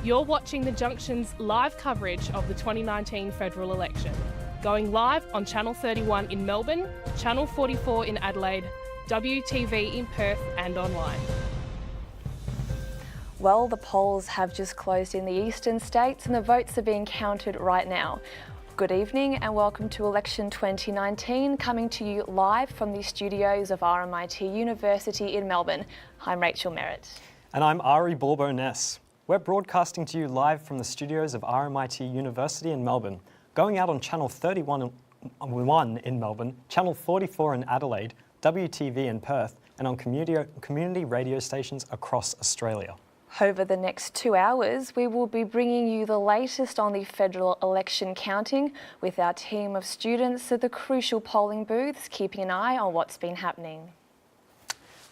You're watching the Junction's live coverage of the 2019 federal election, going live on Channel 31 in Melbourne, Channel 44 in Adelaide, WTV in Perth and online. Well, the polls have just closed in the eastern states and the votes are being counted right now. Good evening and welcome to Election 2019, coming to you live from the studios of RMIT University in Melbourne. I'm Rachel Merritt. And I'm Ari Borbo-Ness. We're broadcasting to you live from the studios of RMIT University in Melbourne, going out on Channel 31 in Melbourne, Channel 44 in Adelaide, WTV in Perth, and on community radio stations across Australia. Over the next 2 hours, we will be bringing you the latest on the federal election counting with our team of students at the crucial polling booths, keeping an eye on what's been happening.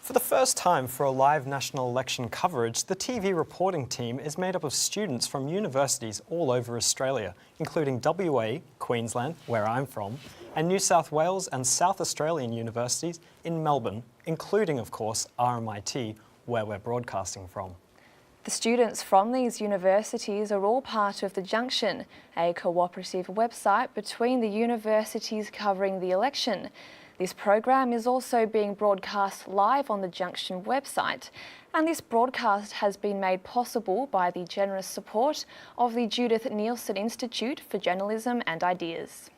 For the first time for a live national election coverage, the TV reporting team is made up of students from universities all over Australia, including WA, Queensland, where I'm from, and New South Wales and South Australian universities in Melbourne, including, of course, RMIT, where we're broadcasting from. The students from these universities are all part of the Junction, a cooperative website between the universities covering the election. This program is also being broadcast live on the Junction website, and this broadcast has been made possible by the generous support of the Judith Neilson Institute for Journalism and Ideas.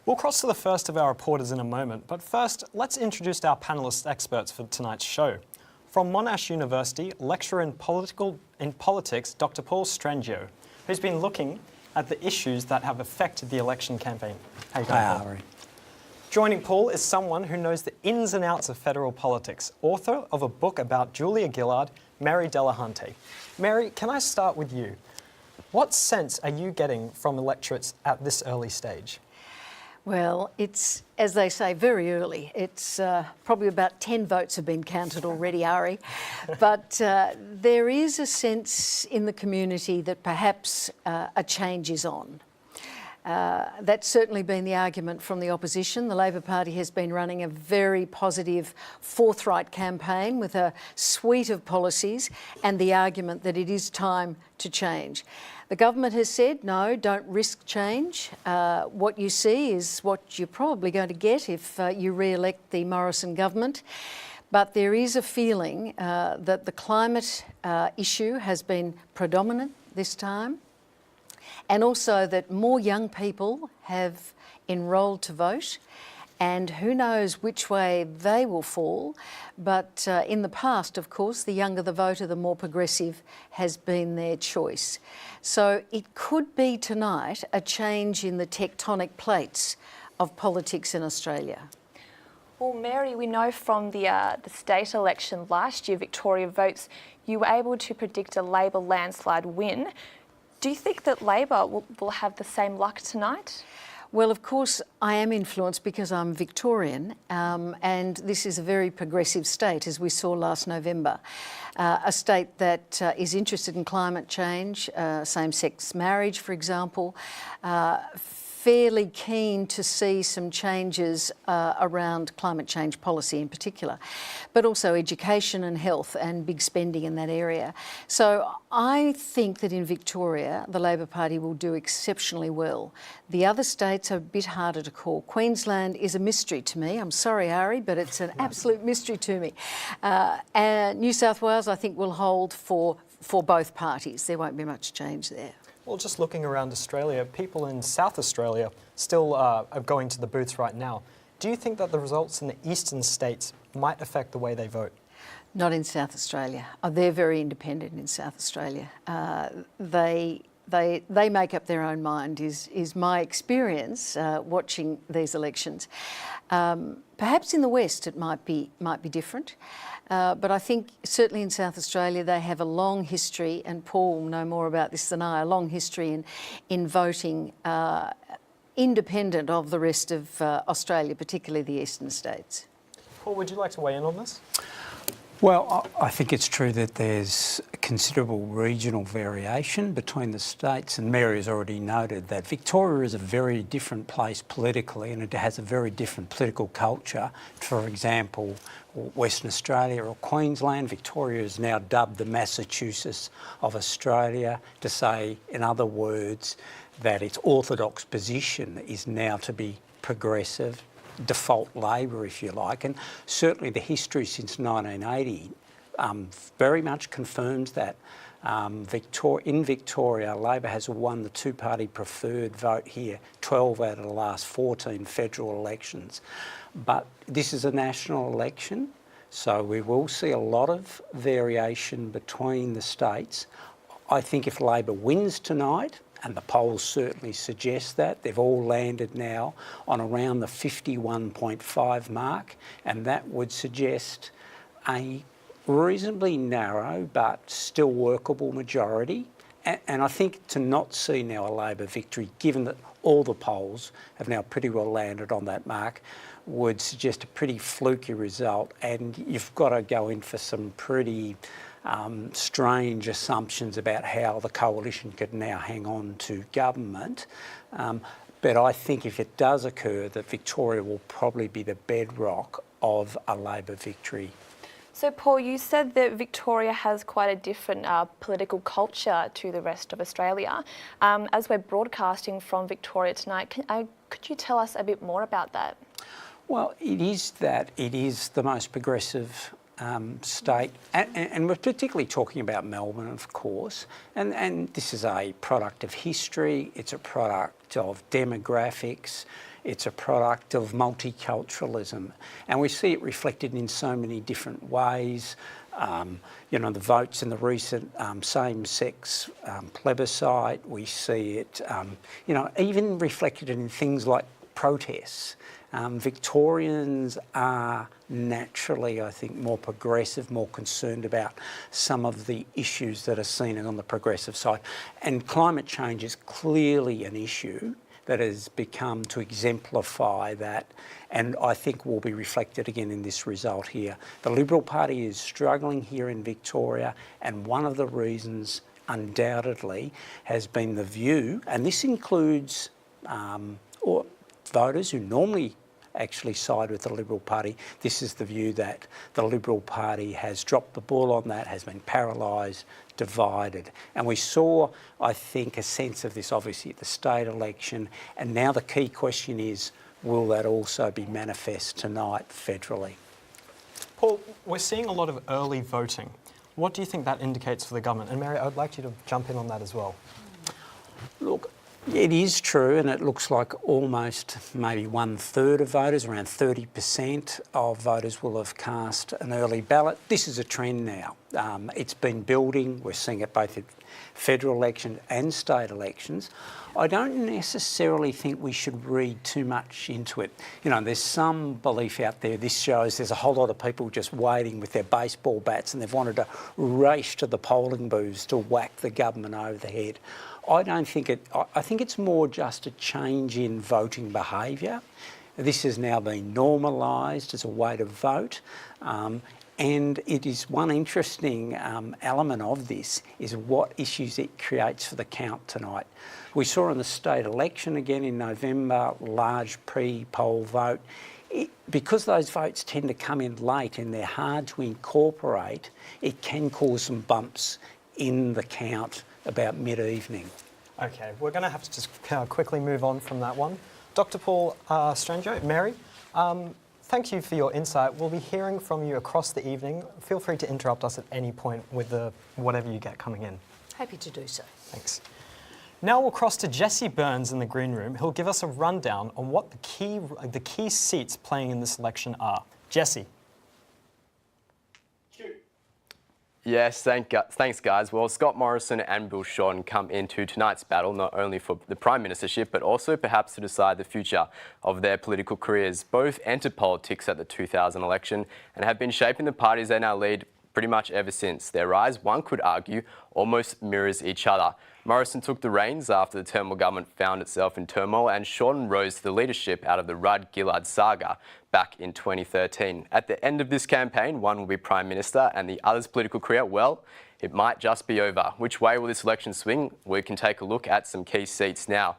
We'll cross to the first of our reporters in a moment, but first, let's introduce our panellist experts for tonight's show. From Monash University, lecturer in politics, Dr. Paul Strangio, who's been looking at the issues that have affected the election campaign. How you going, Paul? Ari. Joining Paul is someone who knows the ins and outs of federal politics, author of a book about Julia Gillard, Mary Delahunty. Mary, can I start with you? What sense are you getting from electorates at this early stage? Well, it's, as they say, very early. It's probably about 10 votes have been counted already, Ari. But there is a sense in the community that perhaps a change is on. That's certainly been the argument from the opposition. The Labor Party has been running a very positive, forthright campaign with a suite of policies and the argument that it is time to change. The government has said, no, don't risk change. What you see is what you're probably going to get if you re-elect the Morrison government. But there is a feeling that the climate issue has been predominant this time, and also that more young people have enrolled to vote, and who knows which way they will fall. But in the past, of course, the younger the voter, the more progressive has been their choice. So it could be tonight a change in the tectonic plates of politics in Australia. Well, Mary, we know from the state election last year, Victoria Votes, you were able to predict a Labor landslide win. Do you think that Labor will have the same luck tonight? Well, of course, I am influenced because I'm Victorian, and this is a very progressive state, as we saw last November. A state that is interested in climate change, same-sex marriage, for example, fairly keen to see some changes around climate change policy in particular, but also education and health and big spending in that area. So I think that in Victoria, the Labor Party will do exceptionally well. The other states are a bit harder to call. Queensland is a mystery to me. I'm sorry, Ari, but it's an absolute mystery to me. And New South Wales, I think, will hold for both parties. There won't be much change there. Well, just looking around Australia, people in South Australia still are going to the booths right now. Do you think that the results in the eastern states might affect the way they vote? Not in South Australia. Oh, they're very independent in South Australia. They make up their own mind, is my experience watching these elections. Perhaps in the West it might be different. But I think certainly in South Australia they have a long history, and Paul will know more about this than I, a long history in voting independent of the rest of Australia, particularly the eastern states. Paul, would you like to weigh in on this? Well, I think it's true that there's considerable regional variation between the states, and Mary has already noted that Victoria is a very different place politically, and it has a very different political culture. For example, Western Australia or Queensland. Victoria is now dubbed the Massachusetts of Australia, to say, in other words, that its orthodox position is now to be progressive, default Labor, if you like, and certainly the history since 1980 very much confirms that. In Victoria, Labor has won the two-party preferred vote here 12 out of the last 14 federal elections. But this is a national election, so we will see a lot of variation between the states. I think if Labor wins tonight, and the polls certainly suggest that, they've all landed now on around the 51.5 mark, and that would suggest a reasonably narrow but still workable majority. And I think to not see now a Labor victory, given that all the polls have now pretty well landed on that mark, would suggest a pretty fluky result, and you've got to go in for some pretty strange assumptions about how the coalition could now hang on to government. But I think if it does occur, that Victoria will probably be the bedrock of a Labor victory. So, Paul, you said that Victoria has quite a different political culture to the rest of Australia. As we're broadcasting from Victoria tonight, could you tell us a bit more about that? Well, it is the most progressive state, and we're particularly talking about Melbourne, of course, and this is a product of history, it's a product of demographics, it's a product of multiculturalism, and we see it reflected in so many different ways. You know, the votes in the recent same-sex plebiscite, we see it, you know, even reflected in things like protests. Victorians are naturally, I think, more progressive, more concerned about some of the issues that are seen on the progressive side. And climate change is clearly an issue that has become to exemplify that, and I think will be reflected again in this result here. The Liberal Party is struggling here in Victoria, and one of the reasons undoubtedly has been the view, and this includes voters who normally actually side with the Liberal Party. This is the view that the Liberal Party has dropped the ball on that, has been paralysed, divided. And we saw, I think, a sense of this obviously at the state election, and now the key question is, will that also be manifest tonight federally? Paul, we're seeing a lot of early voting. What do you think that indicates for the government? And Mary, I would like you to jump in on that as well. Look, it is true, and it looks like almost maybe 1/3 of voters, around 30% of voters will have cast an early ballot. This is a trend now. It's been building. We're seeing it both at federal elections and state elections. I don't necessarily think we should read too much into it. You know, there's some belief out there, this shows there's a whole lot of people just waiting with their baseball bats and they've wanted to race to the polling booths to whack the government over the head. I don't think it, I think it's more just a change in voting behaviour. This has now been normalised as a way to vote. And it is one interesting element of this is what issues it creates for the count tonight. We saw in the state election again in November, large pre-poll vote. Because those votes tend to come in late and they're hard to incorporate, it can cause some bumps in the count about mid-evening. Okay, we're going to have to just quickly move on from that one. Dr. Paul Stranjo, Mary, thank you for your insight. We'll be hearing from you across the evening. Feel free to interrupt us at any point with whatever you get coming in. Happy to do so. Thanks. Now we'll cross to Jesse Burns in the green room. He'll give us a rundown on what the key seats playing in this election are. Jesse. Yes, thanks guys. Well, Scott Morrison and Bill Shorten come into tonight's battle not only for the Prime Ministership but also perhaps to decide the future of their political careers. Both entered politics at the 2000 election and have been shaping the parties they now lead pretty much ever since. Their rise, one could argue, almost mirrors each other. Morrison took the reins after the Turnbull government found itself in turmoil, and Shorten rose to the leadership out of the Rudd-Gillard saga back in 2013. At the end of this campaign, one will be Prime Minister and the other's political career, well, it might just be over. Which way will this election swing? We can take a look at some key seats now.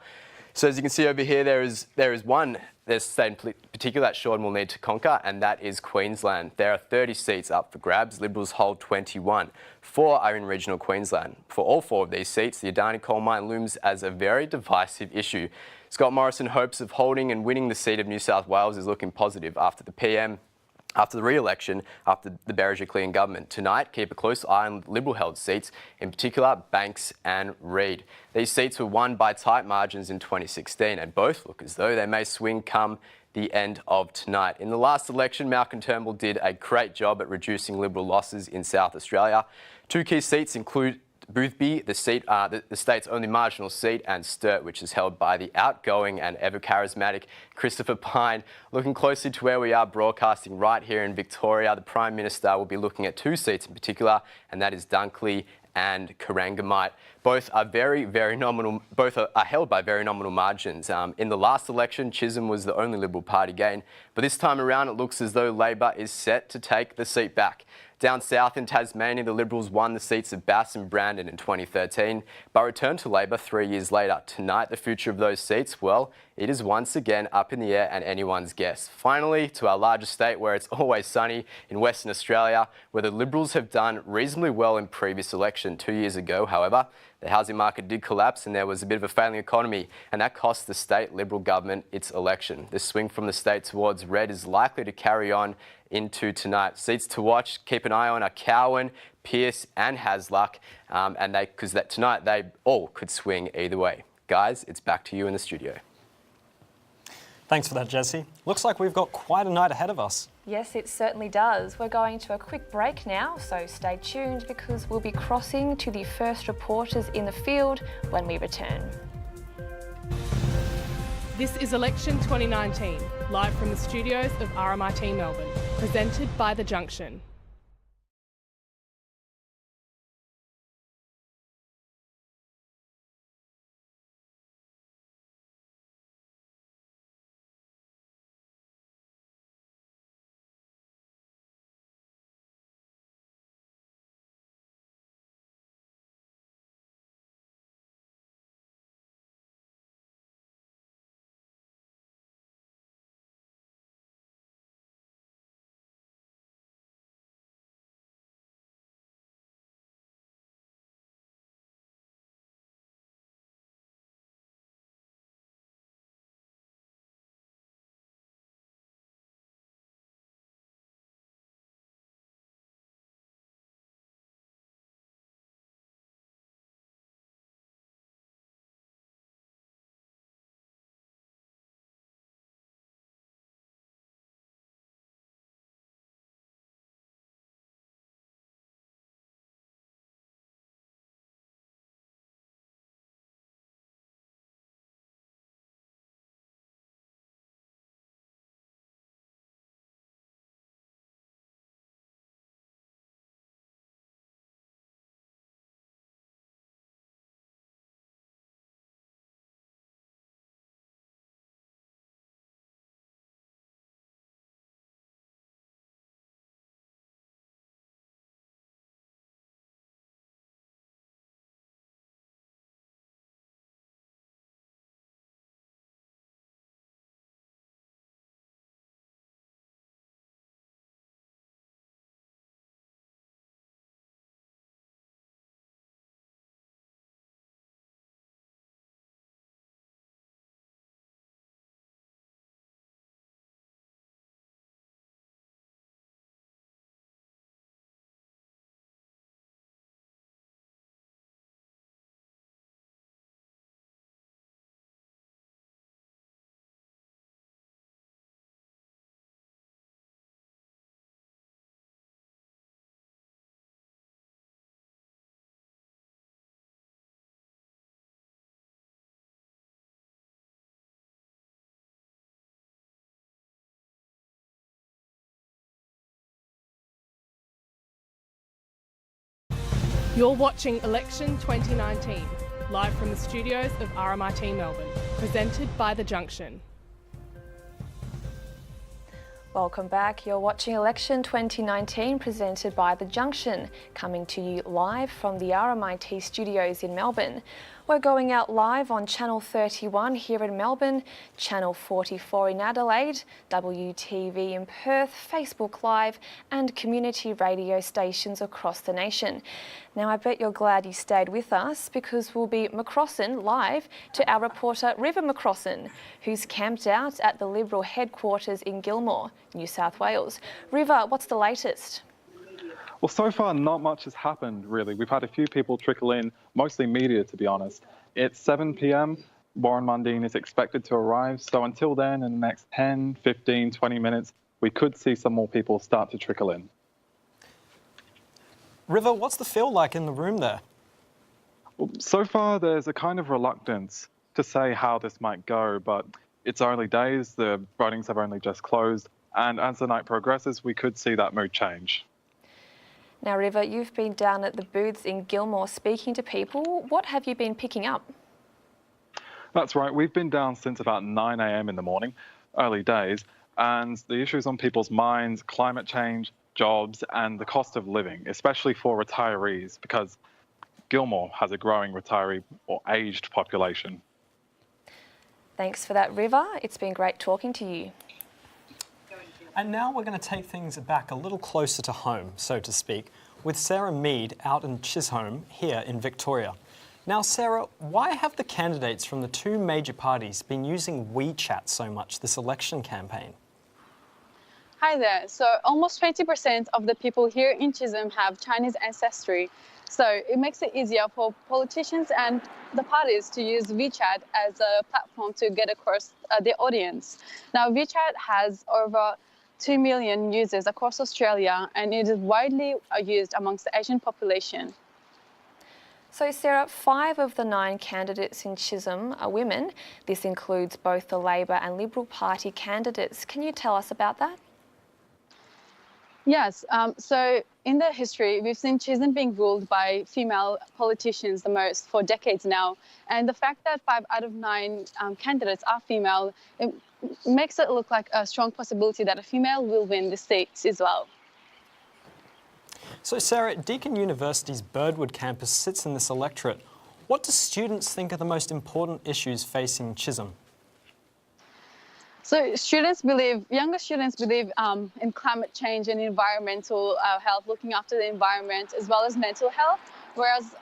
So as you can see over here, there's a state in particular that Shorten will need to conquer, and that is Queensland. There are 30 seats up for grabs. Liberals hold 21. 4 are in regional Queensland. For all 4 of these seats, the Adani coal mine looms as a very divisive issue. Scott Morrison hopes of holding and winning the seat of New South Wales is looking positive after the re-election, after the Berejiklian government. Tonight, keep a close eye on Liberal-held seats, in particular Banks and Reid. These seats were won by tight margins in 2016, and both look as though they may swing come the end of tonight. In the last election, Malcolm Turnbull did a great job at reducing Liberal losses in South Australia. 2 key seats include Boothby, the state's only marginal seat, and Sturt, which is held by the outgoing and ever-charismatic Christopher Pyne. Looking closely to where we are broadcasting right here in Victoria, the Prime Minister will be looking at 2 seats in particular, and that is Dunkley and Corangamite. Both are are held by very nominal margins. In the last election, Chisholm was the only Liberal Party gain, but this time around it looks as though Labor is set to take the seat back. Down south in Tasmania, the Liberals won the seats of Bass and Brandon in 2013, but returned to Labor 3 years later. Tonight, the future of those seats, well, it is once again up in the air and anyone's guess. Finally, to our largest state, where it's always sunny, in Western Australia, where the Liberals have done reasonably well in previous election 2 years ago. However, the housing market did collapse and there was a bit of a failing economy, and that cost the state Liberal government its election. The swing from the state towards red is likely to carry on into tonight. Seats to watch, keep an eye on, are Cowan, Pearce and Hasluck, because tonight they all could swing either way. Guys, it's back to you in the studio. Thanks for that, Jesse. Looks like we've got quite a night ahead of us. Yes, it certainly does. We're going to a quick break now, so stay tuned because we'll be crossing to the first reporters in the field when we return. This is Election 2019, live from the studios of RMIT Melbourne, presented by The Junction. You're watching Election 2019, live from the studios of RMIT Melbourne, presented by The Junction. Welcome back. You're watching Election 2019 presented by The Junction, coming to you live from the RMIT studios in Melbourne. We're going out live on Channel 31 here in Melbourne, Channel 44 in Adelaide, WTV in Perth, Facebook Live and community radio stations across the nation. Now I bet you're glad you stayed with us because we'll be McCrossin live to our reporter River McCrossin, who's camped out at the Liberal headquarters in Gilmore, New South Wales. River, what's the latest? Well, so far, not much has happened, really. We've had a few people trickle in, mostly media, to be honest. It's 7 p.m. Warren Mundine is expected to arrive. So until then, in the next 10, 15, 20 minutes, we could see some more people start to trickle in. River, what's the feel like in the room there? Well, so far, there's a kind of reluctance to say how this might go, but it's early days. The votings have only just closed. And as the night progresses, we could see that mood change. Now, River, you've been down at the booths in Gilmore speaking to people. What have you been picking up? That's right. We've been down since about 9 a.m. in the morning, early days, and the issues on people's minds, climate change, jobs, and the cost of living, especially for retirees, because Gilmore has a growing retiree or aged population. Thanks for that, River. It's been great talking to you. And now we're going to take things back a little closer to home, so to speak, with Sarah Mead out in Chisholm here in Victoria. Now, Sarah, why have the candidates from the two major parties been using WeChat so much this election campaign? Hi there. So almost 20% of the people here in Chisholm have Chinese ancestry. So it makes it easier for politicians and the parties to use WeChat as a platform to get across their audience. Now, WeChat has over 2 million users across Australia and it is widely used amongst the Asian population. So Sarah, 5 of the 9 candidates in Chisholm are women. This includes both the Labor and Liberal Party candidates. Can you tell us about that? Yes, so in the history, we've seen Chisholm being ruled by female politicians the most for decades now. And the fact that 5 out of 9 candidates are female, it makes it look like a strong possibility that a female will win the seats as well. So Sarah, Deakin University's Birdwood campus sits in this electorate. What do students think are the most important issues facing Chisholm? So younger students believe in climate change and environmental health, looking after the environment, as well as mental health, whereas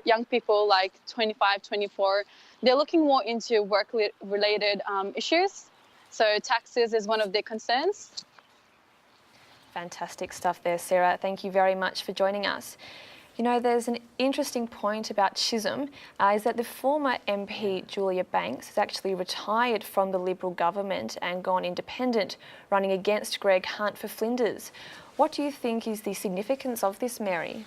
young people like 25, 24, they're looking more into work-related issues. So taxes is one of their concerns. Fantastic stuff there, Sarah. Thank you very much for joining us. You know, there's an interesting point about Chisholm, is that the former MP Julia Banks has actually retired from the Liberal government and gone independent, running against Greg Hunt for Flinders. What do you think is the significance of this, Mary?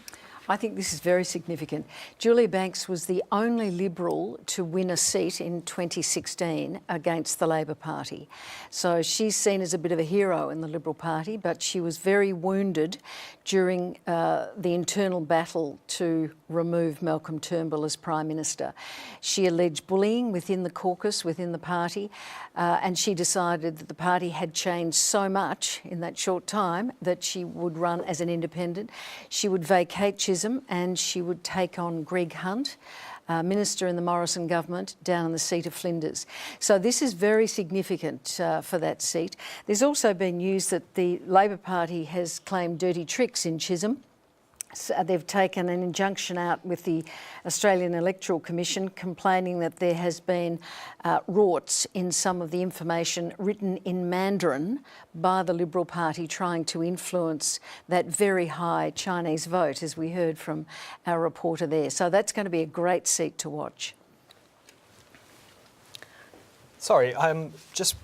I think this is very significant. Julia Banks was the only Liberal to win a seat in 2016 against the Labor Party. So she's seen as a bit of a hero in the Liberal Party, but she was very wounded during the internal battle to remove Malcolm Turnbull as Prime Minister. She alleged bullying within the caucus, within the party, and she decided that the party had changed so much in that short time that she would run as an independent. She would vacate Chisholm and she would take on Greg Hunt, Minister in the Morrison government, down in the seat of Flinders. So this is very significant for that seat. There's also been news that the Labor Party has claimed dirty tricks in Chisholm. So they've taken an injunction out with the Australian Electoral Commission complaining that there has been rorts in some of the information written in Mandarin by the Liberal Party trying to influence that very high Chinese vote, as we heard from our reporter there. So that's going to be a great seat to watch. Sorry, I'm just...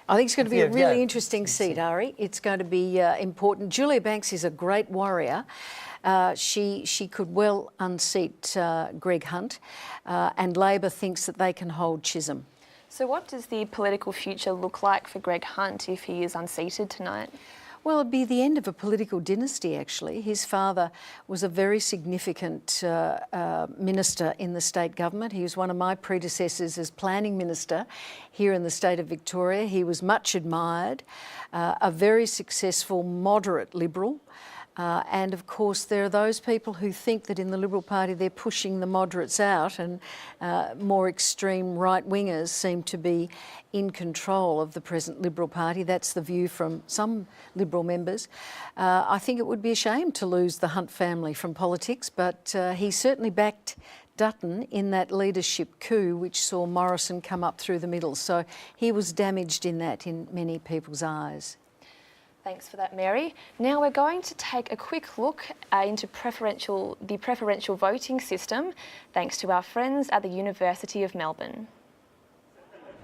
I think it's going to be a really interesting seat, Ari. It's going to be important. Julia Banks is a great warrior. She could well unseat Greg Hunt, and Labor thinks that they can hold Chisholm. So what does the political future look like for Greg Hunt if he is unseated tonight? Well, it'd be the end of a political dynasty, actually. His father was a very significant minister in the state government. He was one of my predecessors as planning minister here in the state of Victoria. He was much admired, a very successful moderate Liberal. And of course, there are those people who think that in the Liberal Party they're pushing the moderates out, and more extreme right-wingers seem to be in control of the present Liberal Party. That's the view from some Liberal members. I think it would be a shame to lose the Hunt family from politics, but he certainly backed Dutton in that leadership coup which saw Morrison come up through the middle. So he was damaged in that in many people's eyes. Thanks for that, Mary. Now we're going to take a quick look into the preferential voting system, thanks to our friends at the University of Melbourne.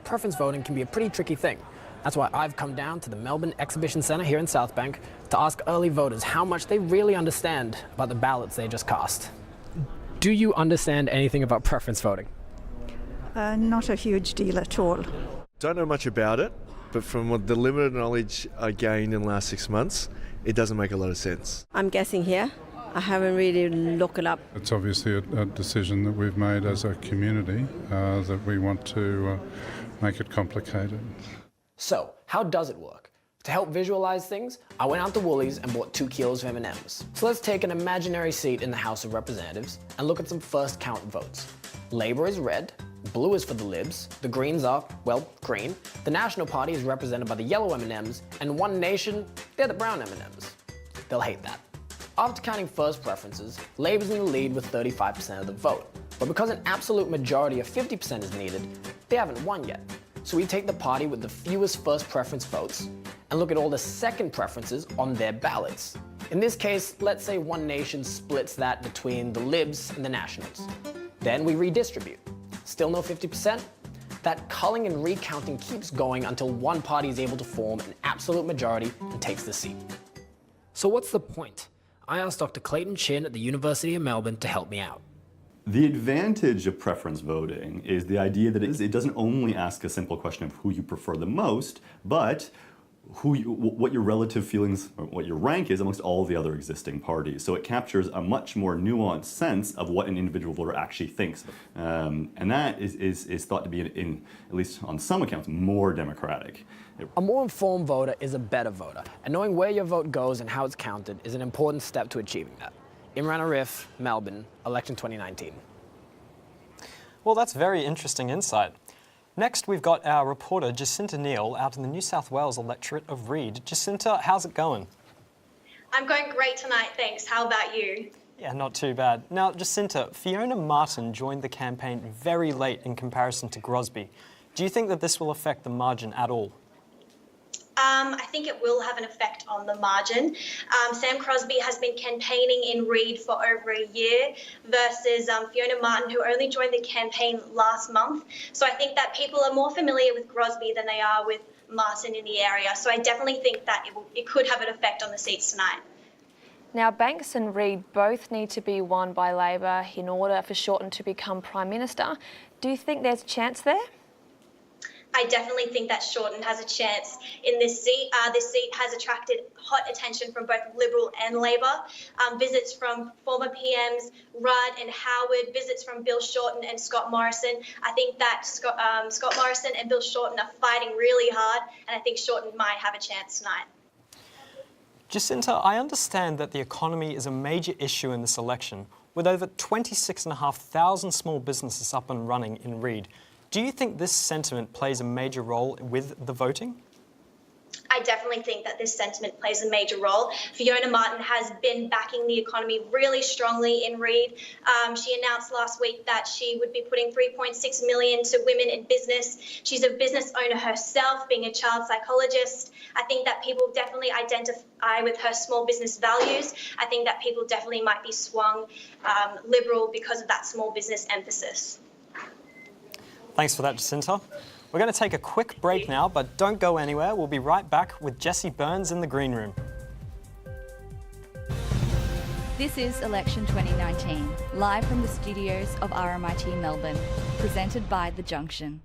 Preference voting can be a pretty tricky thing. That's why I've come down to the Melbourne Exhibition Centre here in Southbank to ask early voters how much they really understand about the ballots they just cast. Do you understand anything about preference voting? Not a huge deal at all. Don't know much about it, but from the limited knowledge I gained in the last 6 months, it doesn't make a lot of sense. I'm guessing here. I haven't really looked it up. It's obviously a decision that we've made as a community that we want to make it complicated. So, how does it work? To help visualize things, I went out to Woolies and bought 2 kilos of M&Ms. So let's take an imaginary seat in the House of Representatives and look at some first count votes. Labor is red, blue is for the Libs, the Greens are, well, green, the National Party is represented by the yellow M&Ms, and One Nation, they're the brown M&Ms. They'll hate that. After counting first preferences, Labor's in the lead with 35% of the vote. But because an absolute majority of 50% is needed, they haven't won yet. So we take the party with the fewest first preference votes and look at all the second preferences on their ballots. In this case, let's say One Nation splits that between the Libs and the Nationals. Then we redistribute. Still no 50%? That culling and recounting keeps going until one party is able to form an absolute majority and takes the seat. So what's the point? I asked Dr. Clayton Chin at the University of Melbourne to help me out. The advantage of preference voting is the idea that it doesn't only ask a simple question of who you prefer the most, but what your relative feelings, or what your rank is amongst all the other existing parties. So it captures a much more nuanced sense of what an individual voter actually thinks. And that is thought to be, in at least on some accounts, more democratic. A more informed voter is a better voter, and knowing where your vote goes and how it's counted is an important step to achieving that. Imran Arif, Melbourne, election 2019. Well, that's very interesting insight. Next, we've got our reporter Jacinta Neal out in the New South Wales electorate of Reid. Jacinta, how's it going? I'm going great tonight, thanks. How about you? Yeah, not too bad. Now, Jacinta, Fiona Martin joined the campaign very late in comparison to Crosby. Do you think that this will affect the margin at all? I think it will have an effect on the margin. Sam Crosby has been campaigning in Reid for over a year versus Fiona Martin, who only joined the campaign last month. So I think that people are more familiar with Crosby than they are with Martin in the area. So I definitely think that it could have an effect on the seats tonight. Now, Banks and Reid both need to be won by Labor in order for Shorten to become Prime Minister. Do you think there's a chance there? I definitely think that Shorten has a chance in this seat. This seat has attracted hot attention from both Liberal and Labor. Visits from former PMs Rudd and Howard, visits from Bill Shorten and Scott Morrison. I think that Scott Morrison and Bill Shorten are fighting really hard, and I think Shorten might have a chance tonight. Jacinta, I understand that the economy is a major issue in this election, with over 26,500 small businesses up and running in Reid. Do you think this sentiment plays a major role with the voting? I definitely think that this sentiment plays a major role. Fiona Martin has been backing the economy really strongly in Reid. She announced last week that she would be putting $3.6 million to women in business. She's a business owner herself, being a child psychologist. I think that people definitely identify with her small business values. I think that people definitely might be swung Liberal because of that small business emphasis. Thanks for that, Jacinta. We're going to take a quick break now, but don't go anywhere. We'll be right back with Jesse Burns in the green room. This is Election 2019, live from the studios of RMIT Melbourne, presented by The Junction.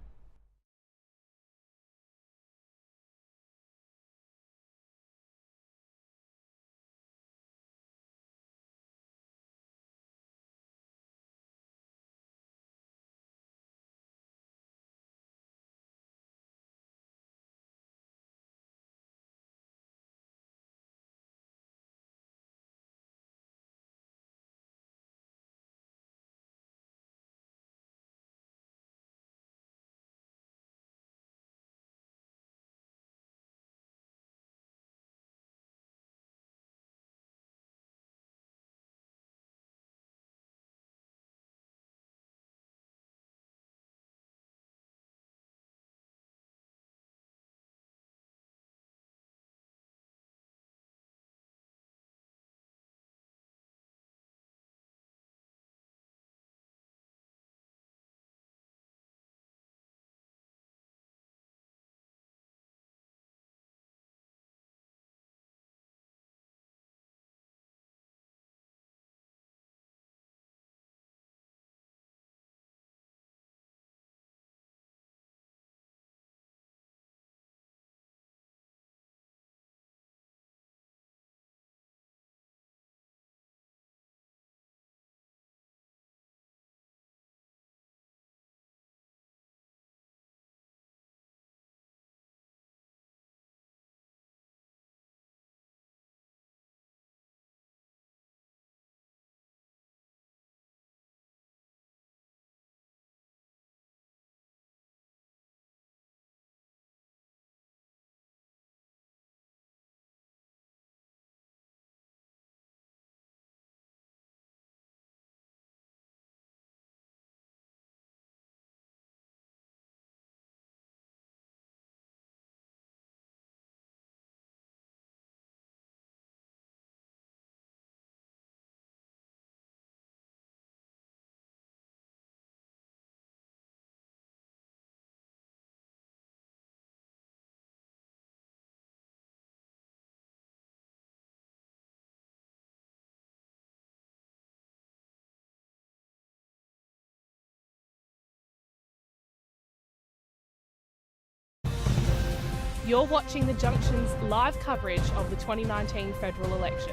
You're watching The Junction's live coverage of the 2019 federal election.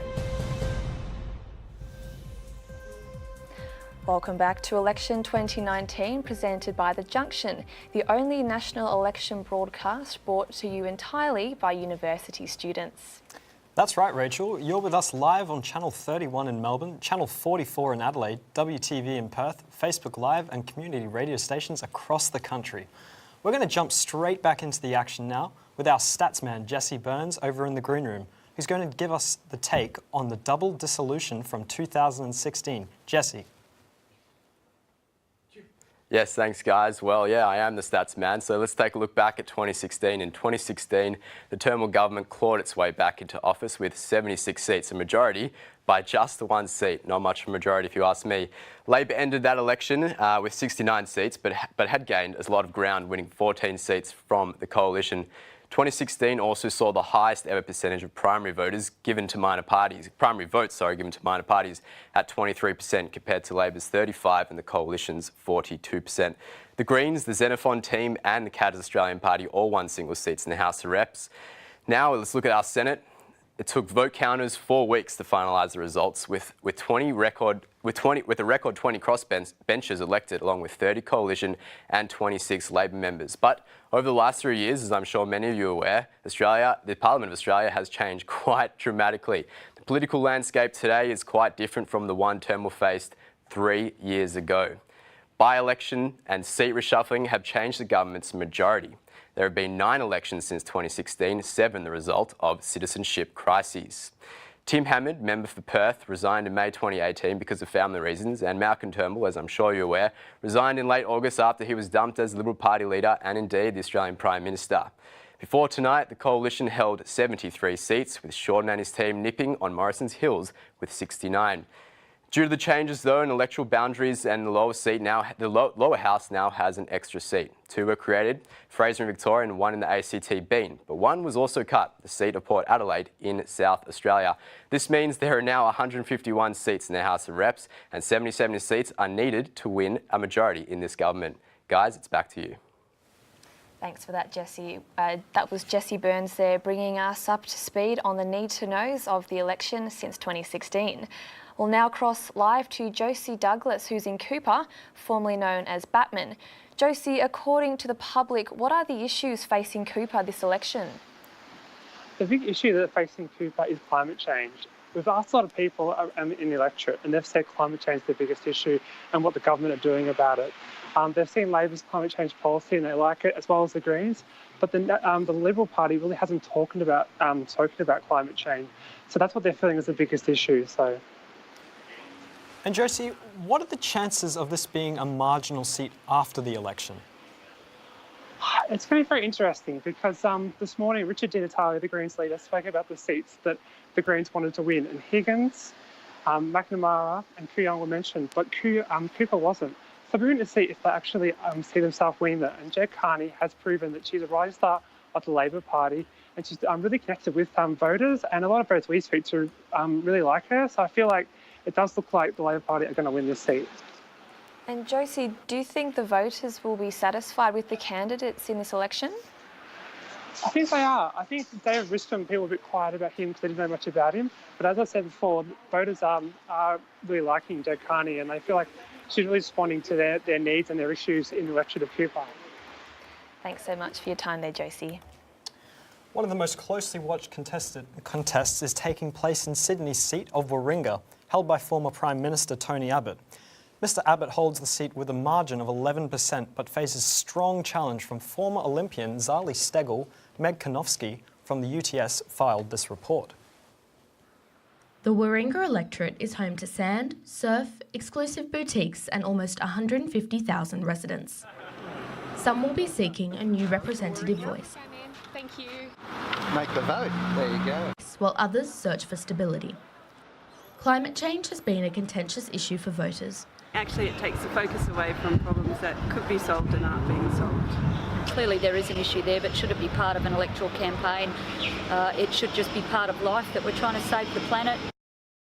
Welcome back to Election 2019, presented by The Junction, the only national election broadcast brought to you entirely by university students. That's right, Rachel. You're with us live on Channel 31 in Melbourne, Channel 44 in Adelaide, WTV in Perth, Facebook Live and community radio stations across the country. We're going to jump straight back into the action now with our statsman Jesse Burns over in the green room, who's going to give us the take on the double dissolution from 2016. Jesse. Yes, thanks guys. Well, yeah, I am the stats man. So let's take a look back at 2016. In 2016, the Turnbull government clawed its way back into office with 76 seats, a majority by just one seat. Not much of a majority if you ask me. Labor ended that election with 69 seats, but had gained a lot of ground, winning 14 seats from the coalition. 2016 also saw the highest ever percentage of primary votes given to minor parties at 23% compared to Labor's 35% and the Coalition's 42%. The Greens, the Xenophon team and the Cadres Australian Party all won single seats in the House of Reps. Now let's look at our Senate. It took vote counters 4 weeks to finalise the results, with a record 20 crossbenchers elected, along with 30 coalition and 26 Labor members. But over the last 3 years, as I'm sure many of you are aware, the Parliament of Australia has changed quite dramatically. The political landscape today is quite different from the one Turnbull faced 3 years ago. By-election and seat reshuffling have changed the government's majority. There have been 9 elections since 2016, 7 the result of citizenship crises. Tim Hammond, member for Perth, resigned in May 2018 because of family reasons, and Malcolm Turnbull, as I'm sure you're aware, resigned in late August after he was dumped as Liberal Party leader and indeed the Australian Prime Minister. Before tonight, the Coalition held 73 seats, with Shorten and his team nipping on Morrison's heels with 69. Due to the changes, though, in electoral boundaries and the lower house now has an extra seat. 2 were created, Fraser in Victoria and 1 in the ACT Bean. But 1 was also cut, the seat of Port Adelaide in South Australia. This means there are now 151 seats in the House of Reps and 77 seats are needed to win a majority in this government. Guys, it's back to you. Thanks for that, Jesse. That was Jesse Burns there, bringing us up to speed on the need-to-knows of the election since 2016. We'll now cross live to Josie Douglas, who's in Cooper, formerly known as Batman. Josie, according to the public, what are the issues facing Cooper this election? The big issue that's facing Cooper is climate change. We've asked a lot of people in the electorate, and they've said climate change is the biggest issue and what the government are doing about it. They've seen Labor's climate change policy and they like it, as well as the Greens, but the Liberal Party really hasn't spoken about climate change. So that's what they're feeling is the biggest issue. And Josie, what are the chances of this being a marginal seat after the election? It's going to be very interesting because this morning Richard Di Natale, the Greens leader, spoke about the seats that the Greens wanted to win. And Higgins, McNamara and Kooyong were mentioned, but Cooper wasn't. So we're going to see if they actually see themselves winning that. And Jed Carney has proven that she's a rising star of the Labor Party and she's really connected with voters, and a lot of voters we speak to really like her. So I feel like it does look like the Labor Party are going to win this seat. And Josie, do you think the voters will be satisfied with the candidates in this election? I think they are. I think David Riscombe, people were a bit quiet about him because they didn't know much about him. But as I said before, voters are really liking Jed Carney and they feel like she's really responding to their needs and their issues in the electorate of Cooper. Thanks so much for your time there, Josie. One of the most closely watched contests is taking place in Sydney's seat of Warringah, held by former Prime Minister Tony Abbott. Mr Abbott holds the seat with a margin of 11%, but faces strong challenge from former Olympian Zali Steggall. Meg Konofsky from the UTS filed this report. The Warringah electorate is home to sand, surf, exclusive boutiques and almost 150,000 residents. Some will be seeking a new representative voice. Thank you. Make the vote. There you go. While others search for stability. Climate change has been a contentious issue for voters. Actually, it takes the focus away from problems that could be solved and aren't being solved. Clearly there is an issue there, but should it be part of an electoral campaign? It should just be part of life that we're trying to save the planet.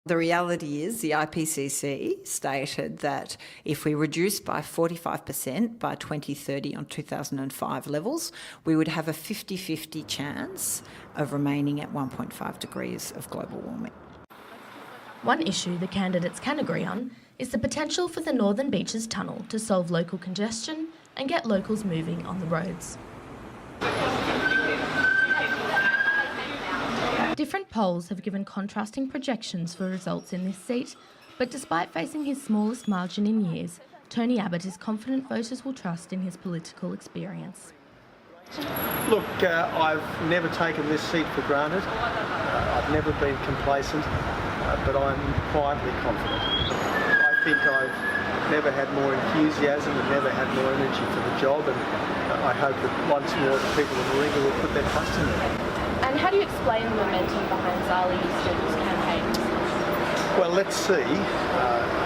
The reality is the IPCC stated that if we reduce by 45% by 2030 on 2005 levels, we would have a 50-50 chance of remaining at 1.5 degrees of global warming. One issue the candidates can agree on is the potential for the Northern Beaches Tunnel to solve local congestion and get locals moving on the roads. Different polls have given contrasting projections for results in this seat, but despite facing his smallest margin in years, Tony Abbott is confident voters will trust in his political experience. Look, I've never taken this seat for granted. I've never been complacent, but I'm quietly confident. I think I've never had more enthusiasm and never had more energy for the job, and I hope that once more the people of Warringah will put their trust in me. And how do you explain the momentum behind Zali Euston's campaign? Well, let's see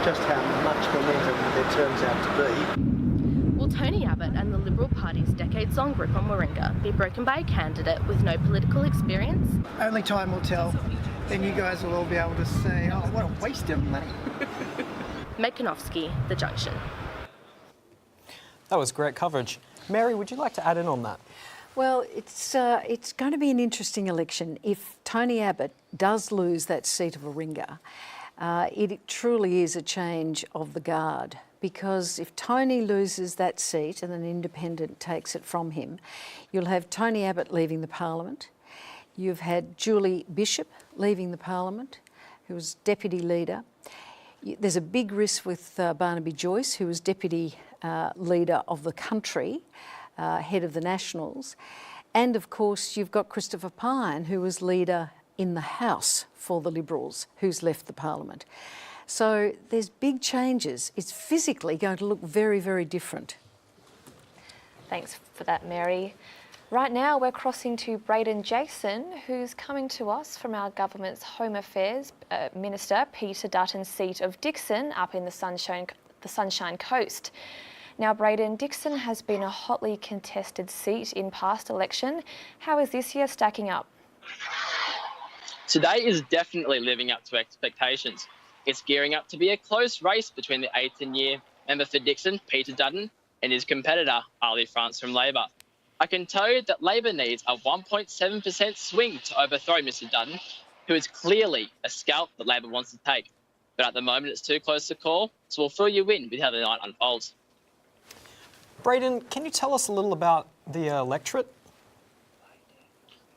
just how much momentum there turns out to be. Will Tony Abbott and the Liberal Party's decades-long grip on Warringah be broken by a candidate with no political experience? Only time will tell. Then you guys will all be able to say, oh, what a waste of money. Meg Konofsky, The Junction. That was great coverage. Mary, would you like to add in on that? Well, it's going to be an interesting election. If Tony Abbott does lose that seat of Warringah, it truly is a change of the guard, because if Tony loses that seat and an independent takes it from him, you'll have Tony Abbott leaving the parliament. You've had Julie Bishop leaving the parliament, who was deputy leader. There's a big risk with Barnaby Joyce, who was deputy leader of the country, head of the Nationals. And of course, you've got Christopher Pyne, who was leader in the House for the Liberals, who's left the parliament. So there's big changes. It's physically going to look very, very different. Thanks for that, Mary. Right now, we're crossing to Braden Jason, who's coming to us from our government's Home Affairs Minister, Peter Dutton's seat of Dickson, up in the Sunshine Coast. Now, Braden, Dickson has been a hotly contested seat in past election. How is this year stacking up? Today is definitely living up to expectations. It's gearing up to be a close race between the 18th year member for Dickson, Peter Dutton, and his competitor, Ali France from Labor. I can tell you that Labor needs a 1.7% swing to overthrow Mr Dutton, who is clearly a scalp that Labor wants to take. But at the moment, it's too close to call, so we'll fill you in with how the night unfolds. Braden, can you tell us a little about the electorate?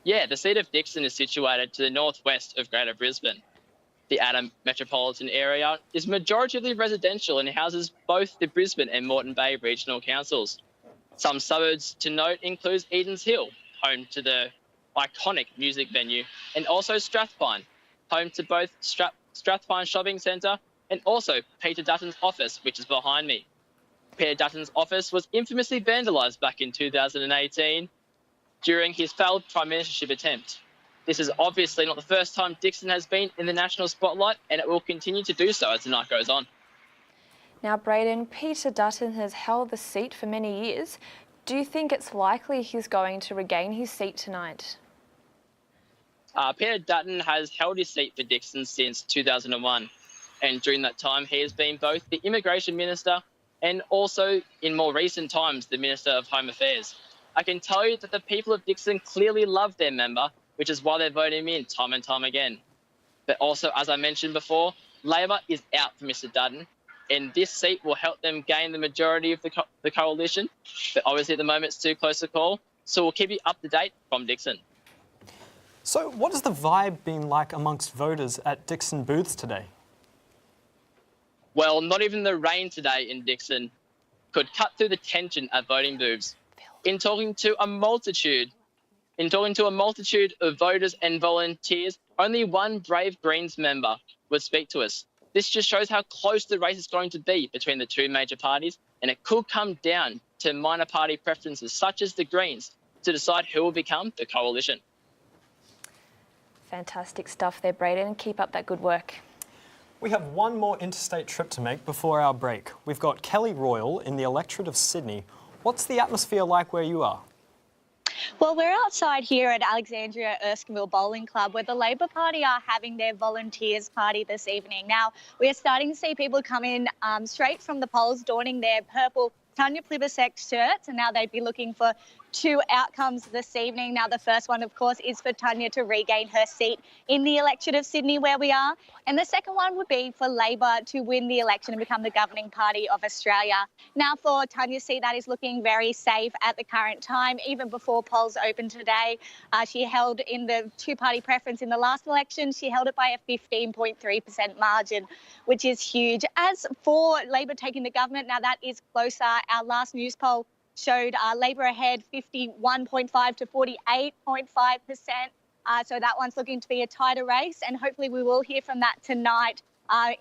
Yeah, the seat of Dickson is situated to the northwest of Greater Brisbane. The Adam metropolitan area is majoritively residential and houses both the Brisbane and Moreton Bay regional councils. Some suburbs to note include Edens Hill, home to the iconic music venue, and also Strathpine, home to both Strathpine Shopping Centre and also Peter Dutton's office, which is behind me. Peter Dutton's office was infamously vandalised back in 2018 during his failed prime ministership attempt. This is obviously not the first time Dickson has been in the national spotlight, and it will continue to do so as the night goes on. Now, Braden, Peter Dutton has held the seat for many years. Do you think it's likely he's going to regain his seat tonight? Peter Dutton has held his seat for Dickson since 2001, and during that time he has been both the Immigration Minister and also, in more recent times, the Minister of Home Affairs. I can tell you that the people of Dickson clearly love their member, which is why they're voting him in time and time again. But also, as I mentioned before, Labor is out for Mr Dutton, and this seat will help them gain the majority of the coalition. But obviously at the moment it's too close to call, so we'll keep you up to date from Dickson. So what has the vibe been like amongst voters at Dickson booths today? Well, not even the rain today in Dickson could cut through the tension at voting booths. In talking to a multitude of voters and volunteers, only one brave Greens member would speak to us. This just shows how close the race is going to be between the two major parties, and it could come down to minor party preferences such as the Greens to decide who will become the coalition. Fantastic stuff there, Braden. Keep up that good work. We have one more interstate trip to make before our break. We've got Kelly Royal in the electorate of Sydney. What's the atmosphere like where you are? Well, we're outside here at Alexandria Erskineville Bowling Club where the Labor Party are having their volunteers party this evening. Now, we are starting to see people come in straight from the polls donning their purple Tanya Plibersek shirts, and now they'd be looking for two outcomes this evening. Now, the first one, of course, is for Tanya to regain her seat in the election of Sydney where we are. And the second one would be for Labor to win the election and become the governing party of Australia. Now, for Tanya's seat, that is looking very safe at the current time. Even before polls opened today, she held in the two-party preference in the last election, she held it by a 15.3% margin, which is huge. As for Labor taking the government, now that is closer. Our last news poll showed Labor ahead 51.5 to 48.5%. So that one's looking to be a tighter race, and hopefully we will hear from that tonight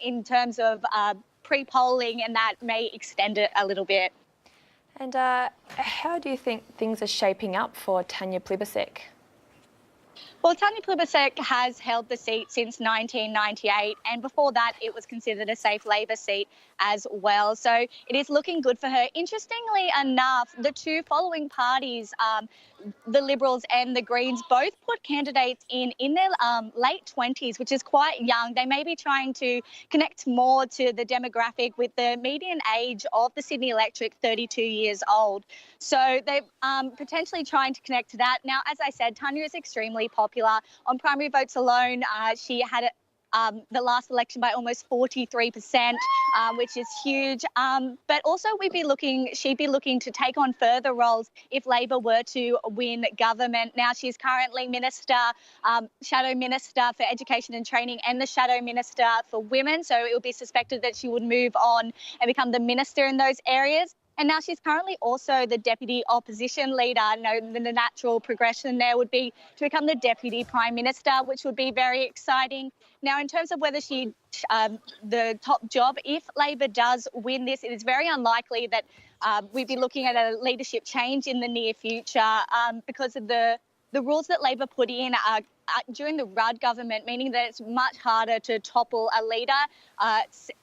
in terms of pre-polling, and that may extend it a little bit. And how do you think things are shaping up for Tanya Plibersek? Well, Tanya Plibersek has held the seat since 1998, and before that it was considered a safe Labor seat as well. So it is looking good for her. Interestingly enough, the two following parties, the Liberals and the Greens, both put candidates in their late 20s, which is quite young. They may be trying to connect more to the demographic, with the median age of the Sydney electorate 32 years old. So they're potentially trying to connect to that. Now, as I said, Tanya is extremely popular. On primary votes alone, she had the last election by almost 43%, which is huge. But also she'd be looking to take on further roles if Labor were to win government. Now, she's currently Shadow Minister for Education and Training and the Shadow Minister for Women. So it would be suspected that she would move on and become the minister in those areas. And now she's currently also the Deputy Opposition Leader. The natural progression there would be to become the Deputy Prime Minister, which would be very exciting. Now, in terms of whether the top job, if Labor does win this, it is very unlikely that we'd be looking at a leadership change in the near future because of the rules that Labor put in during the Rudd government, meaning that it's much harder to topple a leader.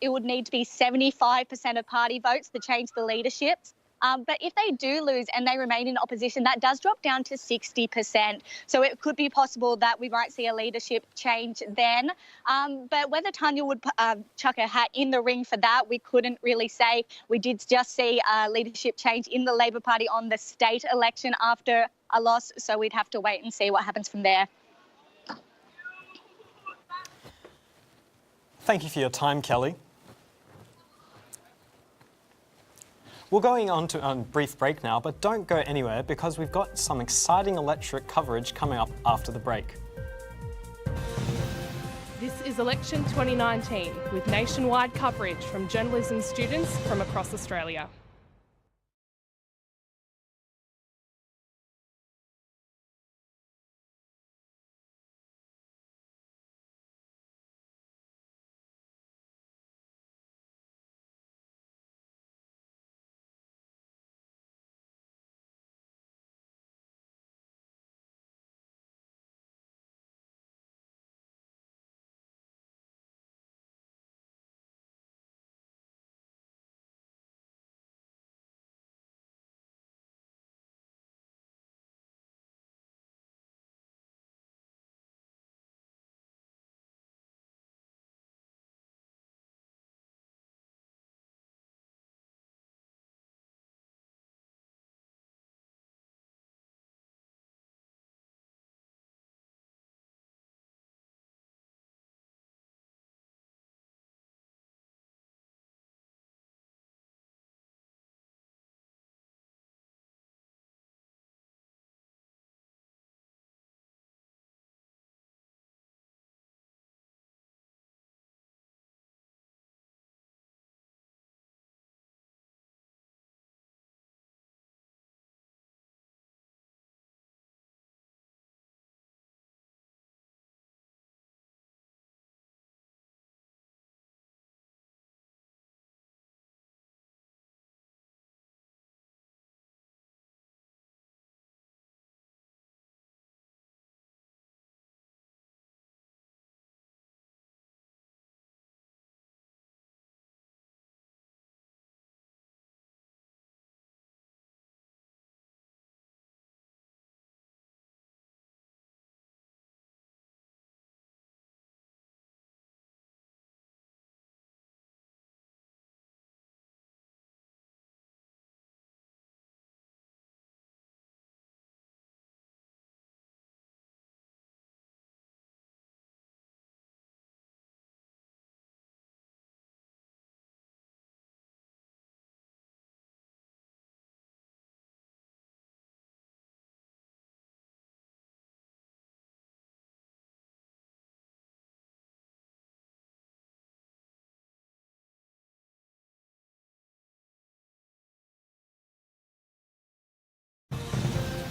It would need to be 75% of party votes to change the leaderships. But if they do lose and they remain in opposition, that does drop down to 60%. So it could be possible that we might see a leadership change then. But whether Tanya would chuck her hat in the ring for that, we couldn't really say. We did just see a leadership change in the Labor Party on the state election after a loss. So we'd have to wait and see what happens from there. Thank you for your time, Kelly. We're going on to a brief break now, but don't go anywhere because we've got some exciting electorate coverage coming up after the break. This is Election 2019 with nationwide coverage from journalism students from across Australia.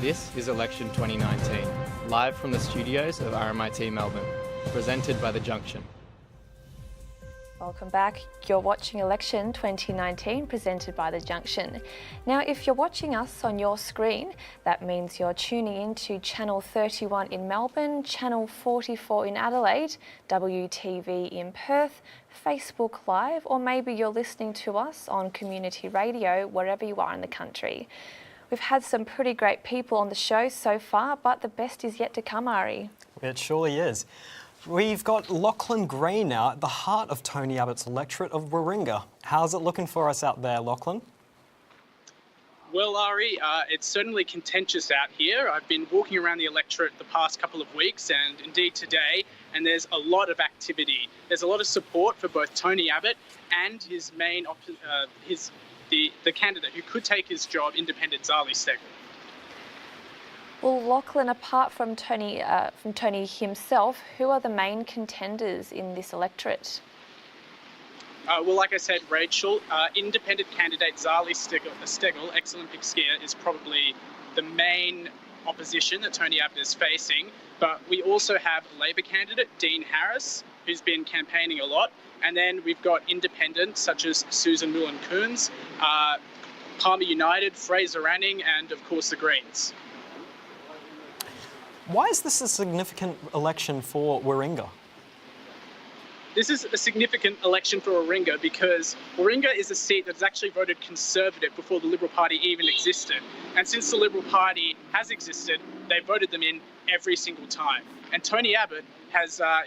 This is Election 2019, live from the studios of RMIT Melbourne, presented by The Junction. Welcome back. You're watching Election 2019 presented by The Junction. Now, if you're watching us on your screen, that means you're tuning in to Channel 31 in Melbourne, Channel 44 in Adelaide, WTV in Perth, Facebook Live, or maybe you're listening to us on community radio wherever you are in the country. We've had some pretty great people on the show so far, but the best is yet to come, Ari. It surely is. We've got Lachlan Gray now at the heart of Tony Abbott's electorate of Warringah. How's it looking for us out there, Lachlan? Well, Ari, it's certainly contentious out here. I've been walking around the electorate the past couple of weeks and indeed today, and there's a lot of activity. There's a lot of support for both Tony Abbott and his main, the candidate who could take his job, independent Zali Steggall. Well, Lachlan, apart from Tony himself, who are the main contenders in this electorate? Well, like I said, Rachel, independent candidate Zali Steggall, ex-Olympic skier, is probably the main opposition that Tony Abbott is facing. But we also have Labor candidate Dean Harris, who's been campaigning a lot. And then we've got independents such as Susan Mullen-Coons, Palmer United, Fraser Anning, and of course the Greens. Why is this a significant election for Warringah? This is a significant election for Warringah because Warringah is a seat that's actually voted Conservative before the Liberal Party even existed. And since the Liberal Party has existed, they voted them in every single time. And Tony Abbott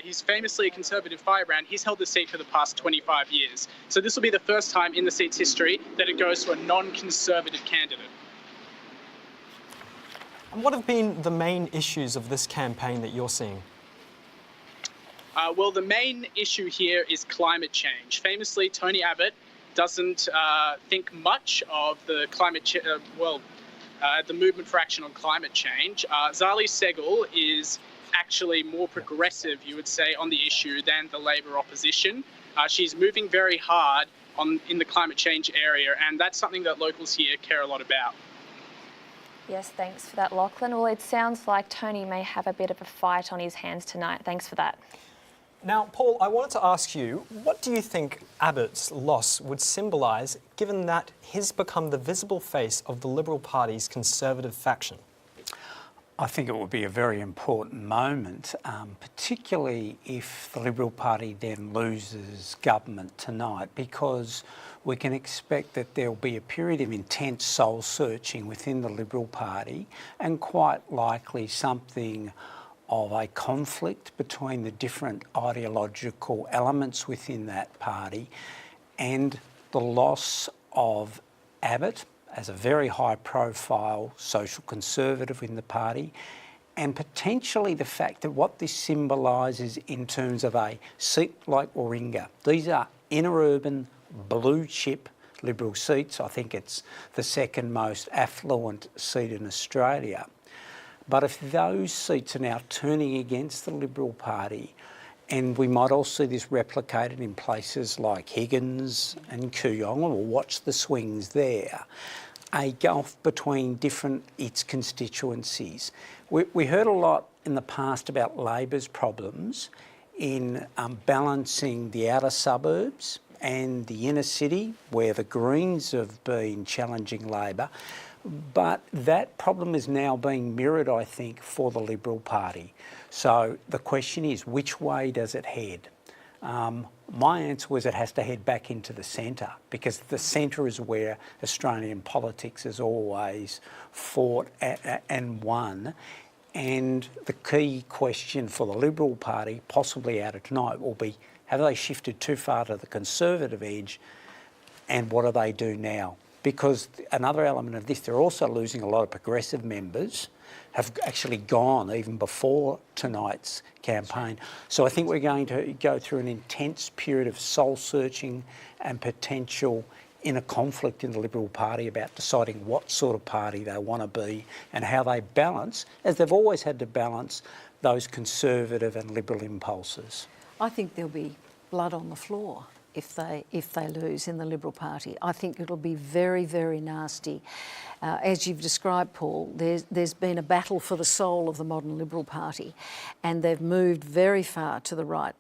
he's famously a Conservative firebrand. He's held the seat for the past 25 years. So this will be the first time in the seat's history that it goes to a non-Conservative candidate. And what have been the main issues of this campaign that you're seeing? Well, the main issue here is climate change. Famously, Tony Abbott doesn't think much of the the movement for action on climate change. Zali Steggall is actually more progressive, you would say, on the issue than the Labor opposition. She's moving very hard in the climate change area, and that's something that locals here care a lot about. Yes, thanks for that, Lachlan. Well, it sounds like Tony may have a bit of a fight on his hands tonight. Thanks for that. Now, Paul, I wanted to ask you, what do you think Abbott's loss would symbolise, given that he's become the visible face of the Liberal Party's Conservative faction? I think it would be a very important moment, particularly if the Liberal Party then loses government tonight, because we can expect that there'll be a period of intense soul-searching within the Liberal Party and quite likely something of a conflict between the different ideological elements within that party, and the loss of Abbott as a very high-profile social conservative in the party, and potentially the fact that what this symbolises in terms of a seat like Warringah. These are inner-urban, blue-chip Liberal seats. I think it's the second most affluent seat in Australia. But if those seats are now turning against the Liberal Party, and we might also see this replicated in places like Higgins and Kooyong, and we'll watch the swings there, a gulf between its constituencies. We heard a lot in the past about Labor's problems in balancing the outer suburbs and the inner city, where the Greens have been challenging Labor. But that problem is now being mirrored, I think, for the Liberal Party. So the question is, which way does it head? My answer was it has to head back into the centre, because the centre is where Australian politics has always fought and won. And the key question for the Liberal Party, possibly out of tonight, will be, have they shifted too far to the Conservative edge, and what do they do now? Because another element of this, they're also losing a lot of progressive members, have actually gone even before tonight's campaign. So I think we're going to go through an intense period of soul-searching and potential inner conflict in the Liberal Party about deciding what sort of party they want to be and how they balance, as they've always had to balance, those conservative and liberal impulses. I think there'll be blood on the floor. if they lose in the Liberal Party. I think it'll be very, very nasty. As you've described, Paul, there's been a battle for the soul of the modern Liberal Party, and they've moved very far to the right.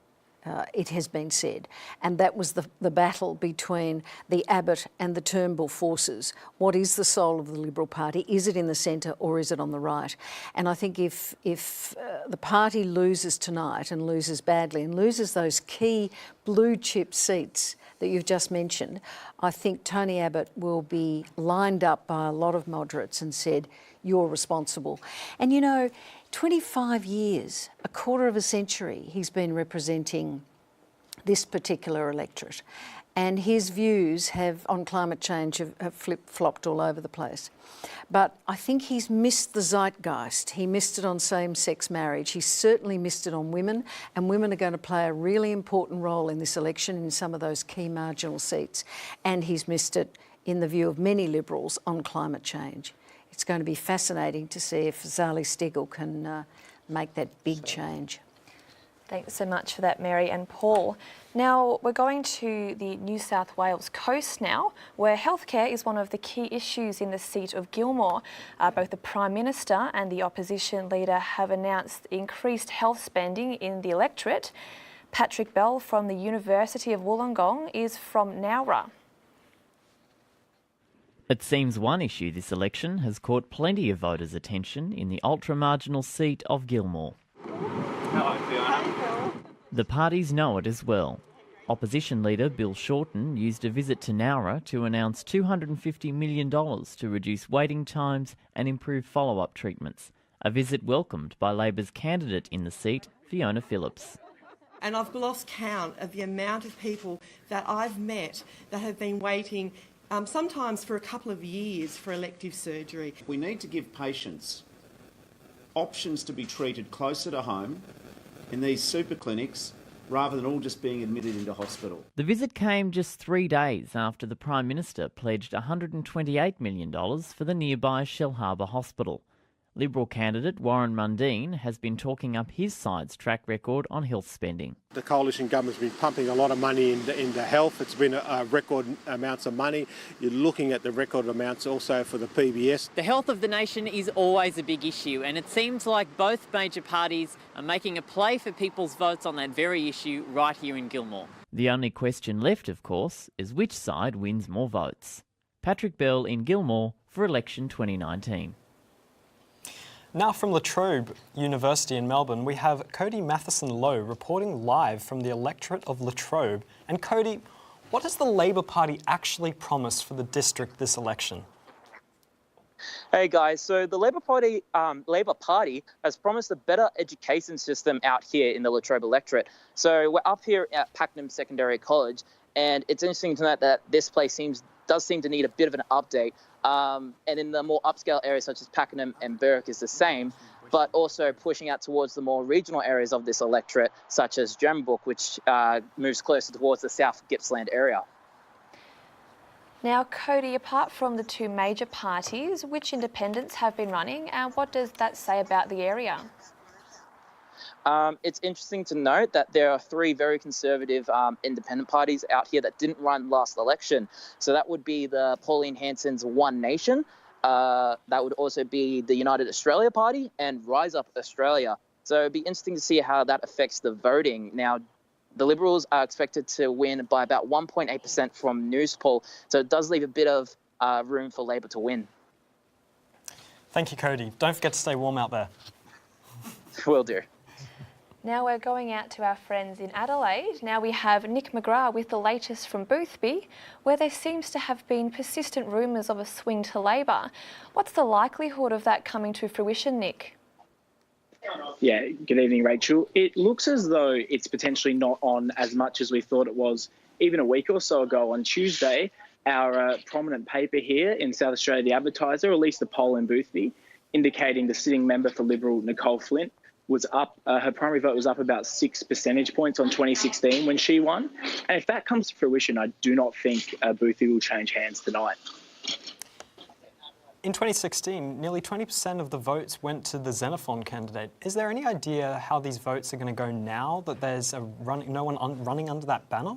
It has been said. And that was the battle between the Abbott and the Turnbull forces. What is the soul of the Liberal Party? Is it in the centre or is it on the right? And I think if the party loses tonight and loses badly and loses those key blue chip seats that you've just mentioned, I think Tony Abbott will be lined up by a lot of moderates and said, you're responsible. And you know, 25 years, a quarter of a century, he's been representing this particular electorate, and his views on climate change have flip-flopped all over the place. But I think he's missed the zeitgeist. He missed it on same-sex marriage. He certainly missed it on women, and women are going to play a really important role in this election in some of those key marginal seats. And he's missed it, in the view of many Liberals, on climate change. It's going to be fascinating to see if Zali Steggall can make that big change. Thanks so much for that, Mary and Paul. Now, we're going to the New South Wales coast now, where healthcare is one of the key issues in the seat of Gilmore. Both the Prime Minister and the opposition leader have announced increased health spending in the electorate. Patrick Bell from the University of Wollongong is from Nowra. It seems one issue this election has caught plenty of voters' attention in the ultra-marginal seat of Gilmore. Hello, Fiona. The parties know it as well. Opposition leader Bill Shorten used a visit to Nowra to announce $250 million to reduce waiting times and improve follow-up treatments, a visit welcomed by Labor's candidate in the seat, Fiona Phillips. And I've lost count of the amount of people that I've met that have been waiting sometimes for a couple of years for elective surgery. We need to give patients options to be treated closer to home in these super clinics rather than all just being admitted into hospital. The visit came just 3 days after the Prime Minister pledged $128 million for the nearby Shellharbour Hospital. Liberal candidate Warren Mundine has been talking up his side's track record on health spending. The coalition government's been pumping a lot of money into health. It's been record amounts of money. You're looking at the record amounts also for the PBS. The health of the nation is always a big issue, and it seems like both major parties are making a play for people's votes on that very issue right here in Gilmore. The only question left, of course, is which side wins more votes. Patrick Bell in Gilmore for election 2019. Now from La Trobe University in Melbourne, we have Cody Matheson-Lowe reporting live from the electorate of La Trobe. And Cody, what does the Labor Party actually promise for the district this election? Hey guys, so the Labor Party has promised a better education system out here in the La Trobe electorate. So we're up here at Pakenham Secondary College, and it's interesting to note that this place does seem to need a bit of an update. And in the more upscale areas such as Pakenham and Berwick is the same, but also pushing out towards the more regional areas of this electorate, such as Jambrook, which moves closer towards the South Gippsland area. Now, Cody, apart from the two major parties, which independents have been running, and what does that say about the area? It's interesting to note that there are three very conservative independent parties out here that didn't run last election. So that would be the Pauline Hanson's One Nation. That would also be the United Australia Party and Rise Up Australia. So it'd be interesting to see how that affects the voting. Now, the Liberals are expected to win by about 1.8% from Newspoll. So it does leave a bit of room for Labor to win. Thank you, Cody. Don't forget to stay warm out there. Will do. Now we're going out to our friends in Adelaide. Now we have Nick McGrath with the latest from Boothby, where there seems to have been persistent rumours of a swing to Labor. What's the likelihood of that coming to fruition, Nick? Yeah, good evening, Rachel. It looks as though it's potentially not on as much as we thought it was even a week or so ago. On Tuesday, our prominent paper here in South Australia, The Advertiser, released a poll in Boothby indicating the sitting member for Liberal, Nicole Flint, was up, her primary vote was up about 6 percentage points on 2016 when she won. And if that comes to fruition, I do not think Boothby will change hands tonight. In 2016, nearly 20% of the votes went to the Xenophon candidate. Is there any idea how these votes are going to go now that there's no one running under that banner?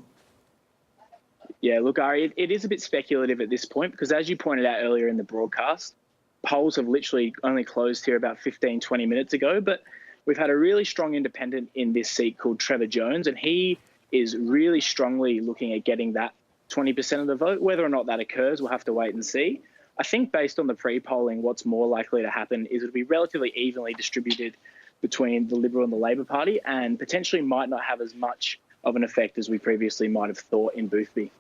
Yeah, look, Ari, it is a bit speculative at this point because, as you pointed out earlier in the broadcast, polls have literally only closed here about 15, 20 minutes ago. But we've had a really strong independent in this seat called Trevor Jones, and he is really strongly looking at getting that 20% of the vote. Whether or not that occurs, we'll have to wait and see. I think based on the pre-polling, what's more likely to happen is it'll be relatively evenly distributed between the Liberal and the Labor Party and potentially might not have as much of an effect as we previously might have thought in Boothby.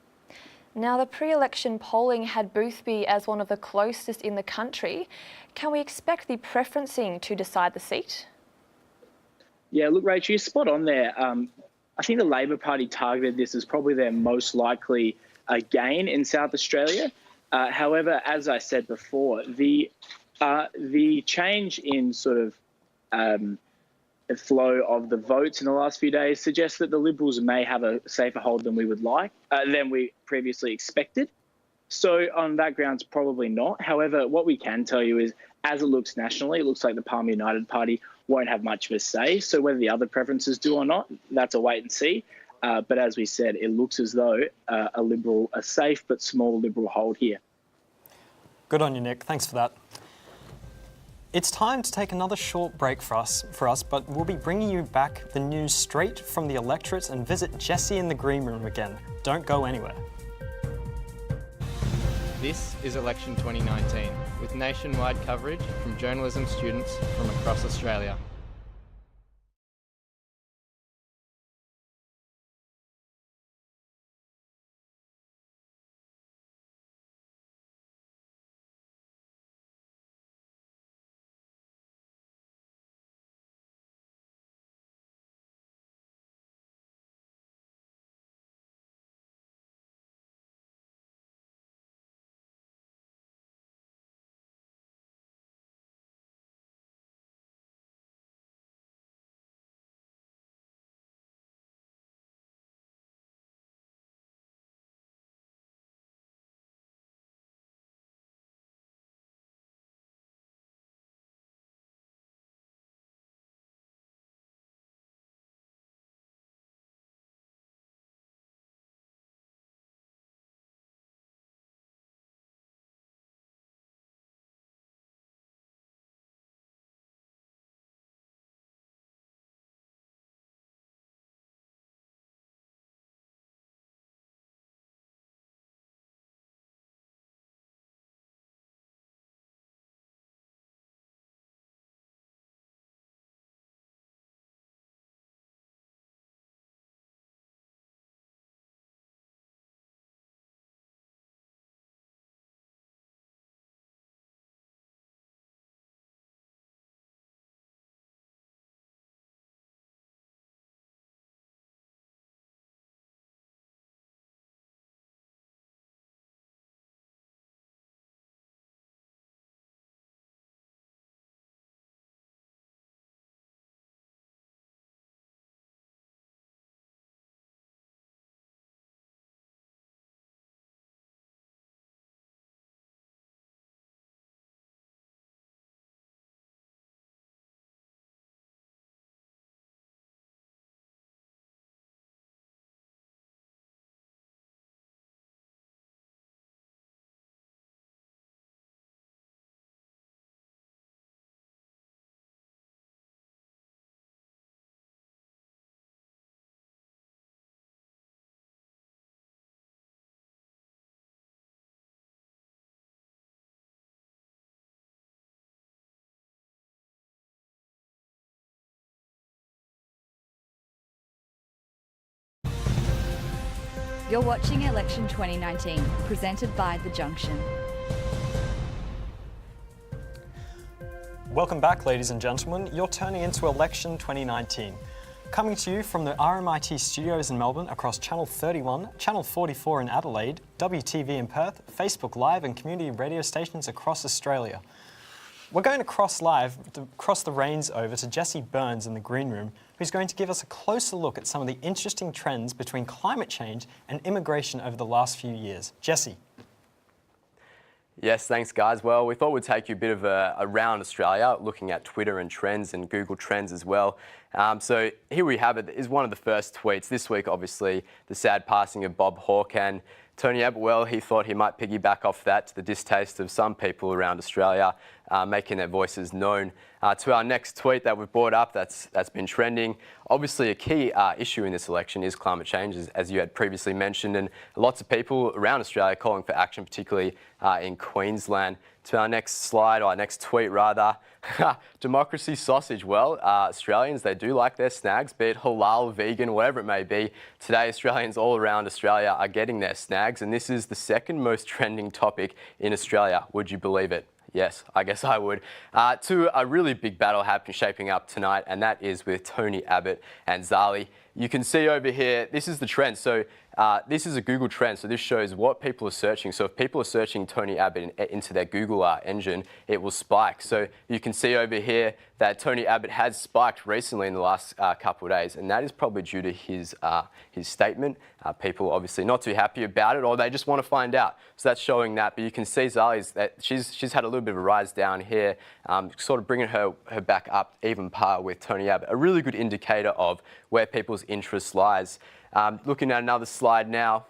Now, the pre-election polling had Boothby as one of the closest in the country. Can we expect the preferencing to decide the seat? Yeah, look, Rachel, you're spot on there. I think the Labor Party targeted this as probably their most likely gain in South Australia. However, as I said before, the change in sort of the flow of the votes in the last few days suggests that the Liberals may have a safer hold than we previously expected. So on that grounds, probably not. However, what we can tell you is, as it looks nationally, it looks like the Palmer United Party won't have much of a say. So whether the other preferences do or not, that's a wait and see. But as we said, it looks as though a safe but small Liberal hold here. Good on you, Nick. Thanks for that. It's time to take another short break for us, but we'll be bringing you back the news straight from the electorate and visit Jesse in the green room again. Don't go anywhere. This is Election 2019, with nationwide coverage from journalism students from across Australia. You're watching Election 2019, presented by The Junction. Welcome back, ladies and gentlemen. You're turning into Election 2019. Coming to you from the RMIT studios in Melbourne across Channel 31, Channel 44 in Adelaide, WTV in Perth, Facebook Live and community radio stations across Australia. We're going to cross the reins over to Jesse Burns in the green room, who's going to give us a closer look at some of the interesting trends between climate change and immigration over the last few years. Jesse. Yes, thanks guys. Well, we thought we'd take you a bit of around Australia, looking at Twitter and trends and Google Trends as well. So here we have it, is one of the first tweets this week, obviously, the sad passing of Bob Hawke. And Tony Abbott, well, he thought he might piggyback off that to the distaste of some people around Australia, making their voices known. To our next tweet that we've brought up that's been trending. Obviously, a key issue in this election is climate change, as you had previously mentioned, and lots of people around Australia calling for action, particularly in Queensland. To our next slide, or our next tweet rather, democracy sausage. Well, Australians, they do like their snags, be it halal, vegan, whatever it may be. Today, Australians all around Australia are getting their snags, and this is the second most trending topic in Australia. Would you believe it? Yes, I guess I would. To a really big battle shaping up tonight, and that is with Tony Abbott and Zali. You can see over here, this is the trend. So this is a Google trend, so this shows what people are searching. So if people are searching Tony Abbott into their Google engine, it will spike. So you can see over here that Tony Abbott has spiked recently in the last couple of days, and that is probably due to his statement. People obviously not too happy about it, or they just want to find out. So that's showing that. But you can see Zali's that she's had a little bit of a rise down here, sort of bringing her back up even par with Tony Abbott. A really good indicator of where people's interest lies. Looking at another slide now,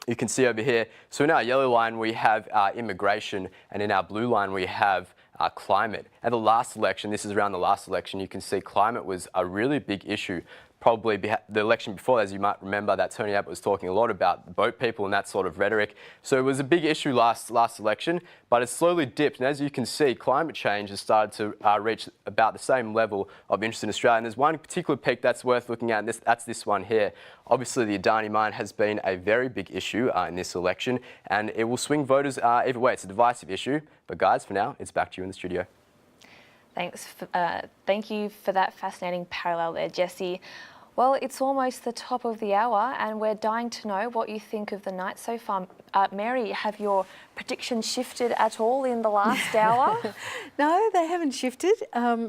you can see over here, so in our yellow line we have immigration, and in our blue line we have climate. At the last election, this is around the last election, you can see climate was a really big issue. Probably the election before, as you might remember, that Tony Abbott was talking a lot about the boat people and that sort of rhetoric. So it was a big issue last election, but it's slowly dipped. And as you can see, climate change has started to reach about the same level of interest in Australia. And there's one particular peak that's worth looking at, and that's this one here. Obviously, the Adani mine has been a very big issue in this election, and it will swing voters either way. It's a divisive issue. But guys, for now, it's back to you in the studio. Thank you for that fascinating parallel there, Jesse. Well, it's almost the top of the hour and we're dying to know what you think of the night so far. Mary, have your predictions shifted at all in the last hour? No, they haven't shifted.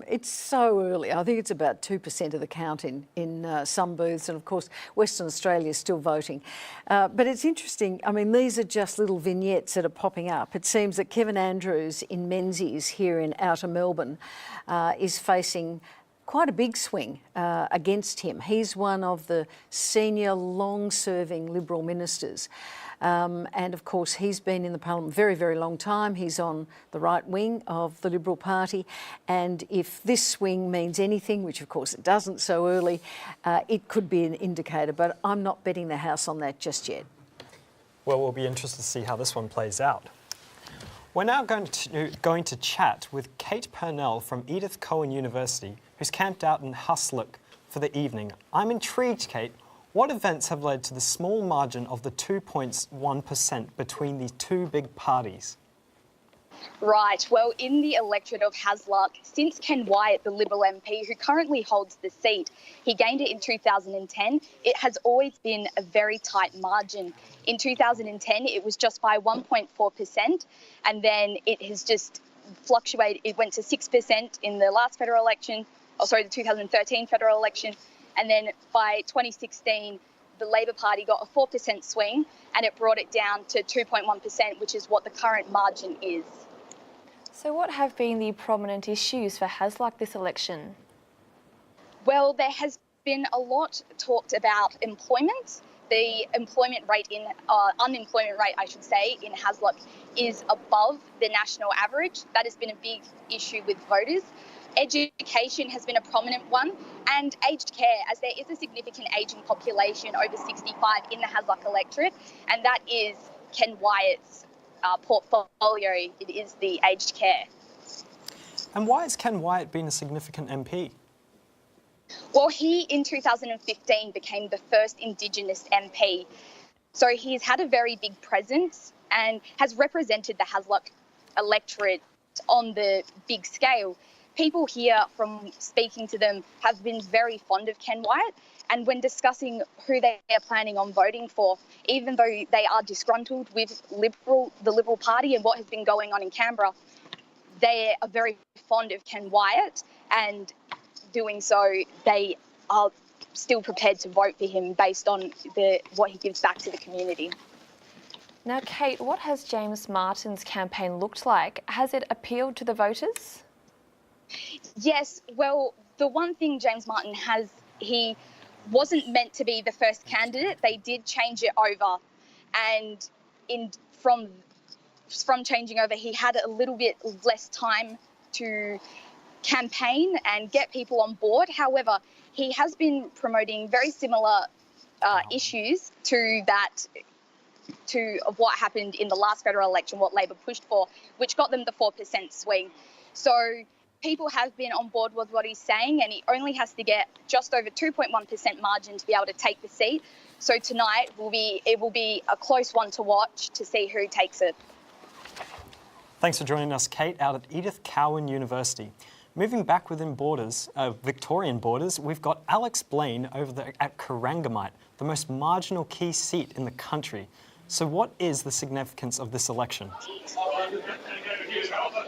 It's so early. I think it's about 2% of the count in some booths, and of course Western Australia is still voting. But it's interesting. I mean, these are just little vignettes that are popping up. It seems that Kevin Andrews in Menzies here in outer Melbourne is facing quite a big swing against him. He's one of the senior, long-serving Liberal ministers. And of course, he's been in the parliament a very, very long time. He's on the right wing of the Liberal Party. And if this swing means anything, which of course it doesn't so early, it could be an indicator. But I'm not betting the house on that just yet. Well, we'll be interested to see how this one plays out. We're now going to chat with Kate Purnell from Edith Cowan University, who's camped out in Hasluck for the evening. I'm intrigued, Kate. What events have led to the small margin of the 2.1% between these two big parties? Right, well, in the electorate of Hasluck, since Ken Wyatt, the Liberal MP who currently holds the seat, he gained it in 2010, it has always been a very tight margin. In 2010, it was just by 1.4%, and then it has just fluctuated. It went to 6% in the last federal election, the 2013 federal election, and then by 2016, the Labor Party got a 4% swing, and it brought it down to 2.1%, which is what the current margin is. So what have been the prominent issues for Hasluck this election? Well, there has been a lot talked about employment. The unemployment rate, I should say, in Hasluck is above the national average. That has been a big issue with voters. Education has been a prominent one, and aged care, as there is a significant ageing population over 65 in the Hasluck electorate, and that is Ken Wyatt's portfolio. It is the aged care. And why has Ken Wyatt been a significant MP? Well, he in 2015 became the first Indigenous MP. So he's had a very big presence and has represented the Hasluck electorate on the big scale. People here, from speaking to them, have been very fond of Ken Wyatt. And when discussing who they are planning on voting for, even though they are disgruntled with the Liberal Party and what has been going on in Canberra, they are very fond of Ken Wyatt, and doing so, they are still prepared to vote for him based on what he gives back to the community. Now, Kate, what has James Martin's campaign looked like? Has it appealed to the voters? Yes, well, the one thing James Martin has, he wasn't meant to be the first candidate. They did change it over. and from changing over, he had a little bit less time to campaign and get people on board. However, he has been promoting very similar issues to what happened in the last federal election, what Labor pushed for, which got them the 4% swing. So people have been on board with what he's saying, and he only has to get just over 2.1% margin to be able to take the seat. So tonight it will be a close one to watch to see who takes it. Thanks for joining us, Kate, out at Edith Cowan University. Moving back within borders, Victorian borders, we've got Alex Blaine over at Corangamite, the most marginal key seat in the country. So what is the significance of this election?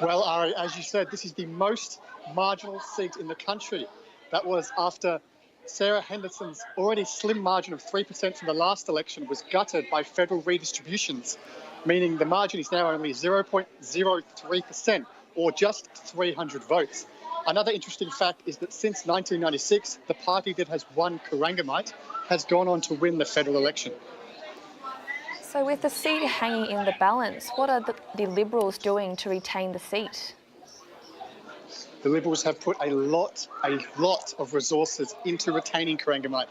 Well, Ari, as you said, this is the most marginal seat in the country. That was after Sarah Henderson's already slim margin of 3% from the last election was gutted by federal redistributions, meaning the margin is now only 0.03%, or just 300 votes. Another interesting fact is that since 1996, the party that has won Corangamite has gone on to win the federal election. So with the seat hanging in the balance, what are the Liberals doing to retain the seat? The Liberals have put a lot of resources into retaining Corangamite.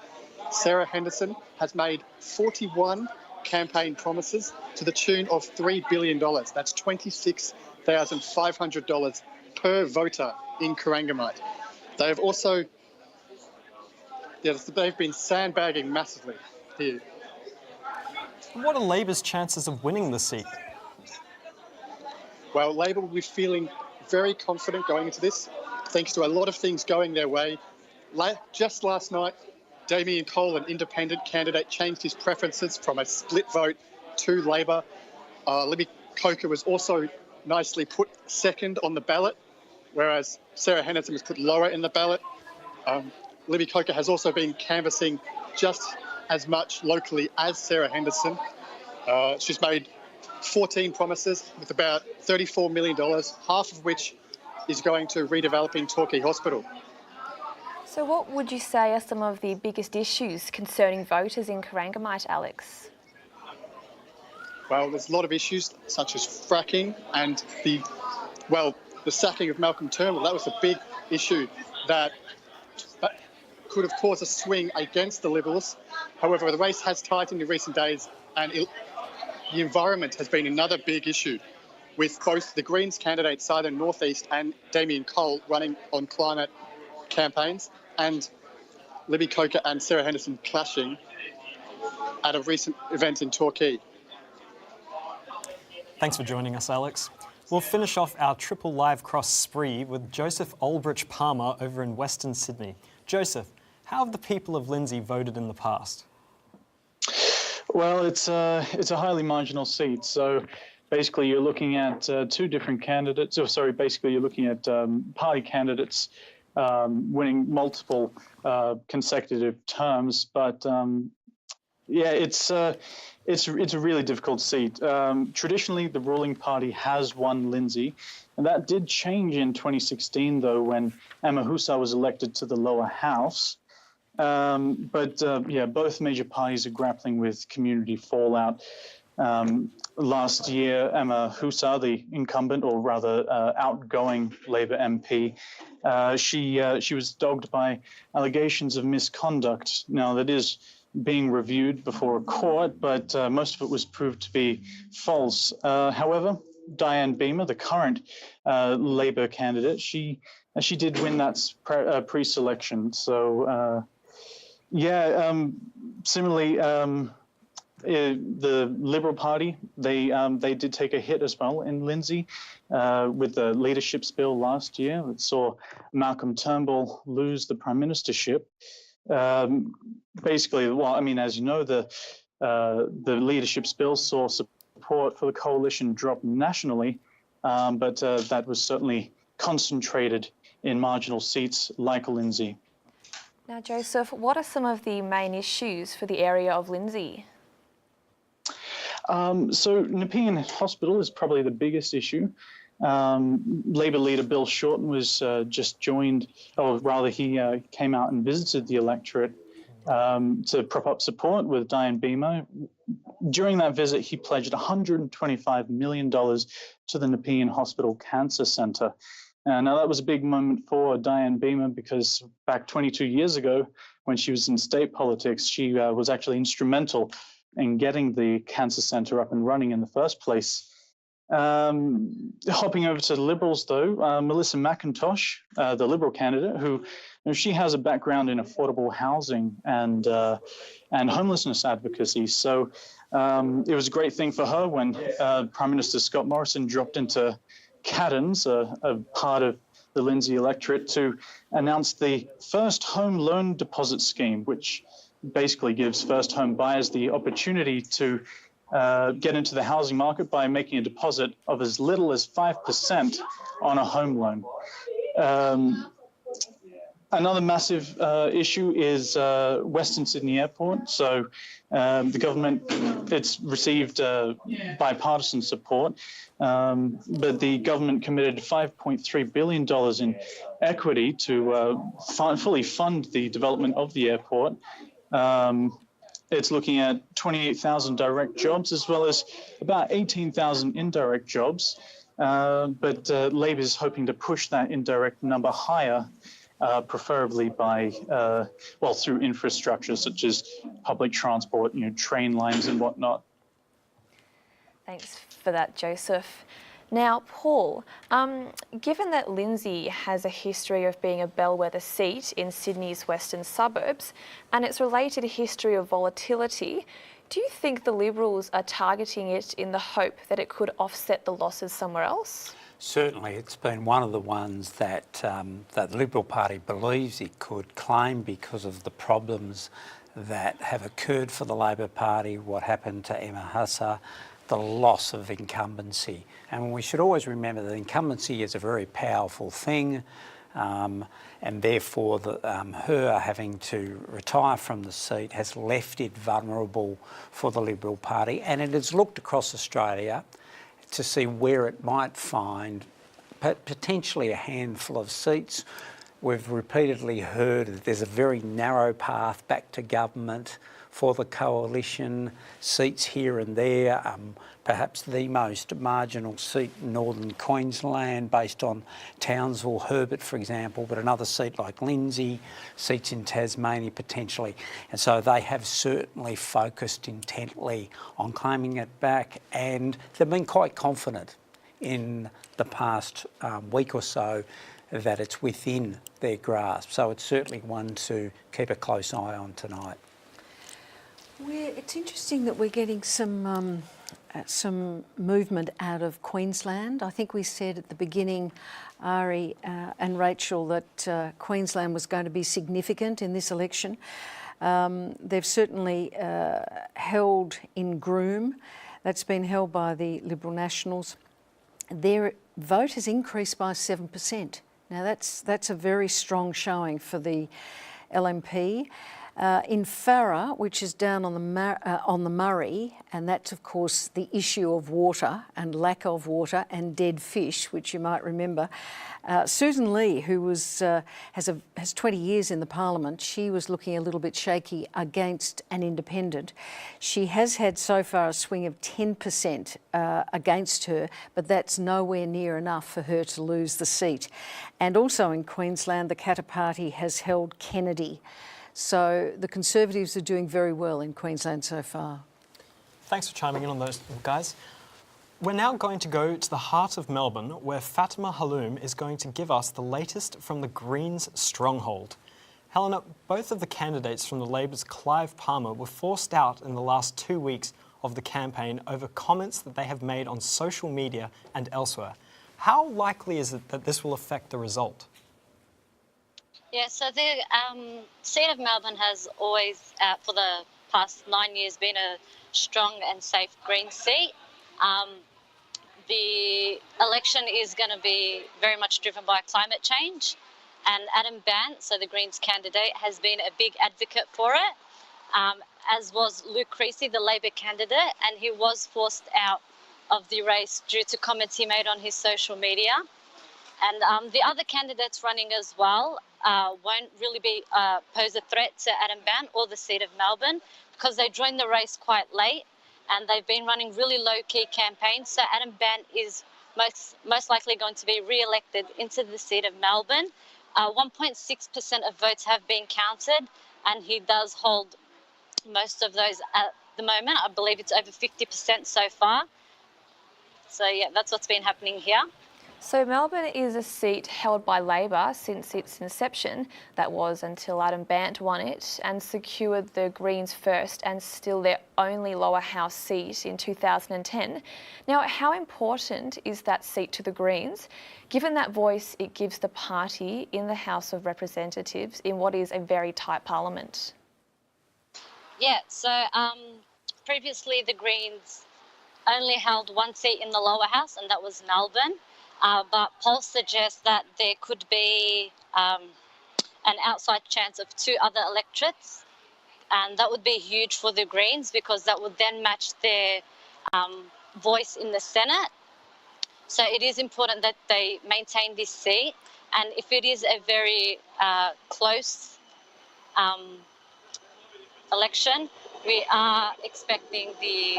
Sarah Henderson has made 41 campaign promises to the tune of $3 billion. That's $26,500 per voter in Corangamite. They have also, they've been sandbagging massively here. What are Labor's chances of winning the seat? Well, Labor will be feeling very confident going into this, thanks to a lot of things going their way. Just last night, Damien Cole, an independent candidate, changed his preferences from a split vote to Labor. Libby Coker was also nicely put second on the ballot, whereas Sarah Henderson was put lower in the ballot. Libby Coker has also been canvassing just as much locally as Sarah Henderson. She's made 14 promises with about $34 million, half of which is going to redeveloping Torquay Hospital. So what would you say are some of the biggest issues concerning voters in Corangamite, Alex? Well, there's a lot of issues such as fracking and the sacking of Malcolm Turnbull. That was a big issue that could have caused a swing against the Liberals. However, the race has tightened in recent days, and the environment has been another big issue, with both the Greens candidate Southern North East and Damien Cole running on climate campaigns, and Libby Coker and Sarah Henderson clashing at a recent event in Torquay. Thanks for joining us, Alex. We'll finish off our triple live cross spree with Joseph Olbrich Palmer over in Western Sydney. Joseph, how have the people of Lindsay voted in the past? Well, it's a highly marginal seat. So basically you're looking at two different candidates. Basically you're looking at party candidates winning multiple consecutive terms. But yeah, it's a really difficult seat. Traditionally, the ruling party has won Lindsay, and that did change in 2016, though, when Emma Husar was elected to the lower house. Yeah, both major parties are grappling with community fallout. Last year, Emma Husar, the incumbent, or rather outgoing Labor MP, she was dogged by allegations of misconduct. Now, that is being reviewed before a court, but most of it was proved to be false. However, Diane Beamer, the current Labor candidate, she did win that pre-selection. So, similarly, the Liberal Party, they did take a hit as well in Lindsay with the leadership bill last year. It saw Malcolm Turnbull lose the prime ministership. Basically, well, I mean, as you know, the leadership bill saw support for the coalition drop nationally, but that was certainly concentrated in marginal seats like Lindsay. Now, Joseph, what are some of the main issues for the area of Lindsay? So Nepean Hospital is probably the biggest issue. Labor leader Bill Shorten was just joined, or rather he came out and visited the electorate to prop up support with Diane Beamer. During that visit, he pledged $125 million to the Nepean Hospital Cancer Centre. Now, that was a big moment for Diane Beamer because back 22 years ago, when she was in state politics, she was actually instrumental in getting the cancer centre up and running in the first place. Hopping over to the Liberals, though, Melissa McIntosh, the Liberal candidate, who she has a background in affordable housing and homelessness advocacy. So it was a great thing for her when Prime Minister Scott Morrison dropped into Caddens, a part of the Lindsay electorate, to announce the first home loan deposit scheme, which basically gives first home buyers the opportunity to get into the housing market by making a deposit of as little as 5% on a home loan. Another massive issue is Western Sydney Airport. So the government, it's received bipartisan support, but the government committed $5.3 billion in equity to fully fund the development of the airport. It's looking at 28,000 direct jobs as well as about 18,000 indirect jobs. But Labor is hoping to push that indirect number higher, preferably by, through infrastructure such as public transport, train lines and whatnot. Thanks for that, Joseph. Now, Paul, given that Lindsay has a history of being a bellwether seat in Sydney's western suburbs and its related history of volatility, do you think the Liberals are targeting it in the hope that it could offset the losses somewhere else? Certainly, it's been one of the ones that the Liberal Party believes it could claim because of the problems that have occurred for the Labor Party, what happened to Emma Husser, the loss of incumbency. And we should always remember that incumbency is a very powerful thing, and therefore her having to retire from the seat has left it vulnerable for the Liberal Party. And it has looked across Australia to see where it might find potentially a handful of seats. We've repeatedly heard that there's a very narrow path back to government for the coalition, seats here and there, perhaps the most marginal seat in northern Queensland based on Townsville, Herbert, for example, but another seat like Lindsay, seats in Tasmania potentially. And so they have certainly focused intently on claiming it back, and they've been quite confident in the past week or so that it's within their grasp. So it's certainly one to keep a close eye on tonight. It's interesting that we're getting some movement out of Queensland. I think we said at the beginning, Ari and Rachel, that Queensland was going to be significant in this election. They've certainly held in Groom. That's been held by the Liberal Nationals. Their vote has increased by 7%. Now that's a very strong showing for the LNP. In Farrer, which is down on the Murray, and that's of course the issue of water and lack of water and dead fish, which you might remember. Susan Lee, who has 20 years in the Parliament, she was looking a little bit shaky against an independent. She has had so far a swing of 10% against her, but that's nowhere near enough for her to lose the seat. And also in Queensland, the Katter Party has held Kennedy. So the Conservatives are doing very well in Queensland so far. Thanks for chiming in on those, guys. We're now going to go to the heart of Melbourne, where Fatima Haloum is going to give us the latest from the Greens' stronghold. Helena, both of the candidates from the Labor's Clive Palmer were forced out in the last 2 weeks of the campaign over comments that they have made on social media and elsewhere. How likely is it that this will affect the result? Yeah, so the seat of Melbourne has always, for the past 9 years, been a strong and safe Green seat. The election is going to be very much driven by climate change, and Adam Bant, so the Greens candidate, has been a big advocate for it, as was Luke Creasy, the Labor candidate, and he was forced out of the race due to comments he made on his social media. And the other candidates running as well won't really pose a threat to Adam Bant or the seat of Melbourne, because they joined the race quite late and they've been running really low-key campaigns. So Adam Bant is most likely going to be re-elected into the seat of Melbourne. 1.6% of votes have been counted, and he does hold most of those at the moment. I believe it's over 50% so far. So yeah, that's what's been happening here. So Melbourne is a seat held by Labor since its inception. That was until Adam Bant won it and secured the Greens' first and still their only lower house seat in 2010. Now, how important is that seat to the Greens, given that voice it gives the party in the House of Representatives in what is a very tight parliament? Yeah, so previously the Greens only held one seat in the lower house, and that was Melbourne. But polls suggest that there could be an outside chance of 2 other electorates, and that would be huge for the Greens because that would then match their voice in the Senate. So it is important that they maintain this seat, and if it is a very close election, we are expecting the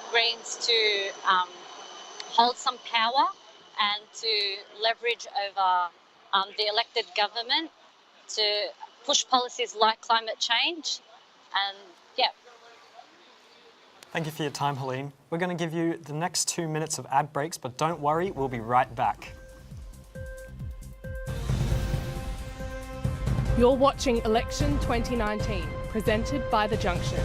Greens to hold some power and to leverage over the elected government to push policies like climate change. And yeah. Thank you for your time, Helene. We're going to give you the next 2 minutes of ad breaks, but don't worry, we'll be right back. You're watching Election 2019, presented by The Junction.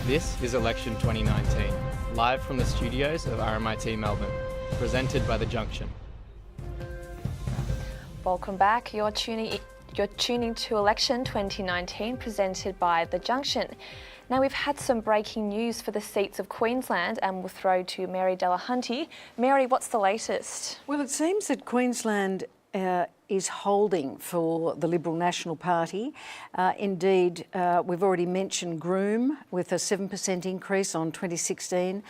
This is Election 2019, live from the studios of RMIT Melbourne, presented by The Junction. Welcome back. You're tuning to Election 2019, presented by The Junction. Now, we've had some breaking news for the seats of Queensland, and we'll throw to Mary Delahunty. Mary, what's the latest? Well, it seems that Queensland is holding for the Liberal National Party. Indeed, we've already mentioned Groom with a 7% increase on 2016.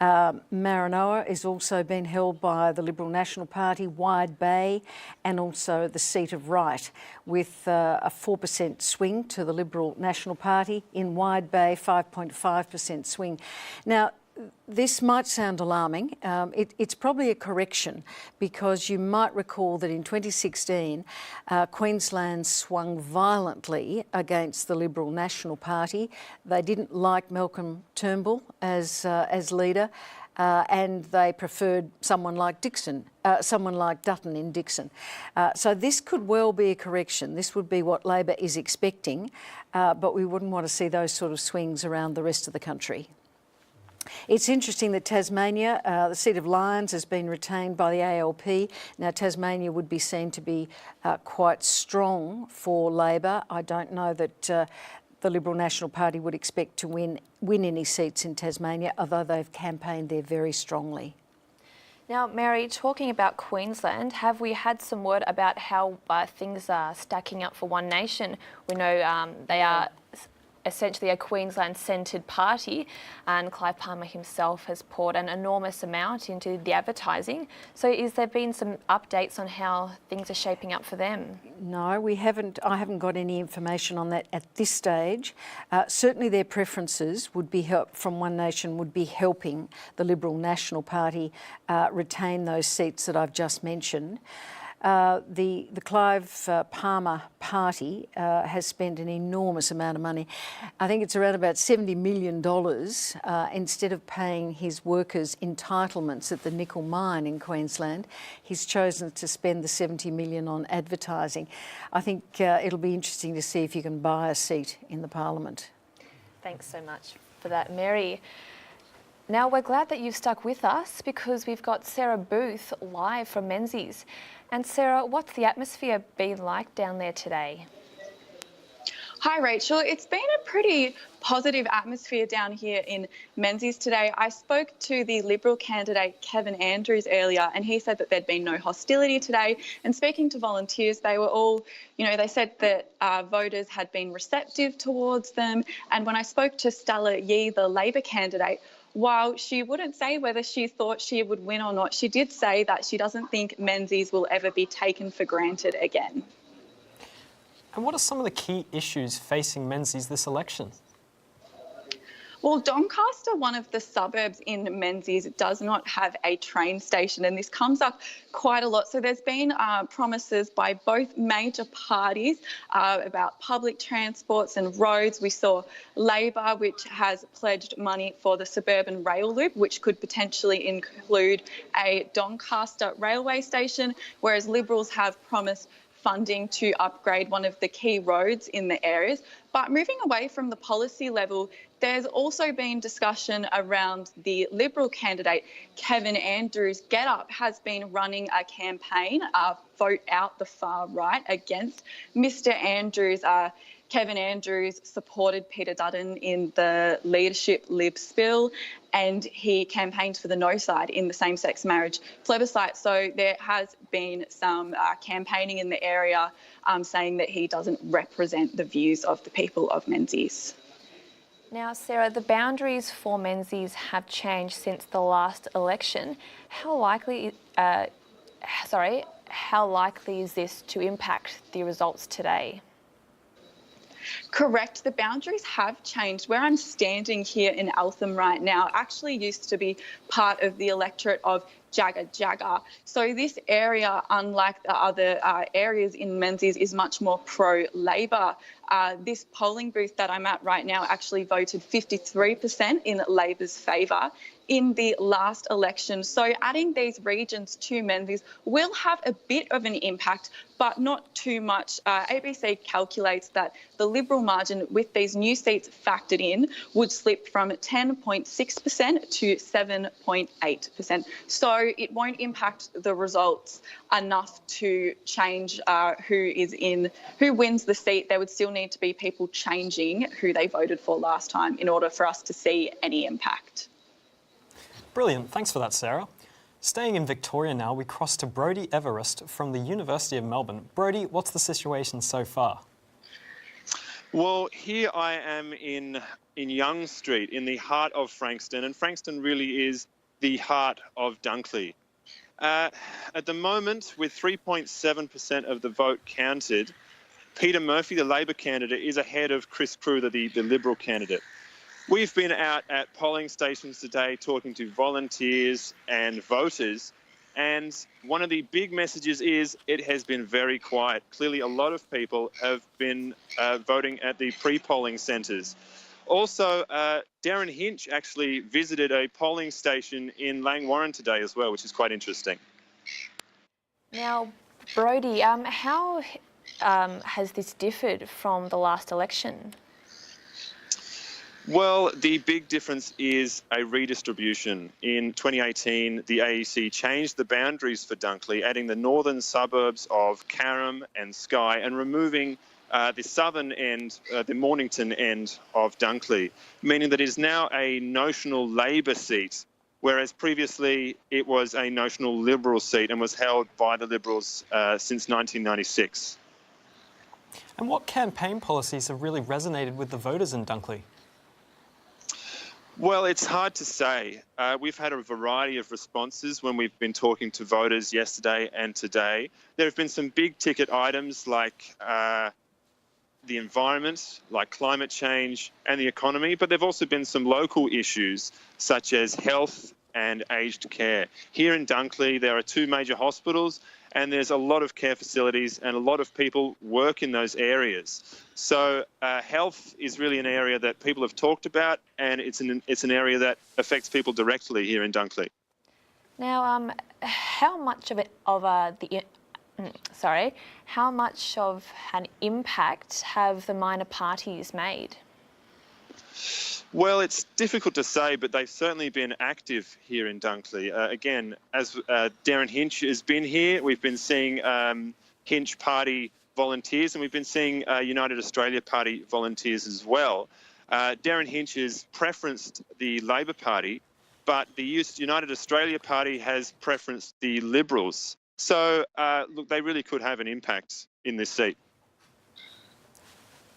Maranoa is also being held by the Liberal National Party, Wide Bay, and also the seat of Wright, with a 4% swing to the Liberal National Party. In Wide Bay, 5.5% swing. Now, this might sound alarming. It's probably a correction, because you might recall that in 2016, Queensland swung violently against the Liberal National Party. They didn't like Malcolm Turnbull as leader, and they preferred someone like Dutton in Dixon. So this could well be a correction. This would be what Labor is expecting, but we wouldn't want to see those sort of swings around the rest of the country. It's interesting that Tasmania, the seat of Lyons, has been retained by the ALP. Now, Tasmania would be seen to be quite strong for Labor. I don't know that the Liberal National Party would expect to win any seats in Tasmania, although they've campaigned there very strongly. Now, Mary, talking about Queensland, have we had some word about how things are stacking up for One Nation? We know they are essentially a Queensland-centred party, and Clive Palmer himself has poured an enormous amount into the advertising. So is there been some updates on how things are shaping up for them? No, we haven't. I haven't got any information on that at this stage. Certainly their preferences would be from One Nation would be helping the Liberal National Party retain those seats that I've just mentioned. The Clive Palmer party has spent an enormous amount of money. I think it's around about $70 million. Instead of paying his workers entitlements at the nickel mine in Queensland, he's chosen to spend the $70 million on advertising. I think it'll be interesting to see if you can buy a seat in the Parliament. Thanks so much for that, Mary. Now, we're glad that you've stuck with us, because we've got Sarah Booth live from Menzies. And Sarah, what's the atmosphere been like down there today? Hi, Rachel. It's been a pretty positive atmosphere down here in Menzies today. I spoke to the Liberal candidate Kevin Andrews earlier, and he said that there'd been no hostility today. And speaking to volunteers, they were all, they said that voters had been receptive towards them. And when I spoke to Stella Yee, the Labor candidate, while she wouldn't say whether she thought she would win or not, she did say that she doesn't think Menzies will ever be taken for granted again. And what are some of the key issues facing Menzies this election? Well, Doncaster, one of the suburbs in Menzies, does not have a train station, and this comes up quite a lot. So there's been promises by both major parties about public transports and roads. We saw Labor, which has pledged money for the suburban rail loop, which could potentially include a Doncaster railway station, whereas Liberals have promised funding to upgrade one of the key roads in the areas. But moving away from the policy level, there's also been discussion around the Liberal candidate, Kevin Andrews. Get Up has been running a campaign, Vote Out the Far Right, against Mr Andrews. Kevin Andrews supported Peter Dutton in the leadership Libs bill, and he campaigned for the no side in the same-sex marriage plebiscite. So there has been some campaigning in the area saying that he doesn't represent the views of the people of Menzies. Now, Sarah, the boundaries for Menzies have changed since the last election. How likely is this to impact the results today? Correct. The boundaries have changed. Where I'm standing here in Eltham right now actually used to be part of the electorate of Jagga. So this area, unlike the other areas in Menzies, is much more pro-Labor. This polling booth that I'm at right now actually voted 53% in Labor's favour in the last election. So adding these regions to Menzies will have a bit of an impact, but not too much. ABC calculates that the Liberal margin with these new seats factored in would slip from 10.6% to 7.8%. So it won't impact the results enough to change who wins the seat. There would still need to be people changing who they voted for last time in order for us to see any impact. Brilliant. Thanks for that, Sarah. Staying in Victoria now, we cross to Brodie Everest from the University of Melbourne. Brodie, what's the situation so far? Well, here I am in Young Street, in the heart of Frankston, and Frankston really is the heart of Dunkley. At the moment, with 3.7% of the vote counted, Peter Murphy, the Labor candidate, is ahead of Chris Kruger, the Liberal candidate. We've been out at polling stations today talking to volunteers and voters, and one of the big messages is it has been very quiet. Clearly, a lot of people have been voting at the pre-polling centres. Also, Darren Hinch actually visited a polling station in Langwarrin today as well, which is quite interesting. Now, Brodie, how has this differed from the last election? Well, the big difference is a redistribution. In 2018, the AEC changed the boundaries for Dunkley, adding the northern suburbs of Carrum and Skye and removing the southern end, the Mornington end of Dunkley, meaning that it is now a notional Labor seat, whereas previously it was a notional Liberal seat and was held by the Liberals since 1996. And what campaign policies have really resonated with the voters in Dunkley? Well, it's hard to say. We've had a variety of responses when we've been talking to voters yesterday and today. There have been some big ticket items like the environment, like climate change and the economy, but there have also been some local issues such as health and aged care. Here in Dunkley, there are 2 major hospitals and there's a lot of care facilities and a lot of people work in those areas. So health is really an area that people have talked about, and it's an area that affects people directly here in Dunkley. Now, how much of an impact have the minor parties made? Well, it's difficult to say, but they've certainly been active here in Dunkley. Again, as Darren Hinch has been here, we've been seeing Hinch Party volunteers, and we've been seeing United Australia Party volunteers as well. Darren Hinch has preferenced the Labor Party, but the United Australia Party has preferenced the Liberals. So, look, they really could have an impact in this seat.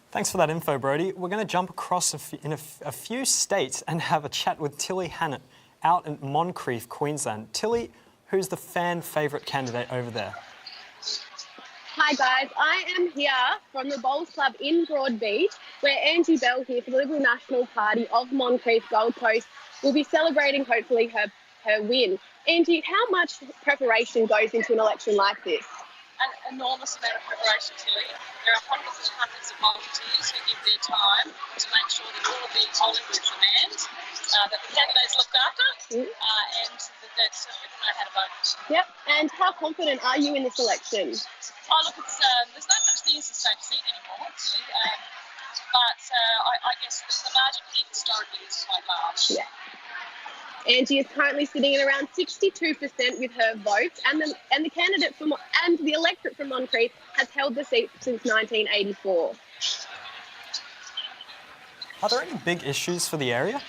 Thanks for that info, Brodie. We're going to jump across in a few states and have a chat with Tilly Hannett out in Moncrief, Queensland. Tilly, who's the fan favourite candidate over there? Hi guys, I am here from the Bowls Club in Broadbeach, where Angie Bell here for the Liberal National Party of Moncrief, Gold Coast, will be celebrating hopefully her win. Angie, how much preparation goes into an election like this? An enormous amount of preparation, Tilly. There are hundreds and hundreds of volunteers who give their time to make sure that all of the polling booths are manned, that the candidates looked after, and that people know how to vote. Yep, and how confident are you in this election? Oh, look, there's no such thing as a safe seat anymore, Tilly, but I guess the margin here historically is quite large. Yeah. Angie is currently sitting at around 62% with her vote, and the candidate and the electorate from Moncrief has held the seat since 1984. Are there any big issues for the area?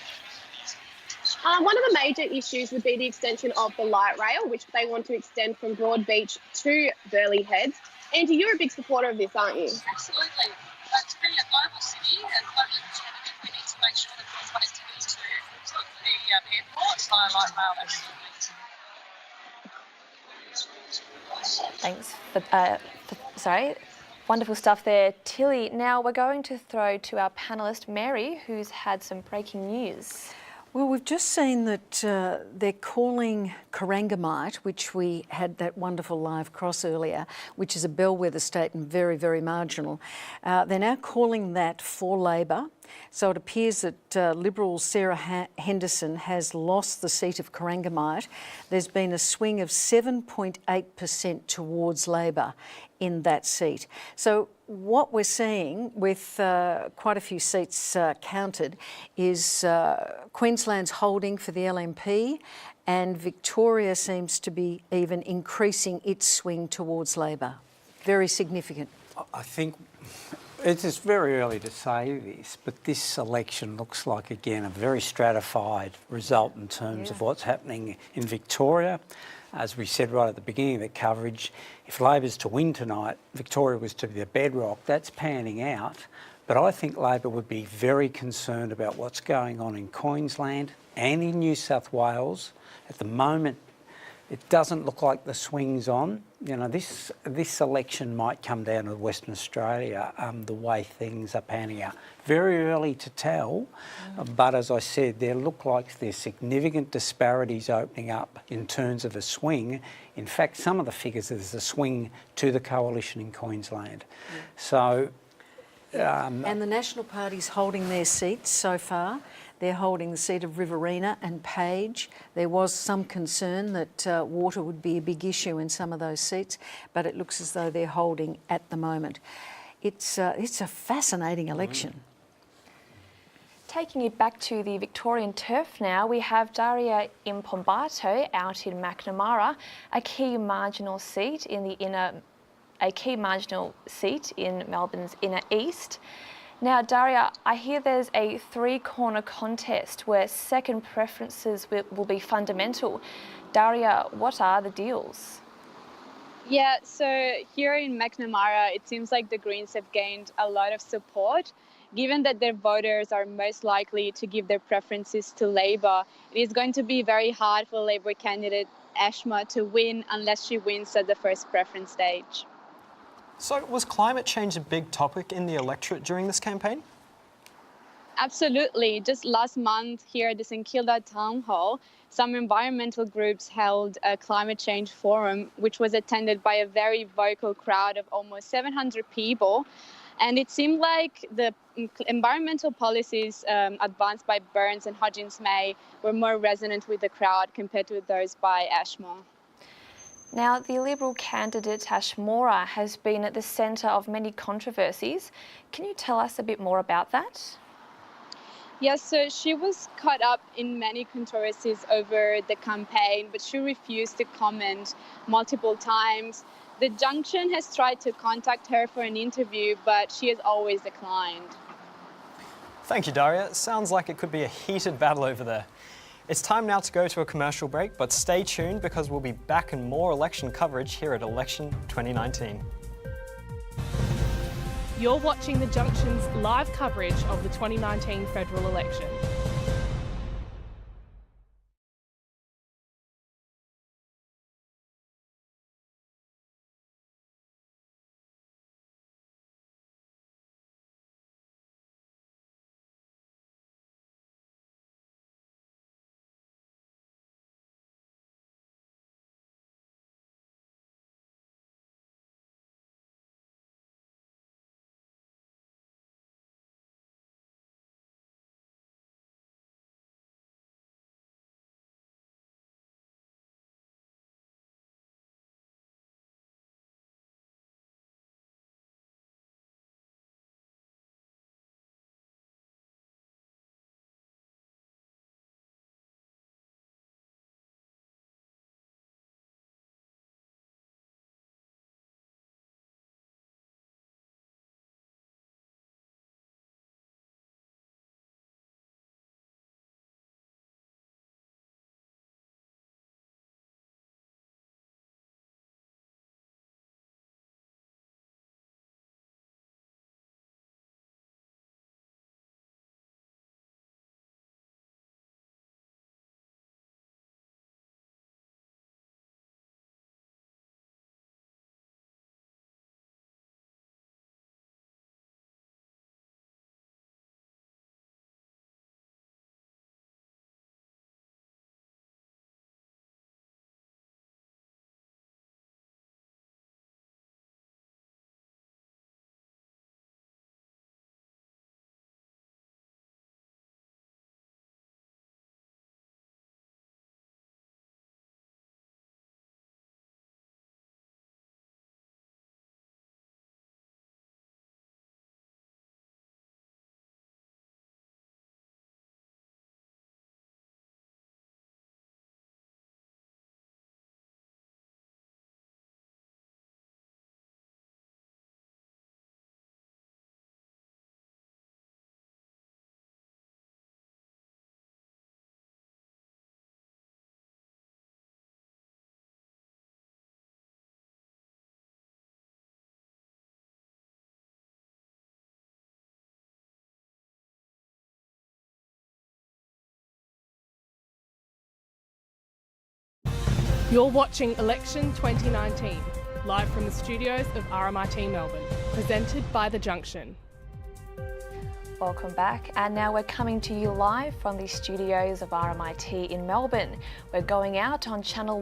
One of the major issues would be the extension of the light rail, which they want to extend from Broadbeach to Burleigh Heads. Angie, you're a big supporter of this, aren't you? Absolutely. To be a global city and globally competitive, we need to make sure that there's connectivity to the airport via light rail, absolutely. Thanks. Wonderful stuff there, Tilly. Now we're going to throw to our panellist, Mary, who's had some breaking news. Well, we've just seen that they're calling Corangamite, which we had that wonderful live cross earlier, which is a bellwether state and very, very marginal. They're now calling that for Labor. So it appears that Liberal Sarah Henderson has lost the seat of Corangamite. There's been a swing of 7.8% towards Labor in that seat. So what we're seeing with quite a few seats counted is Queensland's holding for the LNP, and Victoria seems to be even increasing its swing towards Labor. Very significant. I think It's very early to say this, but this election looks like, again, a very stratified result in terms of what's happening in Victoria. As we said right at the beginning of the coverage, if Labor's to win tonight, Victoria was to be the bedrock. That's panning out. But I think Labor would be very concerned about what's going on in Queensland and in New South Wales. At the moment, it doesn't look like the swing's on. You know, this election might come down to Western Australia, the way things are panning out. Very early to tell, but as I said, there look like there's significant disparities opening up in terms of a swing. In fact, some of the figures, there's a swing to the coalition in Queensland. So... and the National Party's holding their seats so far. They're holding the seat of Riverina and Page. There was some concern that water would be a big issue in some of those seats, but it looks as though they're holding at the moment. It's a fascinating election. Taking it back to the Victorian turf now, we have Daria Impombato out in Macnamara, a key marginal seat in Melbourne's inner east. Now, Daria, I hear there's a three-corner contest where second preferences will be fundamental. Daria, what are the deals? Yeah, so here in Macnamara, it seems like the Greens have gained a lot of support. Given that their voters are most likely to give their preferences to Labor, it is going to be very hard for Labor candidate Ashma to win unless she wins at the first preference stage. So was climate change a big topic in the electorate during this campaign? Absolutely. Just last month here at the St Kilda Town Hall, some environmental groups held a climate change forum, which was attended by a very vocal crowd of almost 700 people. And it seemed like the environmental policies advanced by Burns and Hodgins-May were more resonant with the crowd compared to those by Ashmore. Now, the Liberal candidate Ashmora has been at the centre of many controversies. Can you tell us a bit more about that? Yes, so she was caught up in many controversies over the campaign, but she refused to comment multiple times. The Junction has tried to contact her for an interview, but she has always declined. Thank you, Daria. Sounds like it could be a heated battle over there. It's time now to go to a commercial break, but stay tuned because we'll be back in more election coverage here at Election 2019. You're watching The Junction's live coverage of the 2019 federal election. You're watching Election 2019, live from the studios of RMIT Melbourne, presented by The Junction. Welcome back, and now we're coming to you live from the studios of RMIT in Melbourne. We're going out on Channel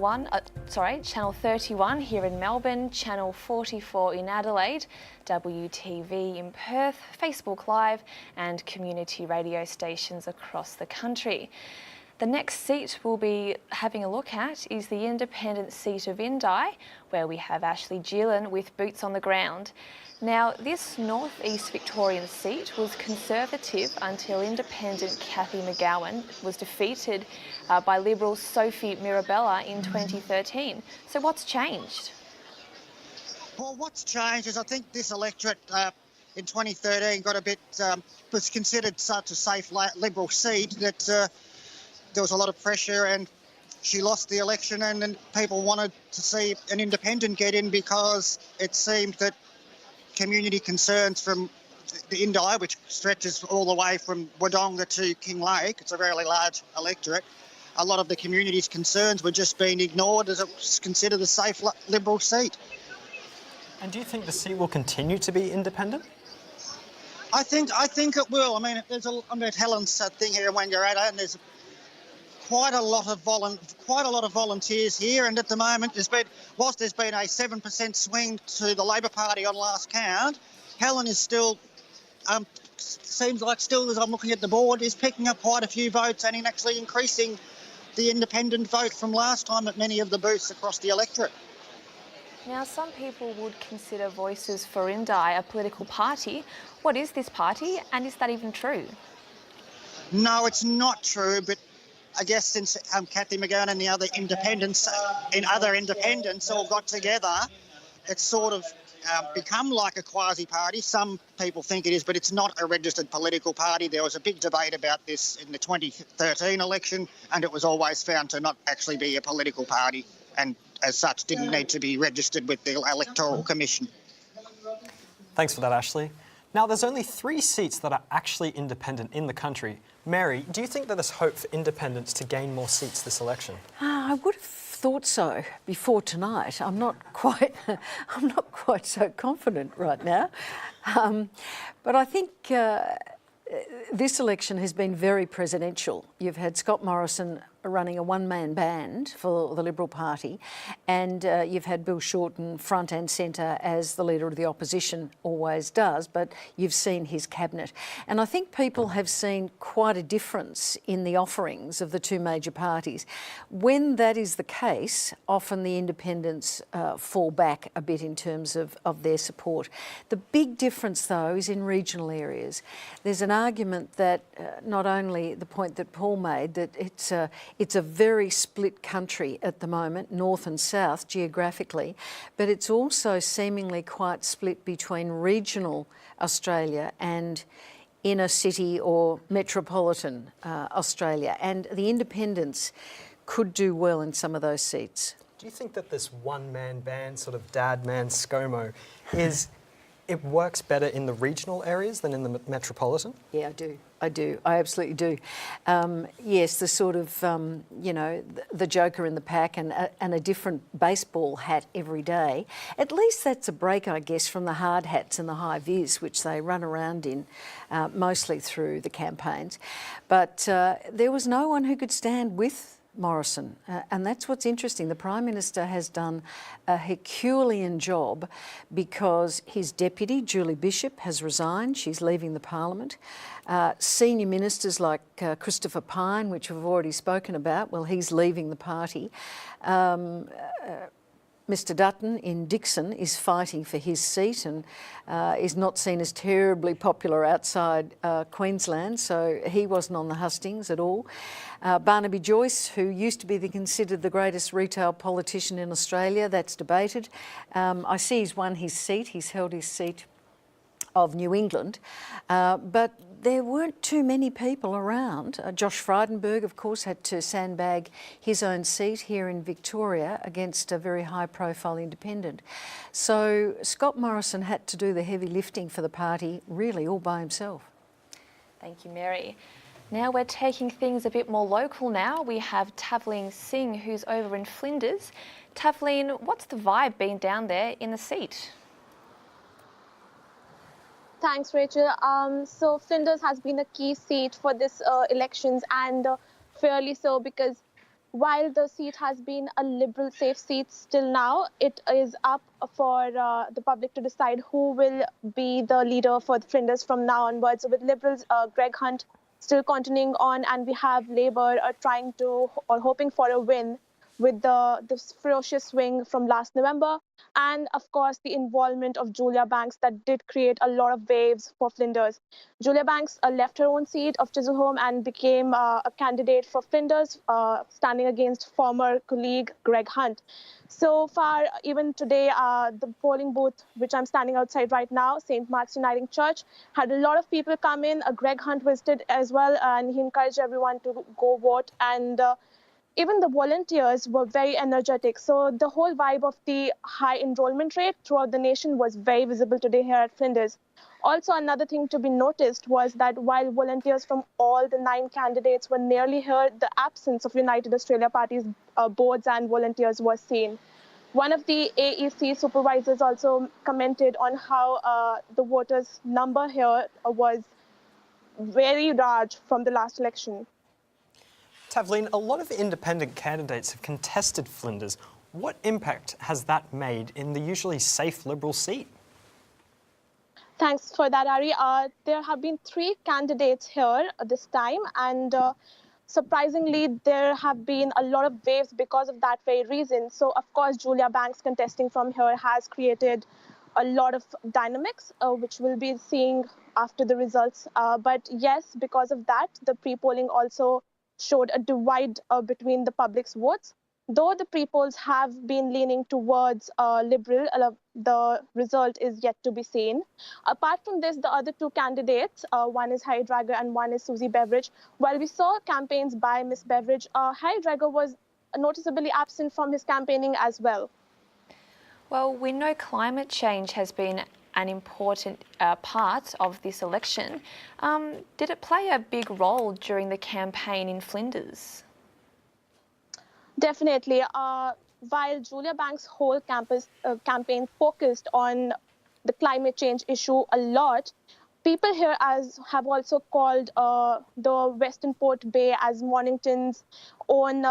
31 here in Melbourne, Channel 44 in Adelaide, WTV in Perth, Facebook Live and community radio stations across the country. The next seat we'll be having a look at is the independent seat of Indi, where we have Ashley Gillen with boots on the ground. Now, this north-east Victorian seat was Conservative until independent Cathy McGowan was defeated by Liberal Sophie Mirabella in 2013. So what's changed? Well, what's changed is I think this electorate in 2013 got a bit, was considered such a safe Liberal seat that there was a lot of pressure and she lost the election, and then people wanted to see an independent get in because it seemed that community concerns from the Indi, which stretches all the way from Wodonga to Kinglake, it's a really large electorate, a lot of the community's concerns were just being ignored as it was considered a safe Liberal seat. And do you think the seat will continue to be independent? I think it will. I mean, Helen's thing here in Wangaratta, and there's quite a lot of volunteers here, and at the moment whilst there's been a 7% swing to the Labor Party on last count, Helen is still seems like still, as I'm looking at the board, is picking up quite a few votes and in actually increasing the independent vote from last time at many of the booths across the electorate. Now, some people would consider Voices for Indi a political party. What is this party, and is that even true? No, it's not true, but I guess since Cathy McGowan and the other independents all got together, it's sort of become like a quasi-party. Some people think it is, but it's not a registered political party. There was a big debate about this in the 2013 election, and it was always found to not actually be a political party, and as such didn't need to be registered with the Electoral Commission. Thanks for that, Ashley. Now, there's only 3 seats that are actually independent in the country. Mary, do you think that there's hope for independents to gain more seats this election? I would have thought so before tonight. I'm not quite so confident right now. But I think this election has been very presidential. You've had Scott Morrison running a one-man band for the Liberal Party, and you've had Bill Shorten front and centre as the leader of the opposition always does, but you've seen his cabinet. And I think people have seen quite a difference in the offerings of the two major parties. When that is the case, often the independents fall back a bit in terms of their support. The big difference, though, is in regional areas. There's an argument that not only the point that Paul made, that it's a very split country at the moment, north and south geographically, but it's also seemingly quite split between regional Australia and inner city or metropolitan Australia. And the independents could do well in some of those seats. Do you think that this one-man band, sort of dad-man ScoMo, it works better in the regional areas than in the metropolitan? Yeah, I do. I absolutely do. Yes, the sort of, the joker in the pack and a different baseball hat every day. At least that's a break, I guess, from the hard hats and the high vis, which they run around in mostly through the campaigns. But there was no one who could stand with Morrison, and that's what's interesting. The Prime Minister has done a Herculean job because his deputy, Julie Bishop, has resigned. She's leaving the Parliament. Senior ministers like Christopher Pyne, which we've already spoken about, well, he's leaving the party. Mr Dutton in Dixon is fighting for his seat and is not seen as terribly popular outside Queensland, so he wasn't on the hustings at all. Barnaby Joyce, who used to be considered the greatest retail politician in Australia, that's debated. I see he's won his seat. He's held his seat of New England, but there weren't too many people around. Josh Frydenberg, of course, had to sandbag his own seat here in Victoria against a very high-profile independent. So Scott Morrison had to do the heavy lifting for the party, really all by himself. Thank you, Mary. Now we're taking things a bit more local now. We have Tavleen Singh, who's over in Flinders. Tavleen, what's the vibe been down there in the seat? Thanks, Rachel. So Flinders has been a key seat for this elections, and fairly so, because while the seat has been a Liberal safe seat still now, it is up for the public to decide who will be the leader for the Flinders from now onwards. So with Liberals, Greg Hunt still continuing on, and we have Labour trying to or hoping for a win with this ferocious swing from last November, and of course the involvement of Julia Banks that did create a lot of waves for Flinders. Julia Banks left her own seat of Chiselhome and became a candidate for Flinders, standing against former colleague Greg Hunt. So far, even today, the polling booth, which I'm standing outside right now, St. Mark's Uniting Church, had a lot of people come in. Greg Hunt visited as well, and he encouraged everyone to go vote. And even the volunteers were very energetic. So the whole vibe of the high enrollment rate throughout the nation was very visible today here at Flinders. Also, another thing to be noticed was that while volunteers from all the 9 candidates were nearly here, the absence of United Australia Party's boards and volunteers was seen. One of the AEC supervisors also commented on how the voters' number here was very large from the last election. Tavleen, a lot of independent candidates have contested Flinders. What impact has that made in the usually safe Liberal seat? Thanks for that, Ari. There have been 3 candidates here this time, and surprisingly, there have been a lot of waves because of that very reason. So, of course, Julia Banks contesting from here has created a lot of dynamics, which we'll be seeing after the results. But yes, because of that, the pre-polling also showed a divide between the public's votes. Though the pre-polls have been leaning towards Liberal, the result is yet to be seen. Apart from this, the other 2 candidates, one is Harry Drager and one is Susie Beveridge. While we saw campaigns by Miss Beveridge, Harry Drager was noticeably absent from his campaigning as well. Well, we know climate change has been an important part of this election. Did it play a big role during the campaign in Flinders? Definitely. While Julia Banks' whole campaign focused on the climate change issue a lot, people here have also called the Western Port Bay as Mornington's own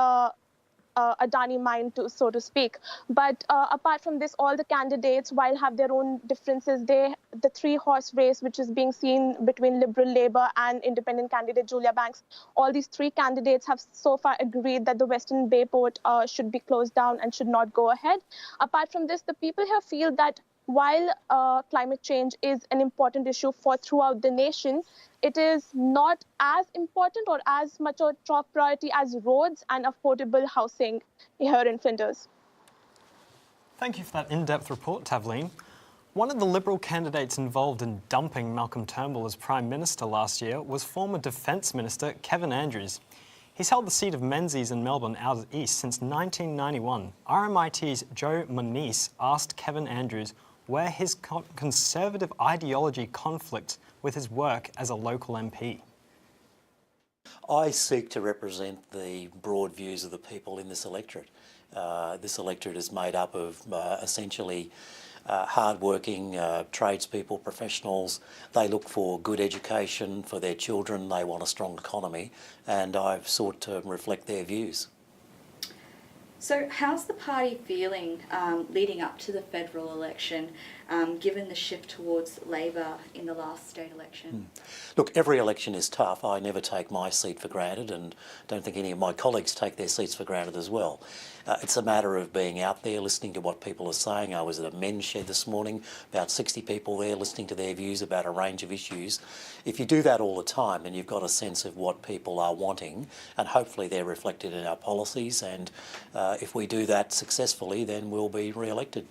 Adani mine, so to speak. But apart from this, all the candidates, while have their own differences, the 3-horse race, which is being seen between Liberal, Labour and independent candidate Julia Banks, all these 3 candidates have so far agreed that the Western Bay port should be closed down and should not go ahead. Apart from this, the people here feel that while climate change is an important issue for throughout the nation, it is not as important or as much a top priority as roads and affordable housing here in Flinders. Thank you for that in-depth report, Tavleen. One of the Liberal candidates involved in dumping Malcolm Turnbull as Prime Minister last year was former Defence Minister Kevin Andrews. He's held the seat of Menzies in Melbourne out east since 1991. RMIT's Joe Moniz asked Kevin Andrews where his conservative ideology conflicts with his work as a local MP. I seek to represent the broad views of the people in this electorate. This electorate is made up of essentially hard-working tradespeople, professionals. They look for good education for their children, they want a strong economy, and I've sought to reflect their views. So how's the party feeling leading up to the federal election, given the shift towards Labor in the last state election? Look, every election is tough. I never take my seat for granted, and don't think any of my colleagues take their seats for granted as well. It's a matter of being out there, listening to what people are saying. I was at a men's shed this morning, about 60 people there listening to their views about a range of issues. If you do that all the time, then you've got a sense of what people are wanting, and hopefully they're reflected in our policies, and if we do that successfully, then we'll be re-elected.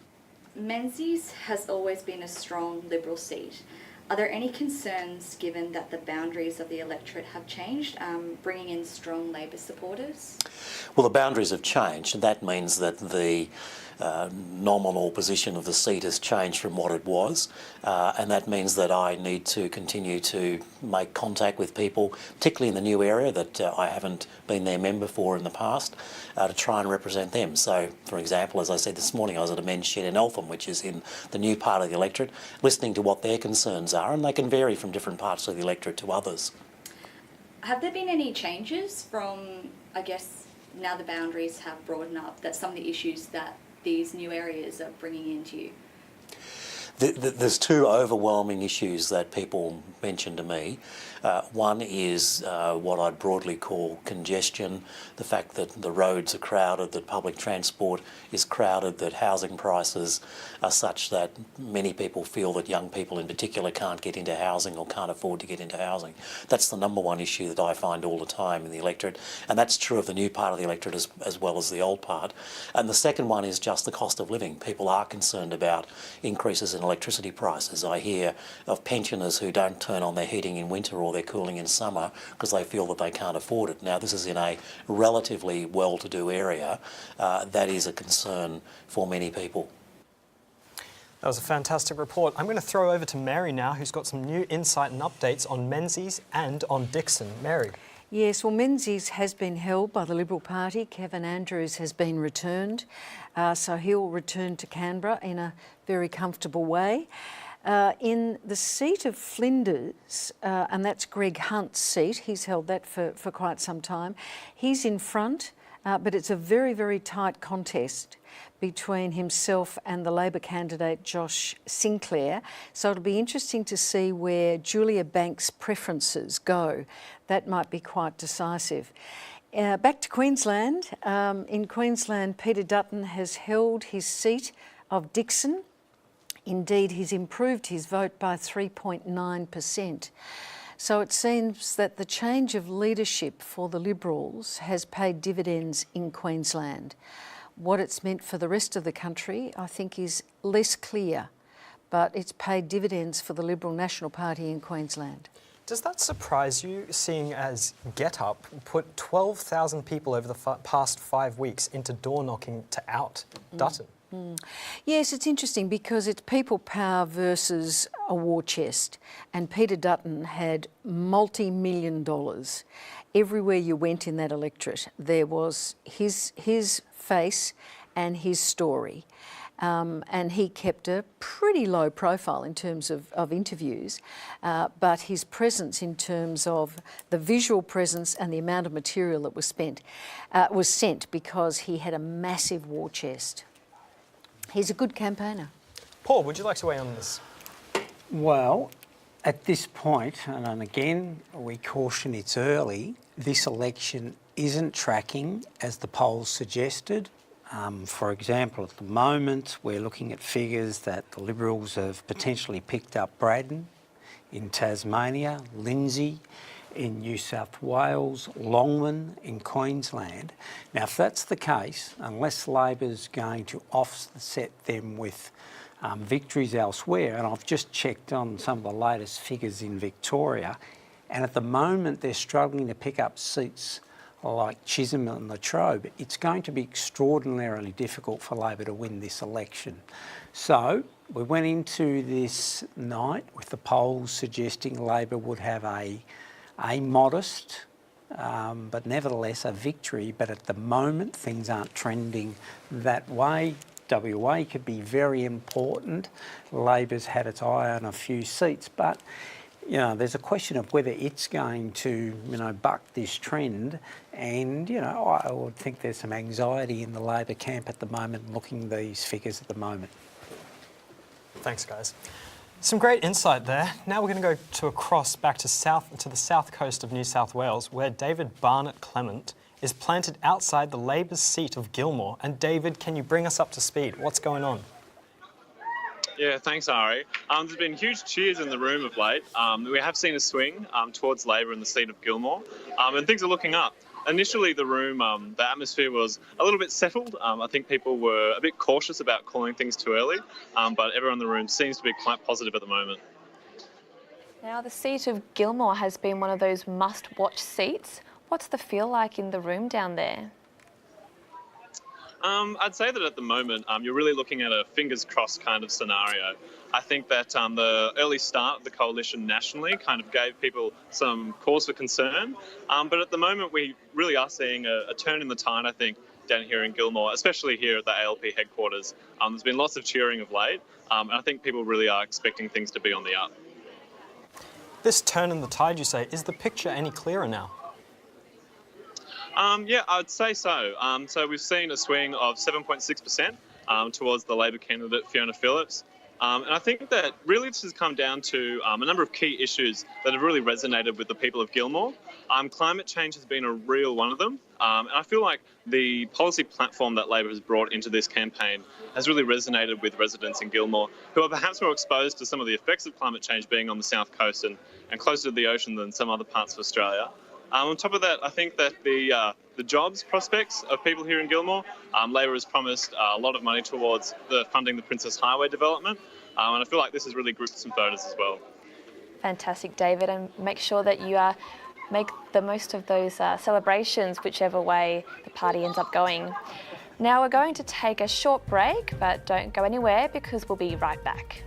Menzies has always been a strong Liberal seat. Are there any concerns given that the boundaries of the electorate have changed, bringing in strong Labor supporters? Well, the boundaries have changed, and that means that the nominal position of the seat has changed from what it was, and that means that I need to continue to make contact with people, particularly in the new area that I haven't been their member for in the past, to try and represent them. So, for example, as I said this morning, I was at a men's shed in Eltham, which is in the new part of the electorate, listening to what their concerns are, and they can vary from different parts of the electorate to others. Have there been any changes from, I guess, now the boundaries have broadened up, that some of the issues that these new areas are bringing into you? There's two overwhelming issues that people mention to me. One is what I'd broadly call congestion, the fact that the roads are crowded, that public transport is crowded, that housing prices are such that many people feel that young people in particular can't get into housing or can't afford to get into housing. That's the number one issue that I find all the time in the electorate, and that's true of the new part of the electorate as well as the old part. And the second one is just the cost of living. People are concerned about increases in electricity prices. I hear of pensioners who don't turn on their heating in winter or their cooling in summer because they feel that they can't afford it. Now, this is in a relatively well-to-do area. That is a concern for many people. That was a fantastic report. I'm going to throw over to Mary now, who's got some new insight and updates on Menzies and on Dixon. Mary. Yes, well, Menzies has been held by the Liberal Party. Kevin Andrews has been returned, so he'll return to Canberra in a very comfortable way. In the seat of Flinders, and that's Greg Hunt's seat, he's held that for quite some time. He's in front, but it's a very, very tight contest between himself and the Labor candidate Josh Sinclair. So it'll be interesting to see where Julia Banks' preferences go. That might be quite decisive. Back to Queensland. In Queensland, Peter Dutton has held his seat of Dixon. Indeed, he's improved his vote by 3.9%. So it seems that the change of leadership for the Liberals has paid dividends in Queensland. What it's meant for the rest of the country, I think, is less clear, but it's paid dividends for the Liberal National Party in Queensland. Does that surprise you, seeing as GetUp put 12,000 people over the past 5 weeks into door-knocking to out Dutton? Yes, it's interesting because it's people power versus a war chest, and Peter Dutton had multi-million dollars. Everywhere you went in that electorate, there was his face and his story. And he kept a pretty low profile in terms of interviews, but his presence in terms of the visual presence and the amount of material that was sent because he had a massive war chest. He's a good campaigner. Paul, would you like to weigh in on this? Well, at this point, and again, we caution it's early, this election isn't tracking as the polls suggested. For example, at the moment, we're looking at figures that the Liberals have potentially picked up Braddon in Tasmania, Lindsay in New South Wales, Longman in Queensland. Now, if that's the case, unless Labor's going to offset them with victories elsewhere, and I've just checked on some of the latest figures in Victoria, and at the moment they're struggling to pick up seats like Chisholm and Latrobe, it's going to be extraordinarily difficult for Labor to win this election. So we went into this night with the polls suggesting Labor would have a modest, but nevertheless a victory. But at the moment, things aren't trending that way. WA could be very important. Labor's had its eye on a few seats, but there's a question of whether it's going to, buck this trend. And, I would think there's some anxiety in the Labor camp at the moment, looking at these figures at the moment. Thanks, guys. Some great insight there. Now we're going to go back to the south coast of New South Wales, where David Barnett Clement is planted outside the Labor's seat of Gilmore. And David, can you bring us up to speed? What's going on? Yeah, thanks, Ari. There's been huge cheers in the room of late. We have seen a swing towards Labor in the seat of Gilmore, and things are looking up. Initially, the room, the atmosphere was a little bit settled. I think people were a bit cautious about calling things too early, but everyone in the room seems to be quite positive at the moment. Now, the seat of Gilmore has been one of those must-watch seats. What's the feel like in the room down there? I'd say that at the moment, you're really looking at a fingers crossed kind of scenario. I think that the early start of the coalition nationally kind of gave people some cause for concern. But at the moment, we really are seeing a turn in the tide, I think, down here in Gilmore, especially here at the ALP headquarters. There's been lots of cheering of late, and I think people really are expecting things to be on the up. This turn in the tide, you say, is the picture any clearer now? Yeah, I'd say so. So we've seen a swing of 7.6% towards the Labor candidate, Fiona Phillips. And I think that really this has come down to a number of key issues that have really resonated with the people of Gilmore. Climate change has been a real one of them. And I feel like the policy platform that Labor has brought into this campaign has really resonated with residents in Gilmore who are perhaps more exposed to some of the effects of climate change being on the south coast and closer to the ocean than some other parts of Australia. On top of that, I think that the jobs prospects of people here in Gilmore, Labor has promised a lot of money towards funding the Princess Highway development, and I feel like this has really grouped some voters as well. Fantastic, David, and make sure that you make the most of those celebrations, whichever way the party ends up going. Now we're going to take a short break, but don't go anywhere because we'll be right back.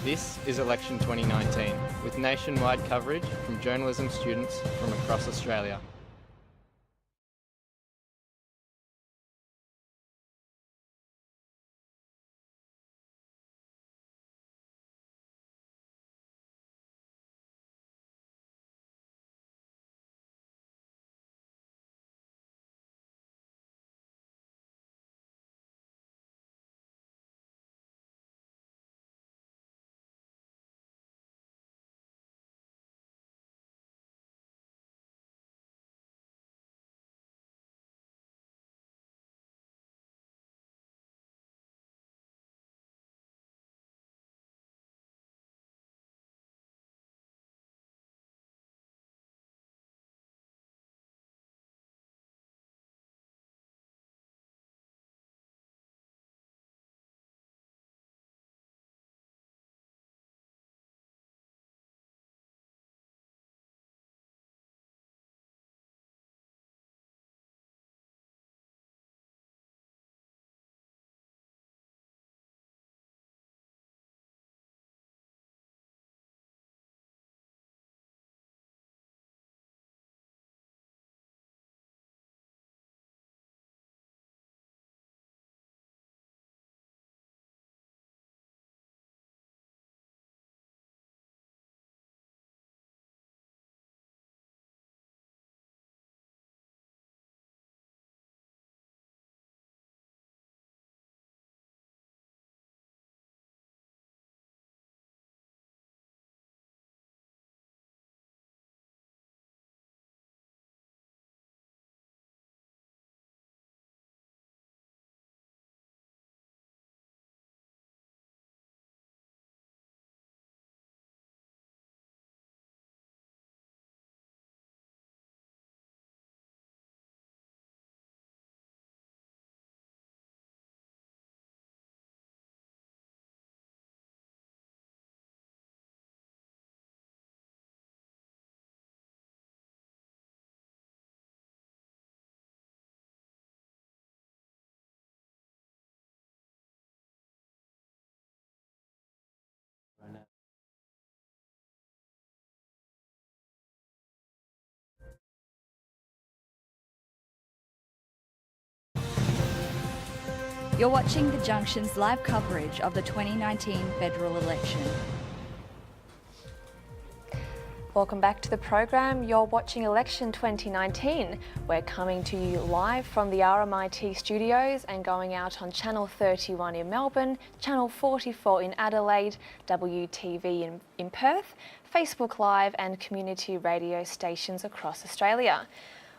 This is Election 2019, with nationwide coverage from journalism students from across Australia. You're watching the Junction's live coverage of the 2019 federal election. Welcome back to the program. You're watching Election 2019. We're coming to you live from the RMIT studios and going out on Channel 31 in Melbourne, Channel 44 in Adelaide, WTV in Perth, Facebook Live and community radio stations across Australia.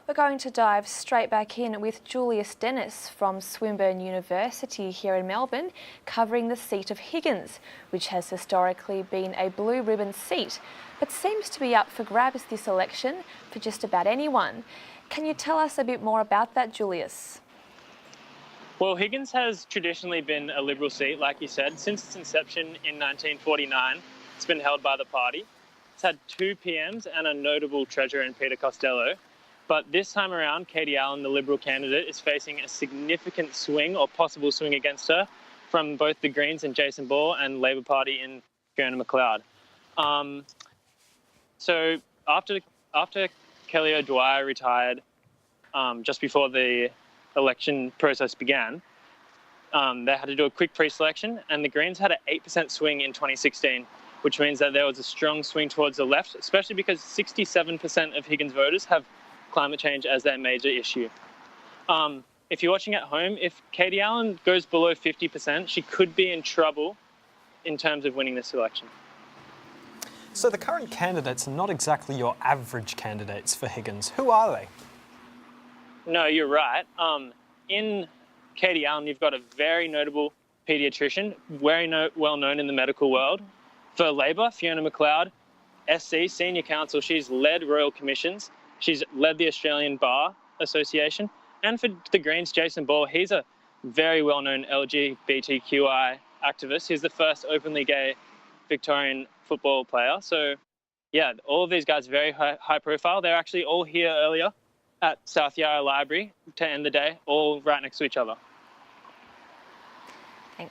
We're going to dive straight back in with Julius Dennis from Swinburne University here in Melbourne, covering the seat of Higgins, which has historically been a blue ribbon seat, but seems to be up for grabs this election for just about anyone. Can you tell us a bit more about that, Julius? Well, Higgins has traditionally been a Liberal seat, like you said. Since its inception in 1949, it's been held by the party. It's had 2 PMs and a notable treasurer in Peter Costello. But this time around, Katie Allen, the Liberal candidate, is facing a significant swing or possible swing against her from both the Greens and Jason Ball and Labor Party in Fiona McLeod. So after Kelly O'Dwyer retired, just before the election process began, they had to do a quick pre-selection, and the Greens had an 8% swing in 2016, which means that there was a strong swing towards the left, especially because 67% of Higgins voters have climate change as their major issue. If you're watching at home, if Katie Allen goes below 50%, she could be in trouble in terms of winning this election. So the current candidates are not exactly your average candidates for Higgins. Who are they? No, you're right. In Katie Allen, you've got a very notable paediatrician, very well known in the medical world. For Labor, Fiona McLeod, SC, Senior Counsel, she's led Royal Commissions. She's led the Australian Bar Association. And for the Greens, Jason Ball, he's a very well-known LGBTQI activist. He's the first openly gay Victorian football player. So, yeah, all of these guys are very high profile. They're actually all here earlier at South Yarra Library to end the day, all right next to each other. Thank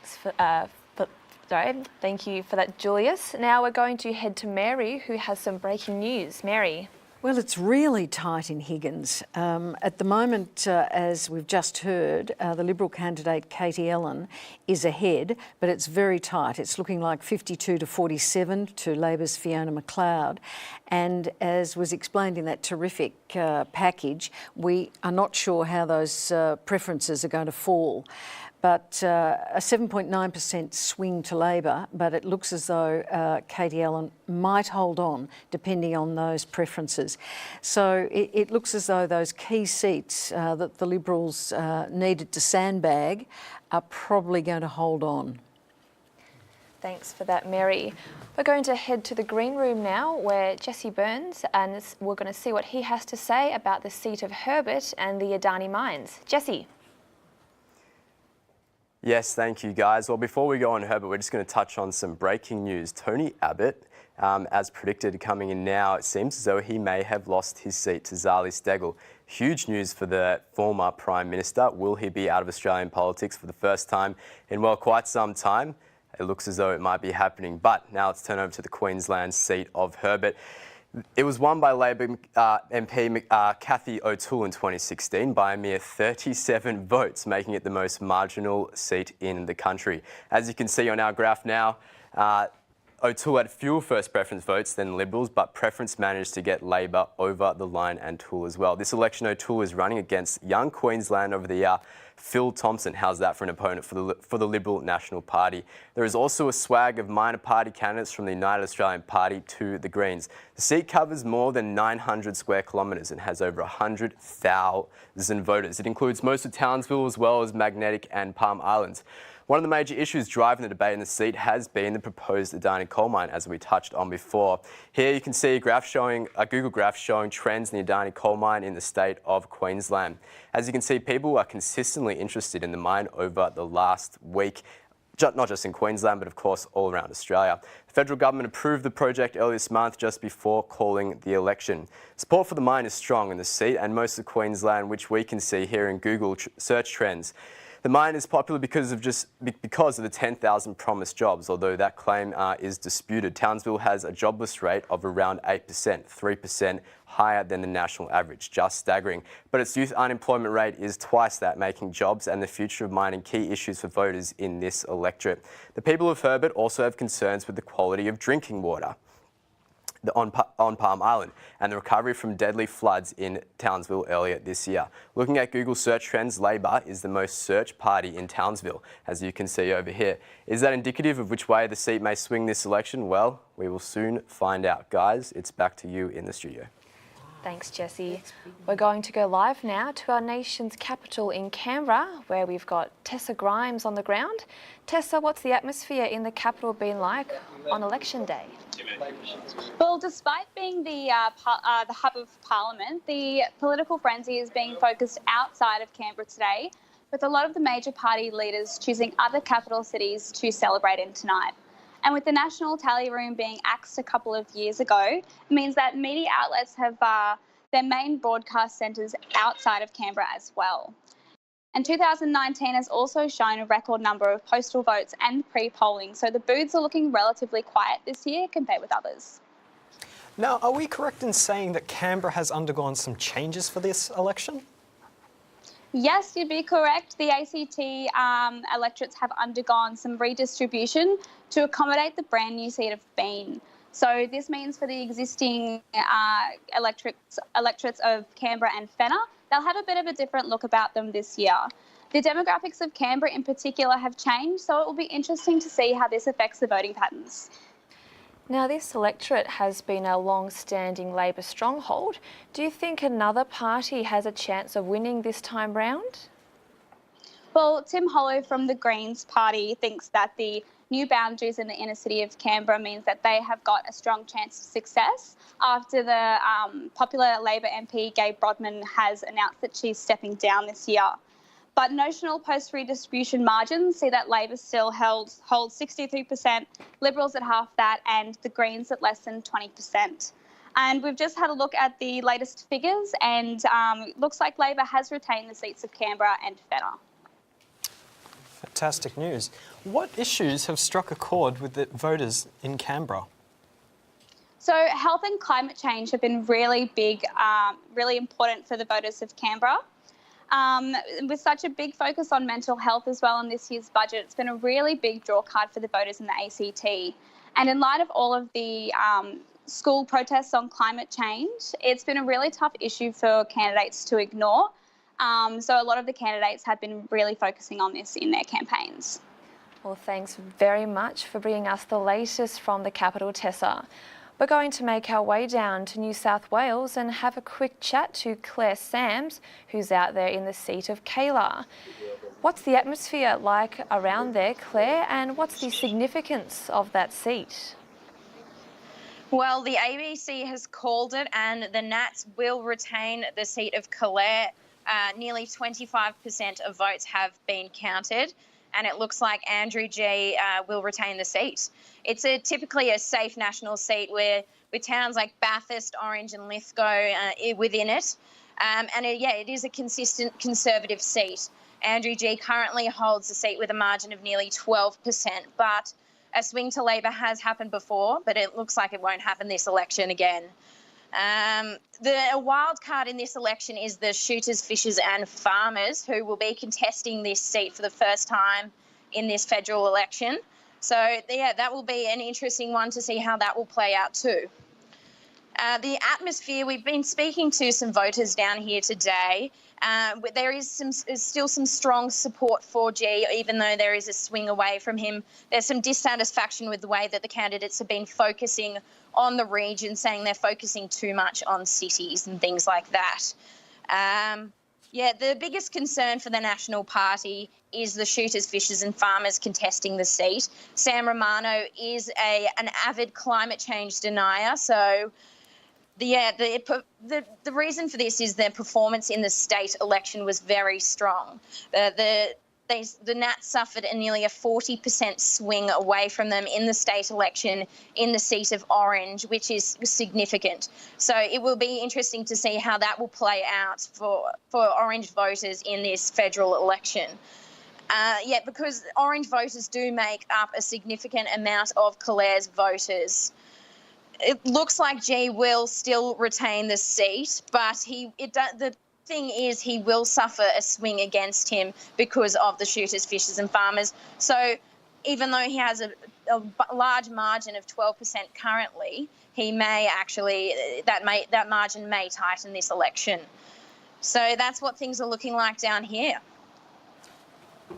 you for that, Julius. Now we're going to head to Mary, who has some breaking news. Mary. Well, it's really tight in Higgins. At the moment, as we've just heard, the Liberal candidate Katie Allen is ahead, but it's very tight. It's looking like 52 to 47 to Labor's Fiona McLeod. And as was explained in that terrific package, we are not sure how those preferences are going to fall. But a 7.9% swing to Labor, but it looks as though Katie Allen might hold on depending on those preferences. So it looks as though those key seats that the Liberals needed to sandbag are probably going to hold on. Thanks for that, Mary. We're going to head to the green room now, where Jesse Burns, and we're going to see what he has to say about the seat of Herbert and the Adani mines. Jesse. Yes, thank you, guys. Well, before we go on Herbert, we're just going to touch on some breaking news. Tony Abbott, as predicted, coming in now, it seems as though he may have lost his seat to Zali Steggall. Huge news for the former Prime Minister. Will he be out of Australian politics for the first time in, well, quite some time? It looks as though it might be happening. But now let's turn over to the Queensland seat of Herbert. It was won by Labor MP Cathy O'Toole in 2016 by a mere 37 votes, making it the most marginal seat in the country. As you can see on our graph now, O'Toole had fewer first preference votes than Liberals, but preference managed to get Labor over the line and Toole as well. This election, O'Toole is running against young Queensland over the year, Phil Thompson. How's that for an opponent for the Liberal National Party? There is also a swag of minor party candidates from the United Australian Party to the Greens. The seat covers more than 900 square kilometres and has over 100,000 voters. It includes most of Townsville as well as Magnetic and Palm Islands. One of the major issues driving the debate in the seat has been the proposed Adani coal mine, as we touched on before. Here you can see a Google graph showing trends in the Adani coal mine in the state of Queensland. As you can see, people are consistently interested in the mine over the last week, not just in Queensland, but of course all around Australia. The federal government approved the project earlier this month, just before calling the election. Support for the mine is strong in the seat and most of Queensland, which we can see here in Google search trends. The mine is popular because of the 10,000 promised jobs, although that claim is disputed. Townsville has a jobless rate of around 8%, 3% higher than the national average, just staggering. But its youth unemployment rate is twice that, making jobs and the future of mining key issues for voters in this electorate. The people of Herbert also have concerns with the quality of drinking water on Palm Island and the recovery from deadly floods in Townsville earlier this year. Looking at Google search trends, Labor is the most searched party in Townsville, as you can see over here. Is that indicative of which way the seat may swing this election? Well, we will soon find out. Guys, it's back to you in the studio. Thanks, Jesse. We're going to go live now to our nation's capital in Canberra, where we've got Tessa Grimes on the ground. Tessa, what's the atmosphere in the capital been like on election day? Well, despite being the hub of Parliament, the political frenzy is being focused outside of Canberra today, with a lot of the major party leaders choosing other capital cities to celebrate in tonight. And with the National Tally Room being axed a couple of years ago, it means that media outlets have their main broadcast centres outside of Canberra as well. And 2019 has also shown a record number of postal votes and pre-polling, so the booths are looking relatively quiet this year compared with others. Now, are we correct in saying that Canberra has undergone some changes for this election? Yes, you'd be correct. The ACT electorates have undergone some redistribution to accommodate the brand new seat of Bean. So this means for the existing electorates of Canberra and Fenner, they'll have a bit of a different look about them this year. The demographics of Canberra in particular have changed, so it will be interesting to see how this affects the voting patterns. Now, this electorate has been a long-standing Labor stronghold. Do you think another party has a chance of winning this time round? Well, Tim Hollow from the Greens party thinks that the new boundaries in the inner city of Canberra means that they have got a strong chance of success after the popular Labor MP, Gabe Brodman, has announced that she's stepping down this year. But notional post-redistribution margins see that Labor still holds 63%, Liberals at half that, and the Greens at less than 20%. And we've just had a look at the latest figures, and it looks like Labor has retained the seats of Canberra and Fenner. Fantastic news. What issues have struck a chord with the voters in Canberra? So health and climate change have been really big, really important for the voters of Canberra. With such a big focus on mental health as well in this year's budget, it's been a really big draw card for the voters in the ACT. And in light of all of the school protests on climate change, it's been a really tough issue for candidates to ignore. So a lot of the candidates have been really focusing on this in their campaigns. Well, thanks very much for bringing us the latest from the capital, Tessa. We're going to make our way down to New South Wales and have a quick chat to Claire Sams, who's out there in the seat of Kayla. What's the atmosphere like around there, Claire, and what's the significance of that seat? Well, the ABC has called it, and the Nats will retain the seat of Calais. Nearly 25% of votes have been counted, and it looks like Andrew G will retain the seat. It's typically a safe national seat with towns like Bathurst, Orange and Lithgow within it. It is a consistent Conservative seat. Andrew G currently holds the seat with a margin of nearly 12%, but a swing to Labor has happened before, but it looks like it won't happen this election again. A wild card in this election is the shooters, fishers and farmers, who will be contesting this seat for the first time in this federal election. So, that will be an interesting one to see how that will play out too. The atmosphere, we've been speaking to some voters down here today. There is still some strong support for G, even though there is a swing away from him. There's some dissatisfaction with the way that the candidates have been focusing on the region, saying they're focusing too much on cities and things like that. The biggest concern for the National Party is the shooters, fishers and farmers contesting the seat. Sam Romano is an avid climate change denier, so the reason for this is their performance in the state election was very strong. The Nats suffered nearly a 40% swing away from them in the state election in the seat of Orange, which is significant. So it will be interesting to see how that will play out for Orange voters in this federal election. Because Orange voters do make up a significant amount of Calais' voters. It looks like G will still retain the seat, but the thing is he will suffer a swing against him because of the shooters, fishers and farmers. So even though he has a large margin of 12% currently, he may actually, that margin may tighten this election. So that's what things are looking like down here.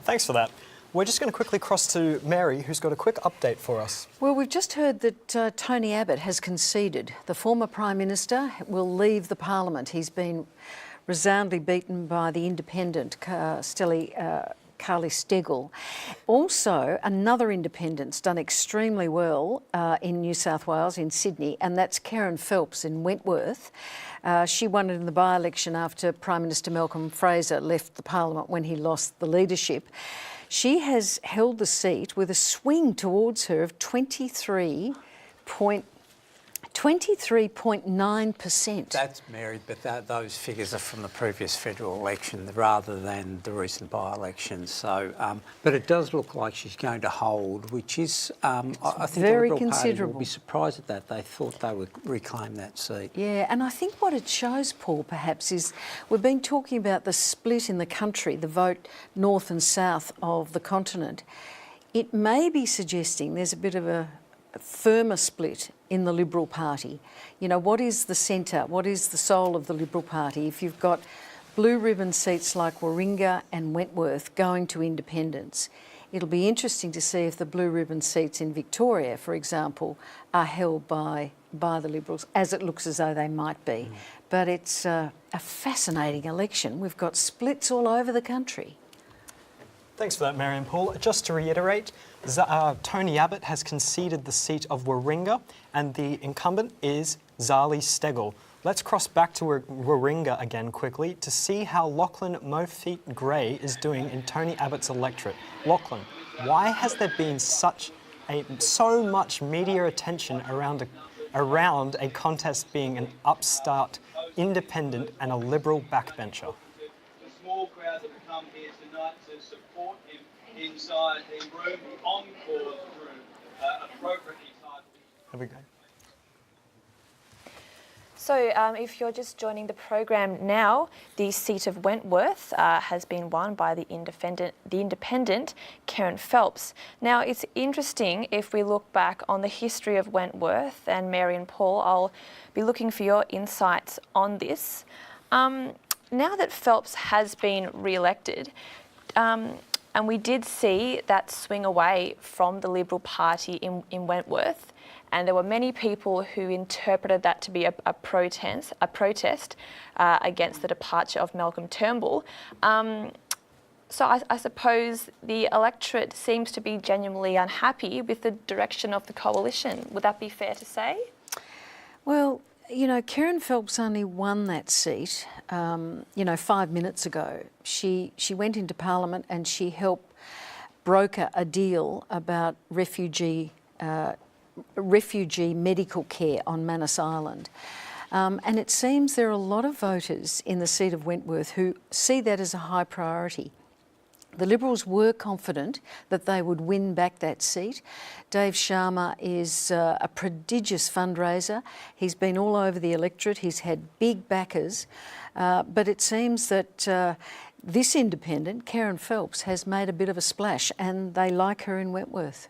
Thanks for that. We're just going to quickly cross to Mary, who's got a quick update for us. Well, we've just heard that Tony Abbott has conceded. The former Prime Minister will leave the Parliament. He's been resoundingly beaten by the independent Carly Steggall. Also, another independent's done extremely well in New South Wales, in Sydney, and that's Karen Phelps in Wentworth. She won it in the by-election after Prime Minister Malcolm Fraser left the Parliament when he lost the leadership. She has held the seat with a swing towards her of 23.2%. 23.9%. That's Mary, but those figures are from the previous federal election rather than the recent by-election. So, but it does look like she's going to hold, which is, I think very the Liberal Party considerable. will be surprised at that. They thought they would reclaim that seat. Yeah, and I think what it shows, Paul, perhaps, is we've been talking about the split in the country, the vote north and south of the continent. It may be suggesting there's a bit of a firmer split in the Liberal Party. You know, what is the centre? What is the soul of the Liberal Party? If you've got blue ribbon seats like Warringah and Wentworth going to independents, it'll be interesting to see if the blue ribbon seats in Victoria, for example, are held by the Liberals, as it looks as though they might be. But it's a fascinating election. We've got splits all over the country. Thanks for that, Mary and Paul. Just to reiterate, Tony Abbott has conceded the seat of Warringah and the incumbent is Zali Steggall. Let's cross back to Warringah again quickly to see how Lachlan Mofeet-Gray is doing in Tony Abbott's electorate. Lachlan, why has there been so much media attention around a contest being an upstart, independent and a Liberal backbencher? The small crowds have come here tonight to support him inside the room, the encore room, appropriately titled. Have we go? So if you're just joining the program now, the seat of Wentworth has been won by the independent Karen Phelps. Now it's interesting if we look back on the history of Wentworth, and Mary and Paul, I'll be looking for your insights on this. Now that Phelps has been re-elected, and we did see that swing away from the Liberal Party in Wentworth, and there were many people who interpreted that to be a protest against the departure of Malcolm Turnbull. So I suppose the electorate seems to be genuinely unhappy with the direction of the coalition. Would that be fair to say? Well, you know, Karen Phelps only won that seat, 5 minutes ago. She went into Parliament and she helped broker a deal about refugee medical care on Manus Island. And it seems there are a lot of voters in the seat of Wentworth who see that as a high priority. The Liberals were confident that they would win back that seat. Dave Sharma is a prodigious fundraiser. He's been all over the electorate. He's had big backers. But it seems that this independent, Karen Phelps, has made a bit of a splash and they like her in Wentworth.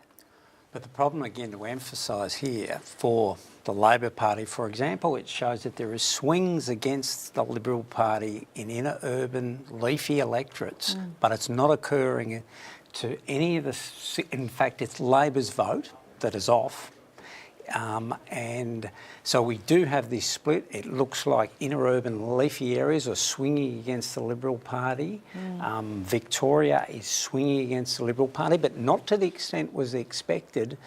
But the problem, again, to emphasise here, for the Labor Party, for example, it shows that there are swings against the Liberal Party in inner urban, leafy electorates, but it's not occurring to any of the... In fact, it's Labor's vote that is off. And so we do have this split. It looks like inner urban leafy areas are swinging against the Liberal Party. Victoria is swinging against the Liberal Party, but not to the extent was expected.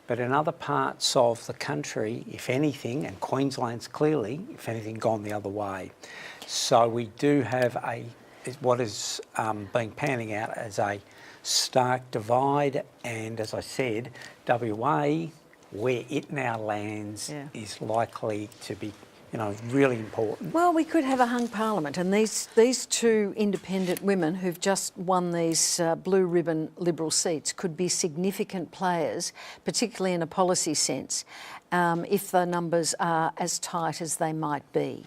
But in other parts of the country, if anything, and Queensland's clearly, if anything, gone the other way. So we do have what is being panning out as a stark divide. And as I said, WA, where it now lands is likely to be, really important. Well, we could have a hung parliament, and these two independent women who've just won these blue ribbon Liberal seats could be significant players, particularly in a policy sense, if the numbers are as tight as they might be.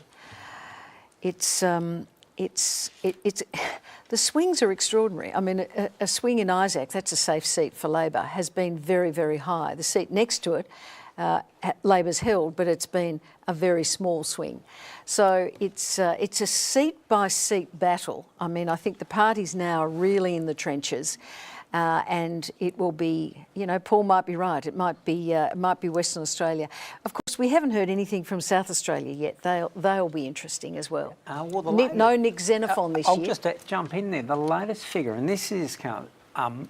The swings are extraordinary. I mean, a swing in Isaac, that's a safe seat for Labor, has been very, very high. The seat next to it, Labor's held, but it's been a very small swing. So it's a seat-by-seat battle. I mean, I think the parties now are really in the trenches. And it will be, Paul might be right. It might be Western Australia. Of course, we haven't heard anything from South Australia yet. They'll be interesting as well. No Nick Xenophon this year. I'll just jump in there. The latest figure, and this is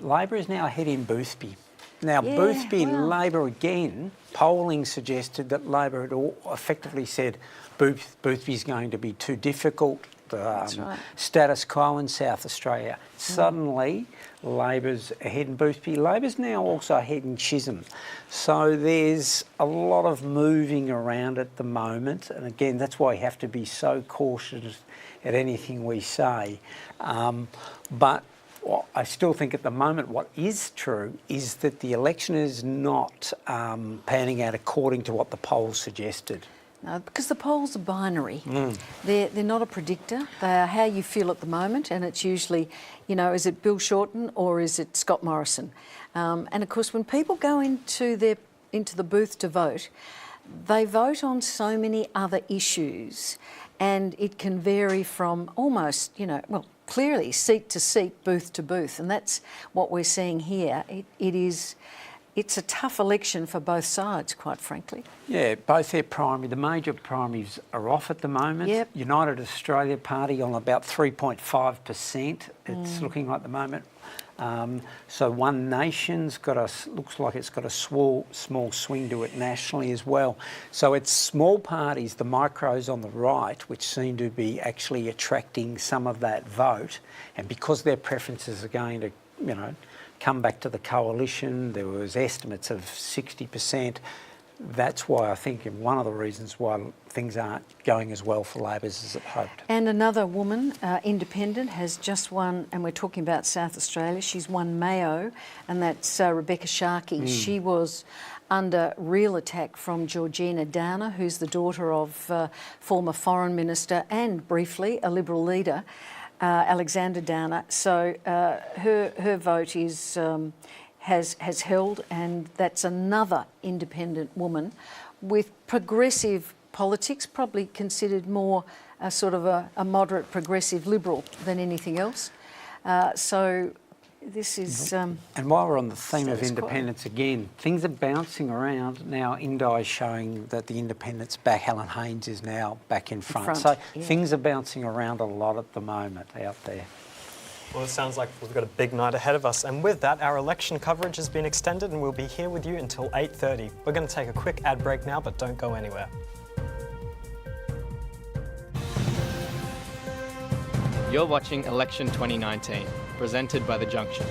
Labor is now ahead in Boothby. Now, Boothby, Labor again, polling suggested that Labor had effectively said Boothby's going to be too difficult. status quo in South Australia. Suddenly, Labor's ahead in Boothby. Labor's now also ahead in Chisholm. So there's a lot of moving around at the moment. And again, that's why we have to be so cautious at anything we say. But I still think at the moment what is true is that the election is not panning out according to what the polls suggested. No, because the polls are binary. They're not a predictor. They are how you feel at the moment, and it's usually, you know, is it Bill Shorten or is it Scott Morrison? And of course, when people go into the booth to vote, they vote on so many other issues, and it can vary from almost, you know, well, clearly seat to seat, booth to booth, and that's what we're seeing here. It's a tough election for both sides, quite frankly. Yeah, both their the major primaries are off at the moment. Yep. United Australia Party on about 3.5%. It's looking like at the moment. So One Nation's looks like it's got a small swing to it nationally as well. So it's small parties, the micros on the right, which seem to be actually attracting some of that vote. And because their preferences are going to, you know, come back to the coalition, there was estimates of 60%. That's why I think one of the reasons why things aren't going as well for Labor as it hoped. And another woman, independent, has just won, and we're talking about South Australia, she's won Mayo, and that's Rebecca Sharkey. She was under real attack from Georgina Downer, who's the daughter of former Foreign Minister and briefly a Liberal leader, Alexander Downer. So her vote is has held, and that's another independent woman with progressive politics, probably considered more a sort of a moderate progressive Liberal than anything else. So this is... and while we're on the theme of independents again, things are bouncing around now. Indi's showing that the independents back. Helen Haynes is now back in front. So things are bouncing around a lot at the moment out there. Well, it sounds like we've got a big night ahead of us. And with that, our election coverage has been extended and we'll be here with you until 8:30. We're going to take a quick ad break now, but don't go anywhere. You're watching Election 2019, presented by The Junction.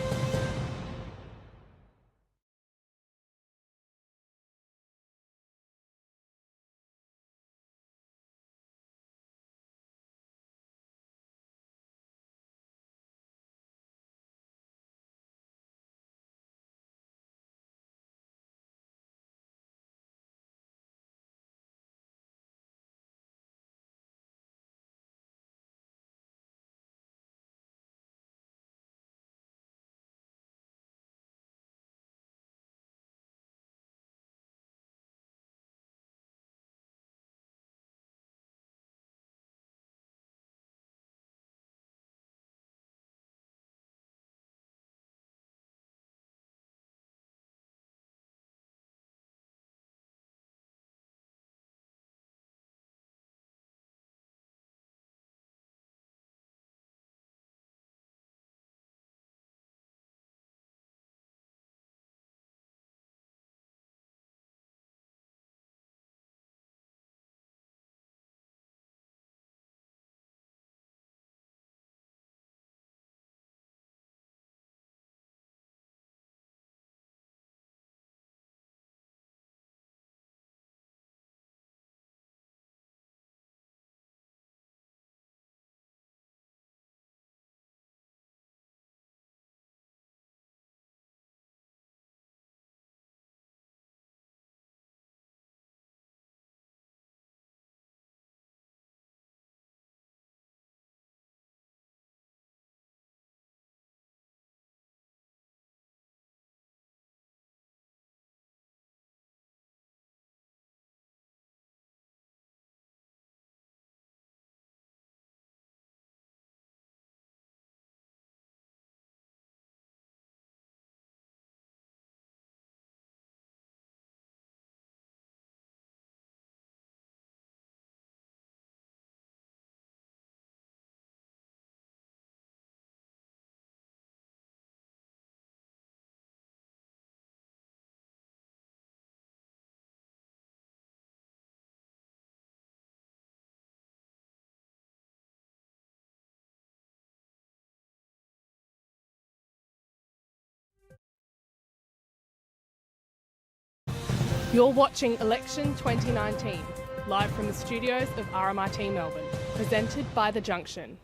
You're watching Election 2019, live from the studios of RMIT Melbourne, presented by The Junction.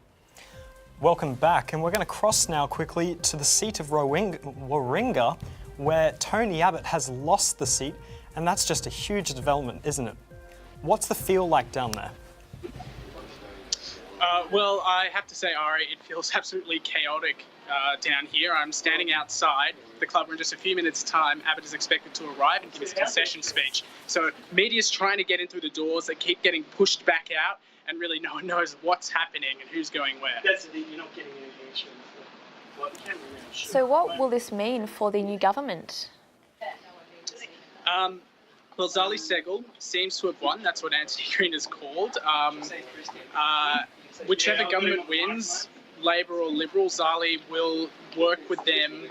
Welcome back, and we're going to cross now quickly to the seat of Warringah, where Tony Abbott has lost the seat, and that's just a huge development, isn't it? What's the feel like down there? Well, I have to say, Ari, it feels absolutely chaotic down here. I'm standing outside the club where in just a few minutes' time, Abbott is expected to arrive and give his concession speech. So media's trying to get in through the doors. They keep getting pushed back out, and really no one knows what's happening and who's going where. That's the thing, you're not getting any engagement. So what will this mean for the new government? Well, Zali Steggall seems to have won. That's what Anthony Green is called. Whichever government wins, Labor or Liberal, Zali will work with them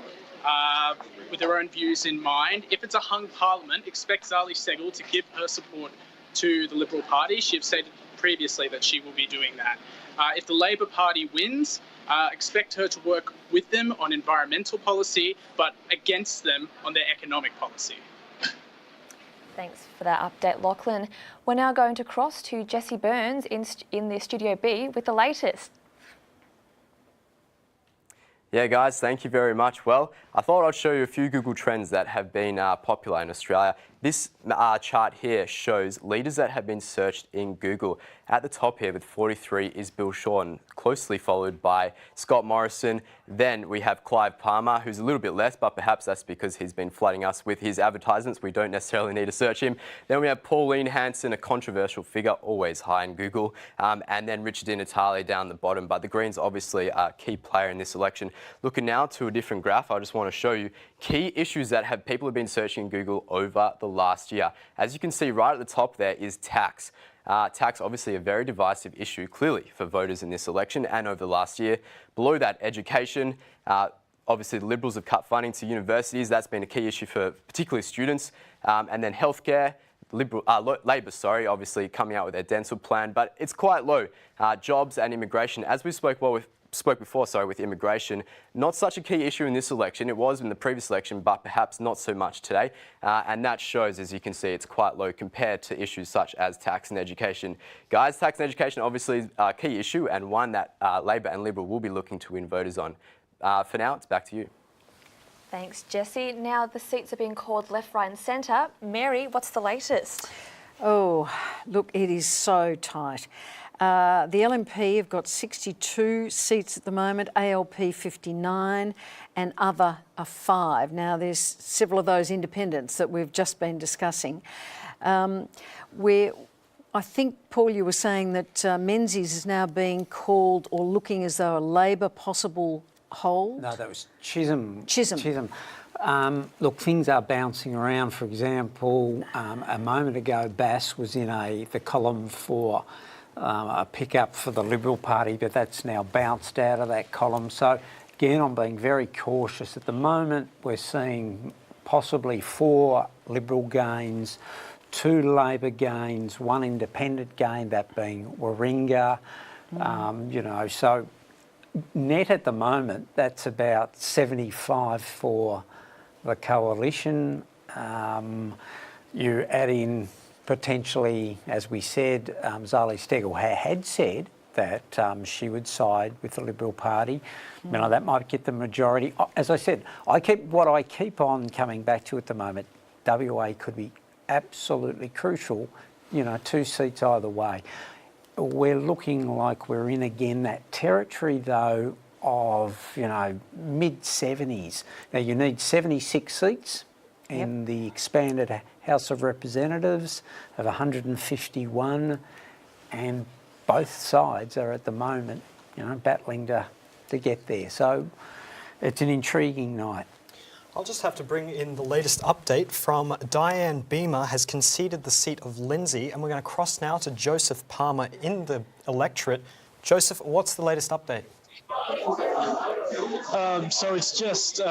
with their own views in mind. If it's a hung parliament, expect Zali Steggall to give her support to the Liberal Party. She has stated previously that she will be doing that. If the Labor Party wins, expect her to work with them on environmental policy, but against them on their economic policy. Thanks for that update, Lachlan. We're now going to cross to Jesse Burns in the Studio B with the latest. Yeah, guys, thank you very much. Well, I thought I'd show you a few Google Trends that have been popular in Australia. This chart here shows leaders that have been searched in Google. At the top here with 43 is Bill Shorten, closely followed by Scott Morrison. Then we have Clive Palmer, who's a little bit less, but perhaps that's because he's been flooding us with his advertisements. We don't necessarily need to search him. Then we have Pauline Hanson, a controversial figure, always high in Google. And then Richard Di Natale down the bottom. But the Greens obviously are a key player in this election. Looking now to a different graph, I just want to show you key issues that people have been searching in Google over the last year. As you can see right at the top there is tax. Tax, obviously a very divisive issue, clearly, for voters in this election and over the last year. Below that, education. Obviously, the Liberals have cut funding to universities. That's been a key issue for particularly students. And then healthcare. Labor, obviously coming out with their dental plan, but it's quite low. Jobs and immigration, as we spoke before, with immigration, not such a key issue in this election. It was in the previous election, but perhaps not so much today. And that shows, as you can see, it's quite low compared to issues such as tax and education. Guys, tax and education obviously is a key issue and one that Labor and Liberal will be looking to win voters on. For now, it's back to you. Thanks, Jesse. Now the seats are being called left, right and centre. Mary, what's the latest? Oh, look, it is so tight. The LNP have got 62 seats at the moment, ALP 59 and other are 5. Now there's several of those independents that we've just been discussing. I think, Paul, you were saying that Menzies is now being called or looking as though a Labor possible hold? No, that was Chisholm. Chisholm. Look, things are bouncing around. For example, a moment ago, Bass was in the column for a pick-up for the Liberal Party, but that's now bounced out of that column. So, again, I'm being very cautious. At the moment, we're seeing possibly 4 Liberal gains, 2 Labor gains, 1 independent gain, that being Warringah. So net at the moment, that's about 75 for the coalition. You add in potentially, as we said, Zali Steggall had said that she would side with the Liberal Party. That might get the majority. As I said, what I keep on coming back to at the moment, WA could be absolutely crucial, 2 seats either way. We're looking like we're in again that territory though of, mid-70s. Now you need 76 seats in the expanded House of Representatives of 151, and both sides are at the moment, battling to get there. So it's an intriguing night. I'll just have to bring in the latest update from Diane Beamer has conceded the seat of Lindsay, and we're going to cross now to Joseph Palmer in the electorate. Joseph, what's the latest update? So it's just,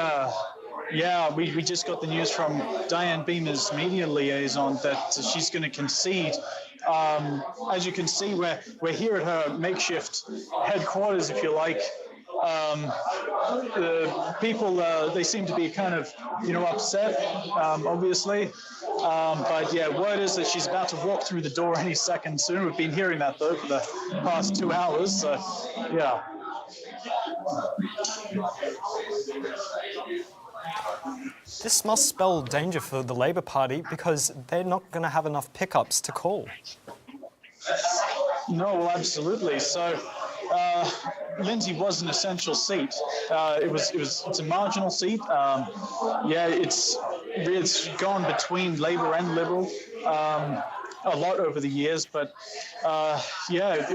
we just got the news from Diane Beamer's media liaison that she's going to concede. As you can see, we're here at her makeshift headquarters, if you like. The people, they seem to be kind of, upset, obviously. But yeah, word is that she's about to walk through the door any second soon. We've been hearing that though for the past 2 hours. So yeah. This must spell danger for the Labor Party because they're not going to have enough pickups to call. No, well, absolutely. So, Lindsay was an essential seat. It's a marginal seat. Yeah, it's gone between Labor and Liberal a lot over the years, but yeah,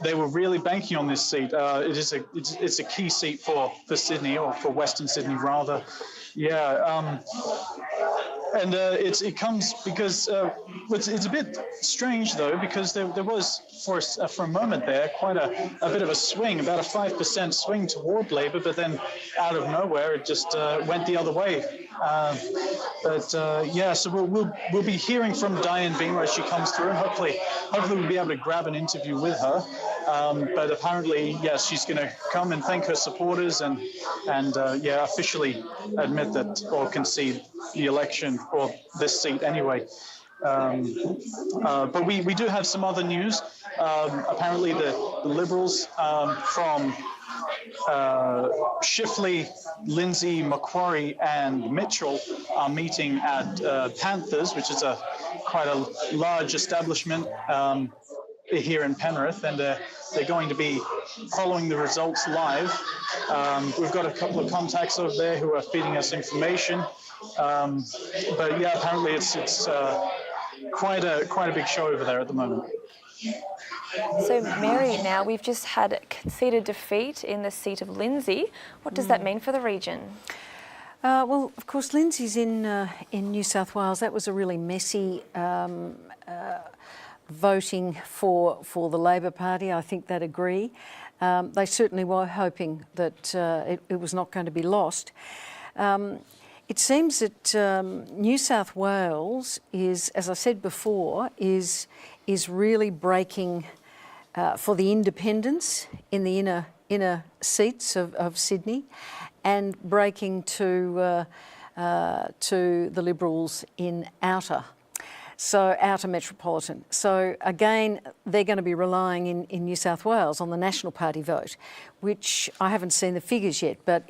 they were really banking on this seat. It's a key seat for Sydney, or for Western Sydney rather. Yeah. And it comes because it's a bit strange though, because there was for a moment there quite a bit of a swing, about a 5% swing toward Labor, but then out of nowhere it just went the other way. Yeah, so we'll be hearing from Diane Beamer as she comes through, and hopefully we'll be able to grab an interview with her. But apparently, yes, she's going to come and thank her supporters and yeah, officially admit that, or concede the election, or this seat anyway. But we do have some other news. Apparently the Liberals from Shifley, Lindsay, Macquarie and Mitchell are meeting at Panthers, which is quite a large establishment here in Penrith, and they're going to be following the results live. We've got a couple of contacts over there who are feeding us information. But yeah, apparently it's quite a big show over there at the moment. So Mary, now we've just had conceded defeat in the seat of Lindsay. What does that mean for the region? Well, of course, Lindsay's in New South Wales. That was a really messy voting for the Labor Party. I think they'd agree. They certainly were hoping that it was not going to be lost. It seems that New South Wales is, as I said before, is really breaking for the independents in the inner seats of Sydney, and breaking to the Liberals in outer metropolitan. So again, they're going to be relying in New South Wales on the National Party vote, which I haven't seen the figures yet, but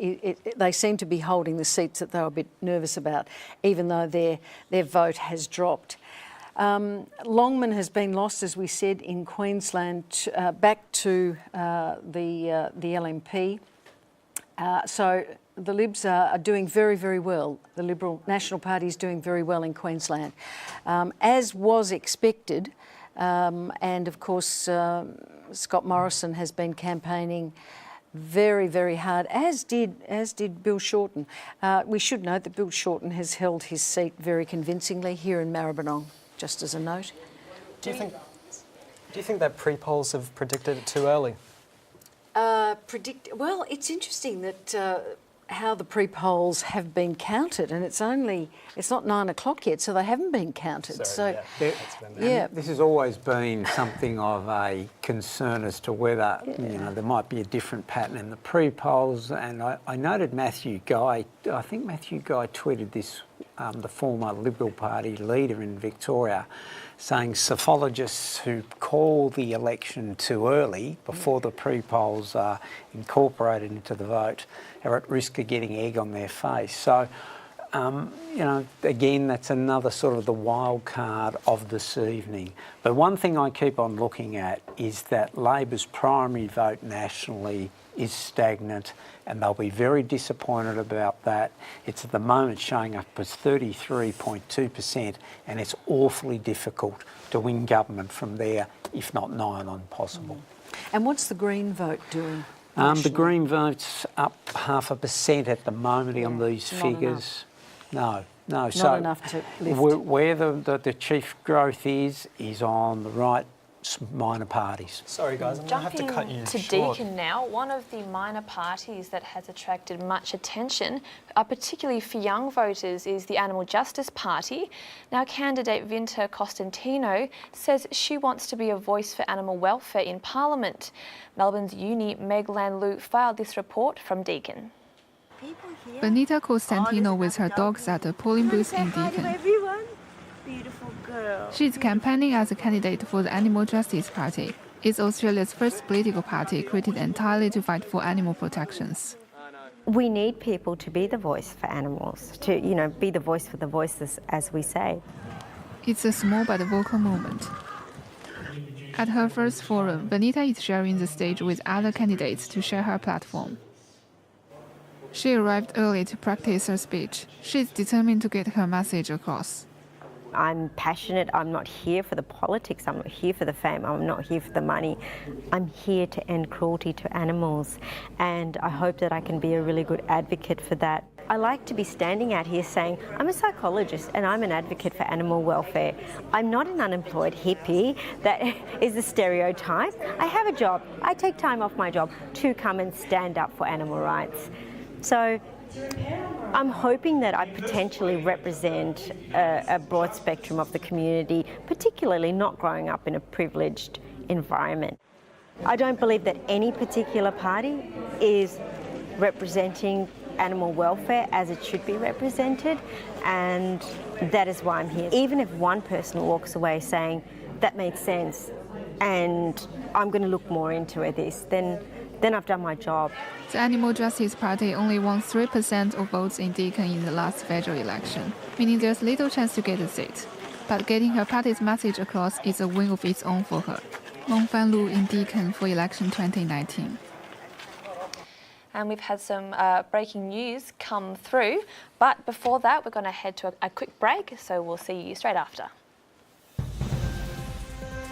they seem to be holding the seats that they were a bit nervous about, even though their vote has dropped. Longman has been lost, as we said, in Queensland, back to the LNP. So the Libs are doing very, very well. The Liberal National Party is doing very well in Queensland, as was expected. And of course, Scott Morrison has been campaigning very, very hard, as did Bill Shorten. We should note that Bill Shorten has held his seat very convincingly here in Maribyrnong, just as a note. Do you think that pre-polls have predicted it too early? Well, it's interesting that how the pre-polls have been counted, and it's not 9 o'clock yet, so they haven't been counted. This has always been something of a concern as to whether there might be a different pattern in the pre-polls. And I noted Matthew Guy. I think Matthew Guy tweeted this, the former Liberal Party leader in Victoria, saying psephologists who call the election too early, before the pre-polls are incorporated into the vote, are at risk of getting egg on their face. So, again, that's another sort of the wild card of this evening. But one thing I keep on looking at is that Labor's primary vote nationally is stagnant, and they'll be very disappointed about that. It's at the moment showing up as 33.2%, and it's awfully difficult to win government from there, if not nigh on possible. And what's the Green vote doing? The Green vote's up 0.5% at the moment on these figures. No. Not So enough to lift. where the chief growth is on the right minor parties. Sorry guys, I'm going to have to cut you short. Deakin now, one of the minor parties that has attracted much attention, particularly for young voters, is the Animal Justice Party. Now, candidate Vinta Costantino says she wants to be a voice for animal welfare in Parliament. Melbourne's uni Meg Lanloo filed this report from Deakin. Benita Costantino with her dogs at the polling booth in Deakin. Everyone, beautiful girl. She's campaigning as a candidate for the Animal Justice Party. It's Australia's first political party created entirely to fight for animal protections. We need people to be the voice for animals, to, be the voice for the voiceless, as we say. It's a small but vocal movement. At her first forum, Benita is sharing the stage with other candidates to share her platform. She arrived early to practice her speech. She's determined to get her message across. I'm passionate. I'm not here for the politics. I'm not here for the fame. I'm not here for the money. I'm here to end cruelty to animals. And I hope that I can be a really good advocate for that. I like to be standing out here saying, I'm a psychologist and I'm an advocate for animal welfare. I'm not an unemployed hippie that is a stereotype. I have a job. I take time off my job to come and stand up for animal rights. So I'm hoping that I potentially represent a broad spectrum of the community, particularly not growing up in a privileged environment. I don't believe that any particular party is representing animal welfare as it should be represented, and that is why I'm here. Even if one person walks away saying, that makes sense, and I'm going to look more into this, then I've done my job. The Animal Justice Party only won 3% of votes in Deakin in the last federal election, meaning there's little chance to get a seat. But getting her party's message across is a win of its own for her. Meng Fan Lu in Deakin for election 2019. And we've had some breaking news come through, but before that we're going to head to a quick break, so we'll see you straight after.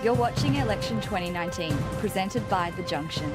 You're watching Election 2019, presented by The Junction.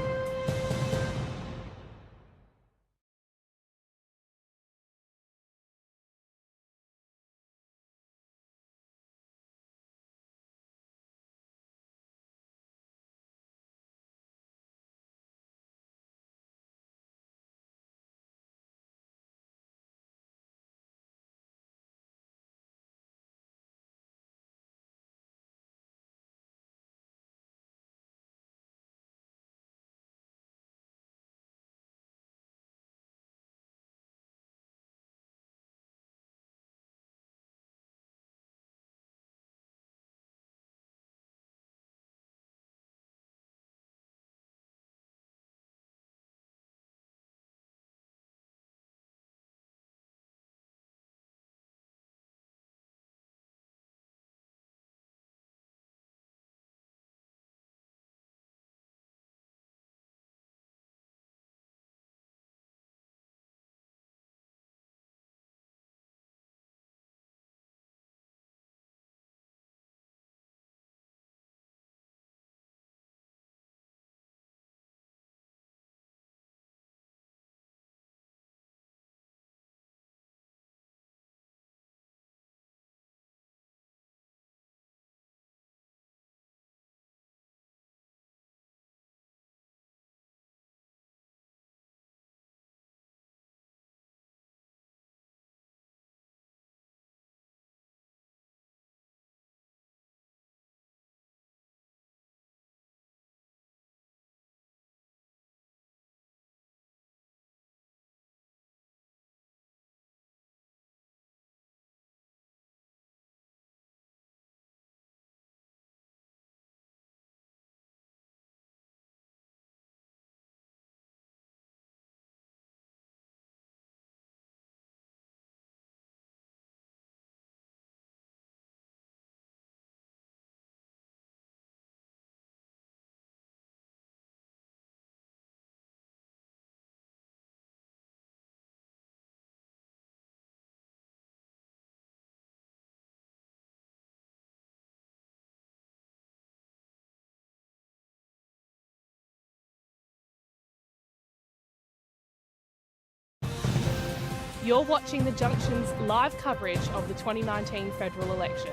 You're watching The Junction's live coverage of the 2019 federal election.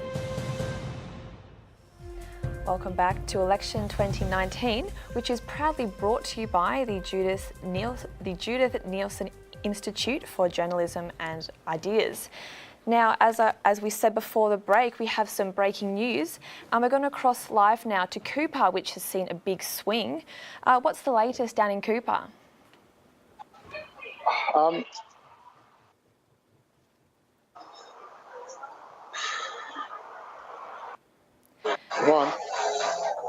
Welcome back to Election 2019, which is proudly brought to you by the Judith Neilson Institute for Journalism and Ideas. Now, as we said before the break, we have some breaking news. We're going to cross live now to Cooper, which has seen a big swing. What's the latest down in Cooper? One.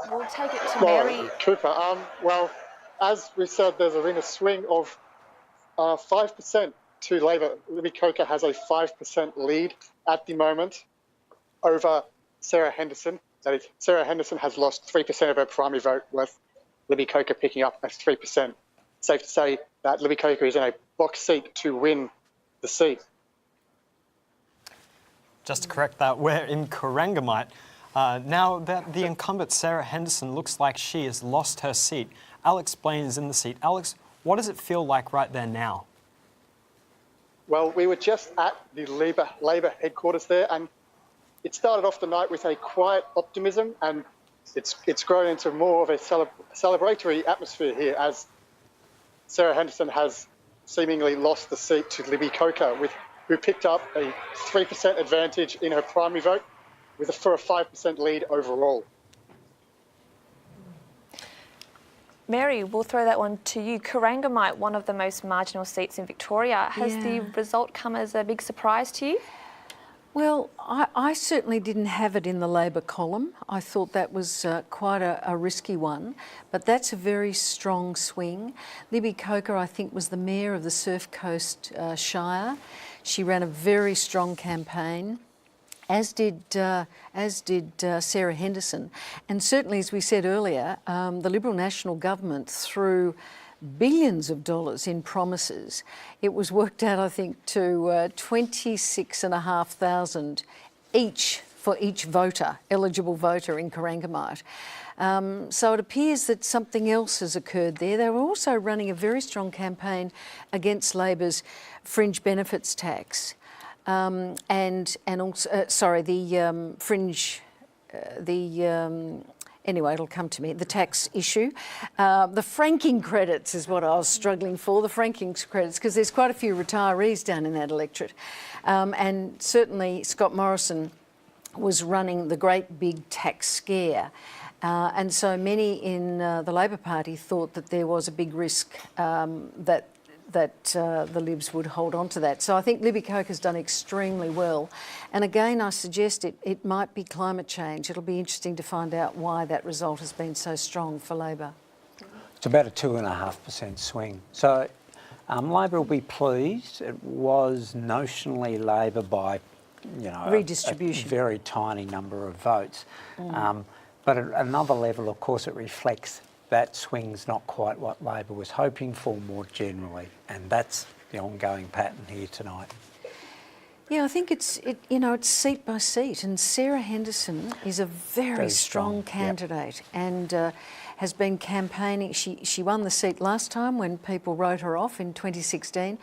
We'll take it to Well, Mary. Cooper. Well, as we said, there's been a swing of 5% to Labor. Libby Coker has a 5% lead at the moment over Sarah Henderson. That is, Sarah Henderson has lost 3% of her primary vote, with Libby Coker picking up 3%. Safe to say that Libby Coker is in a box seat to win the seat. Just to correct that, we're in Corangamite. Now that the incumbent Sarah Henderson looks like she has lost her seat, Alex Blaine is in the seat. Alex, what does it feel like right there now? Well, we were just at the Labor headquarters there, and it started off the night with a quiet optimism, and it's grown into more of a celebratory atmosphere here as Sarah Henderson has seemingly lost the seat to Libby Coker, who picked up a 3% advantage in her primary vote for a 5% lead overall. Mary, we'll throw that one to you. Corangamite, one of the most marginal seats in Victoria. Has the result come as a big surprise to you? Well, I certainly didn't have it in the Labor column. I thought that was quite a risky one, but that's a very strong swing. Libby Coker, I think, was the mayor of the Surf Coast Shire. She ran a very strong campaign, as did Sarah Henderson. And certainly, as we said earlier, the Liberal National Government threw billions of dollars in promises. It was worked out, I think, to 26,500 each for each voter, eligible voter in Corangamite. So it appears that something else has occurred there. They were also running a very strong campaign against Labor's fringe benefits tax, and also the fringe. Anyway, it'll come to me, the tax issue. The franking credits is what I was struggling for, the franking credits, because there's quite a few retirees down in that electorate. And certainly Scott Morrison was running the great big tax scare. And so many in the Labor Party thought that there was a big risk that the Libs would hold on to that. So I think Libby Coker's done extremely well. And again, I suggest it might be climate change. It'll be interesting to find out why that result has been so strong for Labor. It's about a 2.5% swing. So Labor will be pleased. It was notionally Labor by, redistribution. A very tiny number of votes. But at another level, of course, it reflects that swing's not quite what Labor was hoping for more generally, and that's the ongoing pattern here tonight. Yeah, I think it's seat by seat, and Sarah Henderson is a very strong candidate, and has been campaigning. She won the seat last time when people wrote her off in 2016.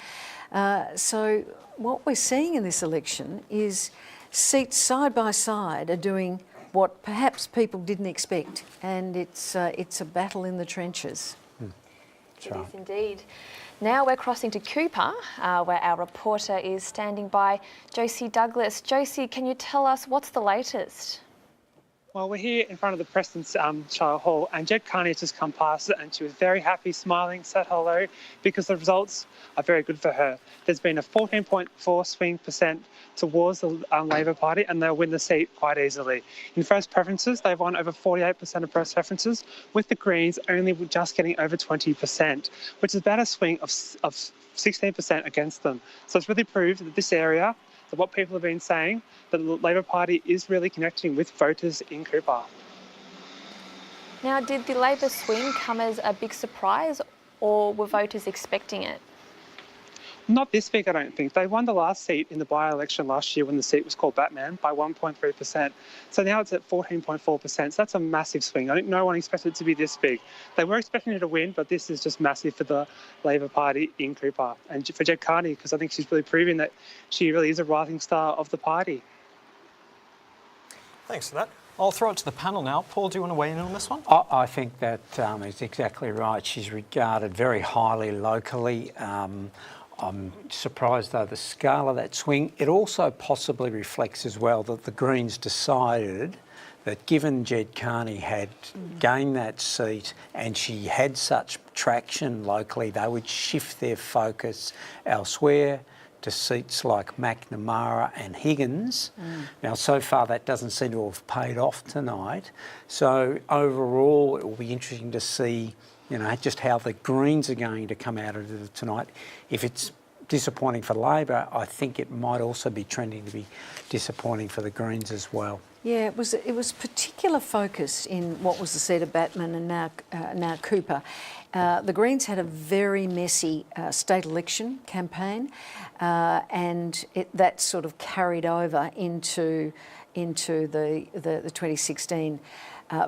So what we're seeing in this election is seats side by side are doing what perhaps people didn't expect, and it's a battle in the trenches. It is indeed. Now we're crossing to Cooper, where our reporter is standing by, Josie Douglas. Josie, can you tell us what's the latest? Well, we're here in front of the Preston's Shire Hall, and Jed Carney has just come past it, and she was very happy, smiling, said hello, because the results are very good for her. There's been a 14.4 swing percent towards the Labor Party, and they'll win the seat quite easily. In first preferences, they've won over 48% of first preferences, with the Greens only just getting over 20%, which is about a swing of 16% against them. So it's really proved that this area, that what people have been saying, that the Labor Party is really connecting with voters in Cooper. Now, did the Labor swing come as a big surprise, or were voters expecting it? Not this big, I don't think. They won the last seat in the by-election last year when the seat was called Batman by 1.3%. So now it's at 14.4%. So that's a massive swing. I think no one expected it to be this big. They were expecting it to win, but this is just massive for the Labor Party in Cooper. And for Jed Carney, because I think she's really proving that she really is a rising star of the party. Thanks for that. I'll throw it to the panel now. Paul, do you want to weigh in on this one? I think that is exactly right. She's regarded very highly locally. I'm surprised, though, the scale of that swing. It also possibly reflects as well that the Greens decided that given Jed Carney had gained that seat and she had such traction locally, they would shift their focus elsewhere to seats like McNamara and Higgins. Now, so far that doesn't seem to have paid off tonight. So overall, it will be interesting to see, you know, just how the Greens are going to come out of it tonight. If it's disappointing for Labor, I think it might also be trending to be disappointing for the Greens as well. Yeah, it was particular focus in what was the seat of Batman and now Cooper. The Greens had a very messy state election campaign, and that sort of carried over into the 2016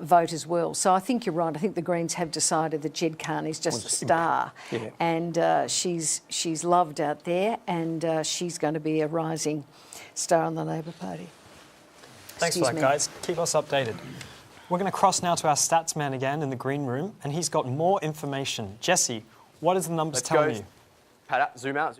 vote as well. So I think you're right. I think the Greens have decided that Jed Carney's just a star, and she's loved out there, and she's going to be a rising star on the Labor Party. Thanks for that, guys. Keep us updated. We're going to cross now to our stats man again in the green room, and he's got more information. Jesse, what is the numbers telling you? Pat, zoom out.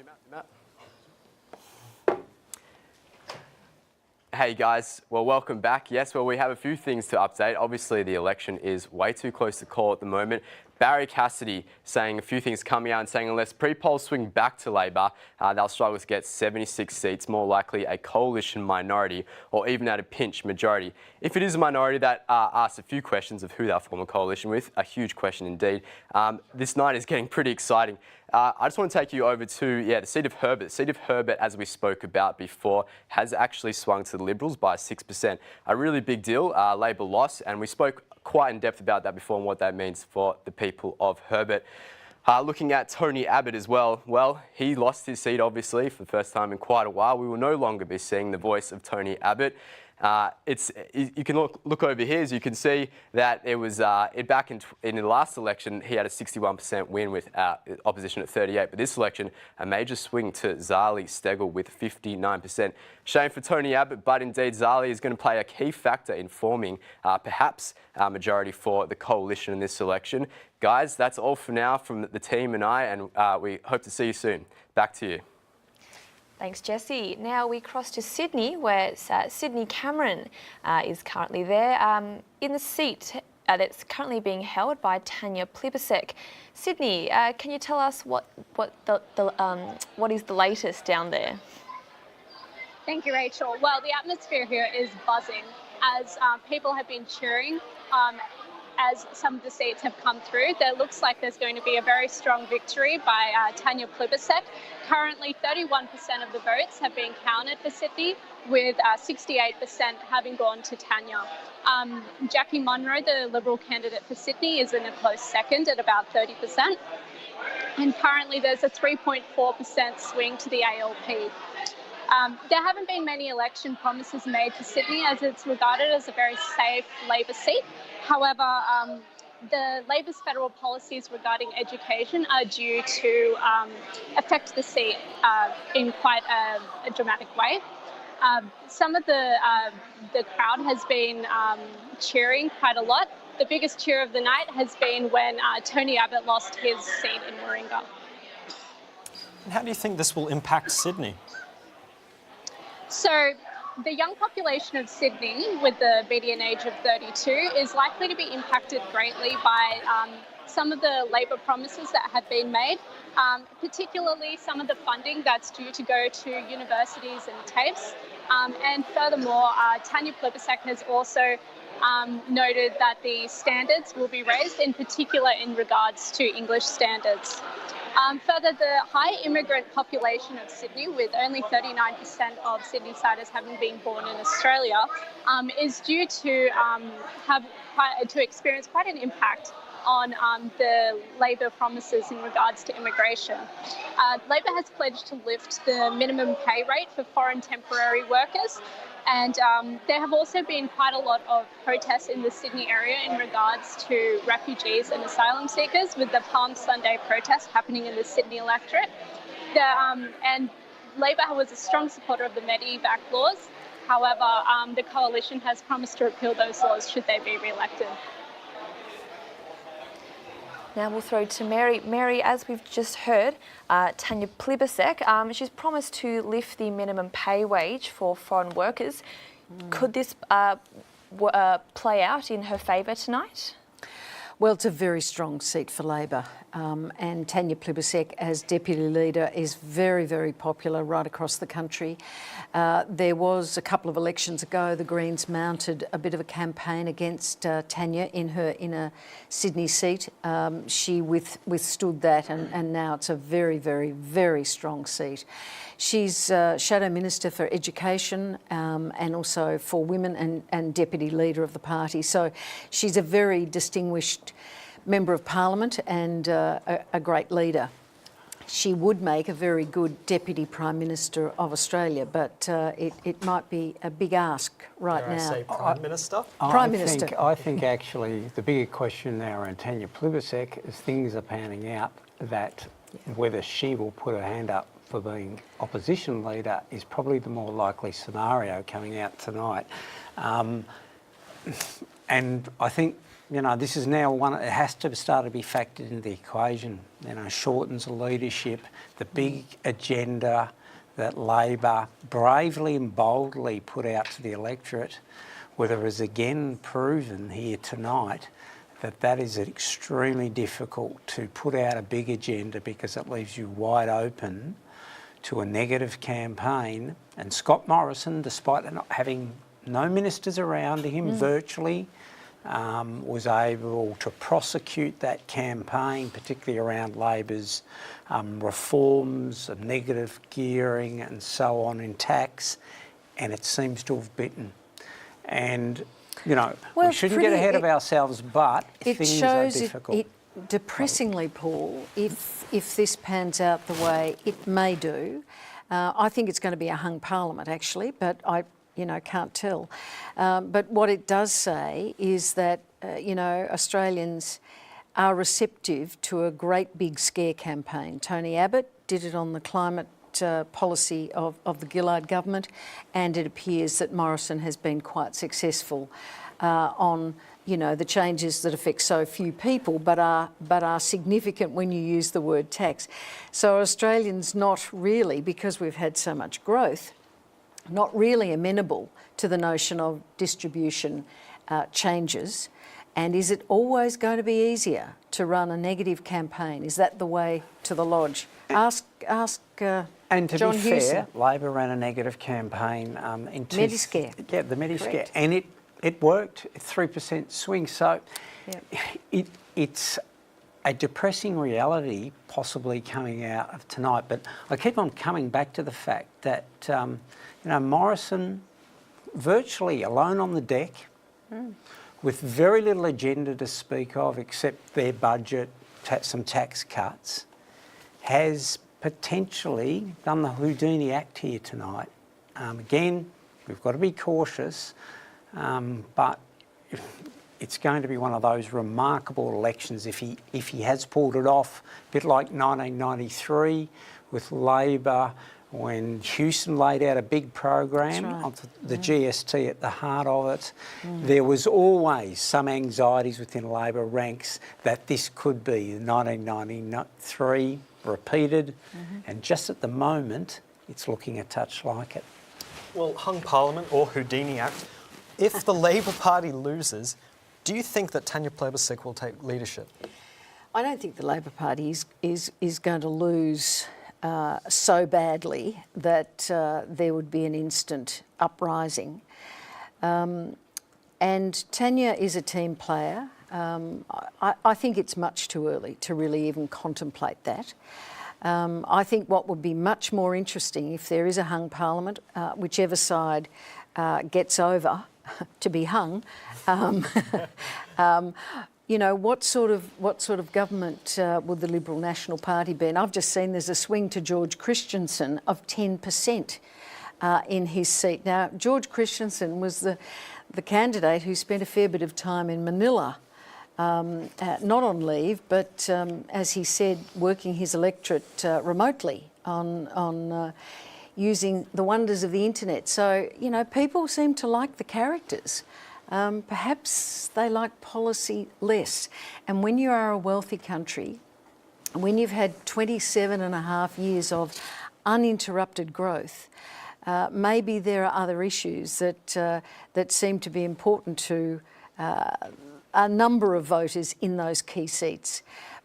Hey guys, well, welcome back. Yes, well, we have a few things to update. Obviously, the election is way too close to call at the moment. Barry Cassidy saying a few things coming out and saying unless pre-polls swing back to Labor, they'll struggle to get 76 seats, more likely a coalition minority or even at a pinch majority. If it is a minority, that asks a few questions of who they'll form a coalition with, a huge question indeed. This night is getting pretty exciting. I just want to take you over to, the seat of Herbert. The seat of Herbert, as we spoke about before, has actually swung to the Liberals by 6%. A really big deal. Labor lost, and we spoke quite in depth about that before and what that means for the people of Herbert. Looking at Tony Abbott as well, he lost his seat obviously for the first time in quite a while. We will no longer be seeing the voice of Tony Abbott. You can look over here, as you can see that it was back in the last election he had a 61% win with opposition at 38%, but this election a major swing to Zali Steggall with 59%. Shame for Tony Abbott, but indeed Zali is going to play a key factor in forming perhaps a majority for the coalition in this election. Guys, that's all for now from the team and I, and we hope to see you soon. Back to you. Thanks, Jesse. Now we cross to Sydney, where Sydney Cameron is currently there in the seat that's currently being held by Tanya Plibersek. Sydney, can you tell us what is the latest down there? Thank you, Rachel. Well, the atmosphere here is buzzing as people have been cheering. As some of the seats have come through, there looks like there's going to be a very strong victory by Tanya Plibersek. Currently, 31% of the votes have been counted for Sydney, with 68% having gone to Tanya. Jackie Munro, the Liberal candidate for Sydney, is in a close second at about 30%. And currently, there's a 3.4% swing to the ALP. There haven't been many election promises made to Sydney, as it's regarded as a very safe Labor seat. However, the Labor's federal policies regarding education are due to affect the seat in quite a dramatic way. Some of the crowd has been cheering quite a lot. The biggest cheer of the night has been when Tony Abbott lost his seat in Warringah. And how do you think this will impact Sydney? So the young population of Sydney, with the median age of 32, is likely to be impacted greatly by some of the Labor promises that have been made, particularly some of the funding that's due to go to universities and TAFEs. And furthermore, Tanya Plibersek has also noted that the standards will be raised, in particular in regards to English standards. Further, the high immigrant population of Sydney, with only 39% of Sydney-siders having been born in Australia, is due to experience quite an impact on the Labor promises in regards to immigration. Labor has pledged to lift the minimum pay rate for foreign temporary workers, and there have also been quite a lot of protests in the Sydney area in regards to refugees and asylum seekers, with the Palm Sunday protest happening in the Sydney electorate. And Labor was a strong supporter of the Medevac laws. However, the coalition has promised to repeal those laws should they be re-elected. Now we'll throw to Mary. Mary, as we've just heard, Tanya Plibersek, she's promised to lift the minimum pay wage for foreign workers. Could this play out in her favour tonight? Well, it's a very strong seat for Labor, and Tanya Plibersek as Deputy Leader is very, very popular right across the country. There was a couple of elections ago, the Greens mounted a bit of a campaign against Tanya in her inner Sydney seat. She withstood that, and now it's a very, very, very strong seat. She's Shadow Minister for Education and also for Women and Deputy Leader of the party. So she's a very distinguished Member of Parliament and a great leader. She would make a very good Deputy Prime Minister of Australia, but it might be a big ask right now. Say Prime Minister? Prime Minister. I think actually the bigger question now around Tanya Plibersek is things are panning out that whether she will put her hand up for being opposition leader is probably the more likely scenario coming out tonight. And I think, you know, this is now one, it has to start to be factored into the equation. You know, shortens the leadership, the big agenda that Labor bravely and boldly put out to the electorate, whether it's again proven here tonight that is extremely difficult to put out a big agenda because it leaves you wide open to a negative campaign. And Scott Morrison, despite not having no ministers around him virtually, was able to prosecute that campaign, particularly around Labor's reforms, negative gearing and so on in tax, and it seems to have bitten. And, you know, we shouldn't get ahead of ourselves, but things are difficult. Depressingly, Paul, if this pans out the way it may do, I think it's going to be a hung parliament actually, but I can't tell. But what it does say is that, Australians are receptive to a great big scare campaign. Tony Abbott did it on the climate policy of the Gillard government, and it appears that Morrison has been quite successful on the changes that affect so few people but are significant when you use the word tax. So Australians not really, because we've had so much growth, not really amenable to the notion of distribution changes. And is it always going to be easier to run a negative campaign? Is that the way to the lodge? Ask and to John be Hewson. fair, Labor ran a negative campaign in Mediscare. Yeah, the Mediscare. Correct. And it worked, 3% swing. So it's a depressing reality possibly coming out of tonight. But I keep on coming back to the fact that, Morrison virtually alone on the deck with very little agenda to speak of except their budget, some tax cuts, has potentially done the Houdini act here tonight. Again, we've got to be cautious, but it's going to be one of those remarkable elections if he has pulled it off, a bit like 1993 with Labor when Houston laid out a big program, of the GST at the heart of it. There was always some anxieties within Labor ranks that this could be 1993 repeated, and just at the moment, it's looking a touch like it. Well, hung parliament or Houdini Act, if the Labor Party loses, do you think that Tanya Plibersek will take leadership? I don't think the Labor Party is going to lose so badly that there would be an instant uprising. And Tanya is a team player. I think it's much too early to really even contemplate that. I think what would be much more interesting if there is a hung parliament, whichever side gets over to be hung, what sort of government would the Liberal National Party be? And I've just seen there's a swing to George Christensen of 10% in his seat. Now, George Christensen was the candidate who spent a fair bit of time in Manila, not on leave, but as he said, working his electorate remotely on using the wonders of the internet. So, people seem to like the characters. Perhaps they like policy less. And when you are a wealthy country, when you've had 27 and a half years of uninterrupted growth, maybe there are other issues that seem to be important to a number of voters in those key seats.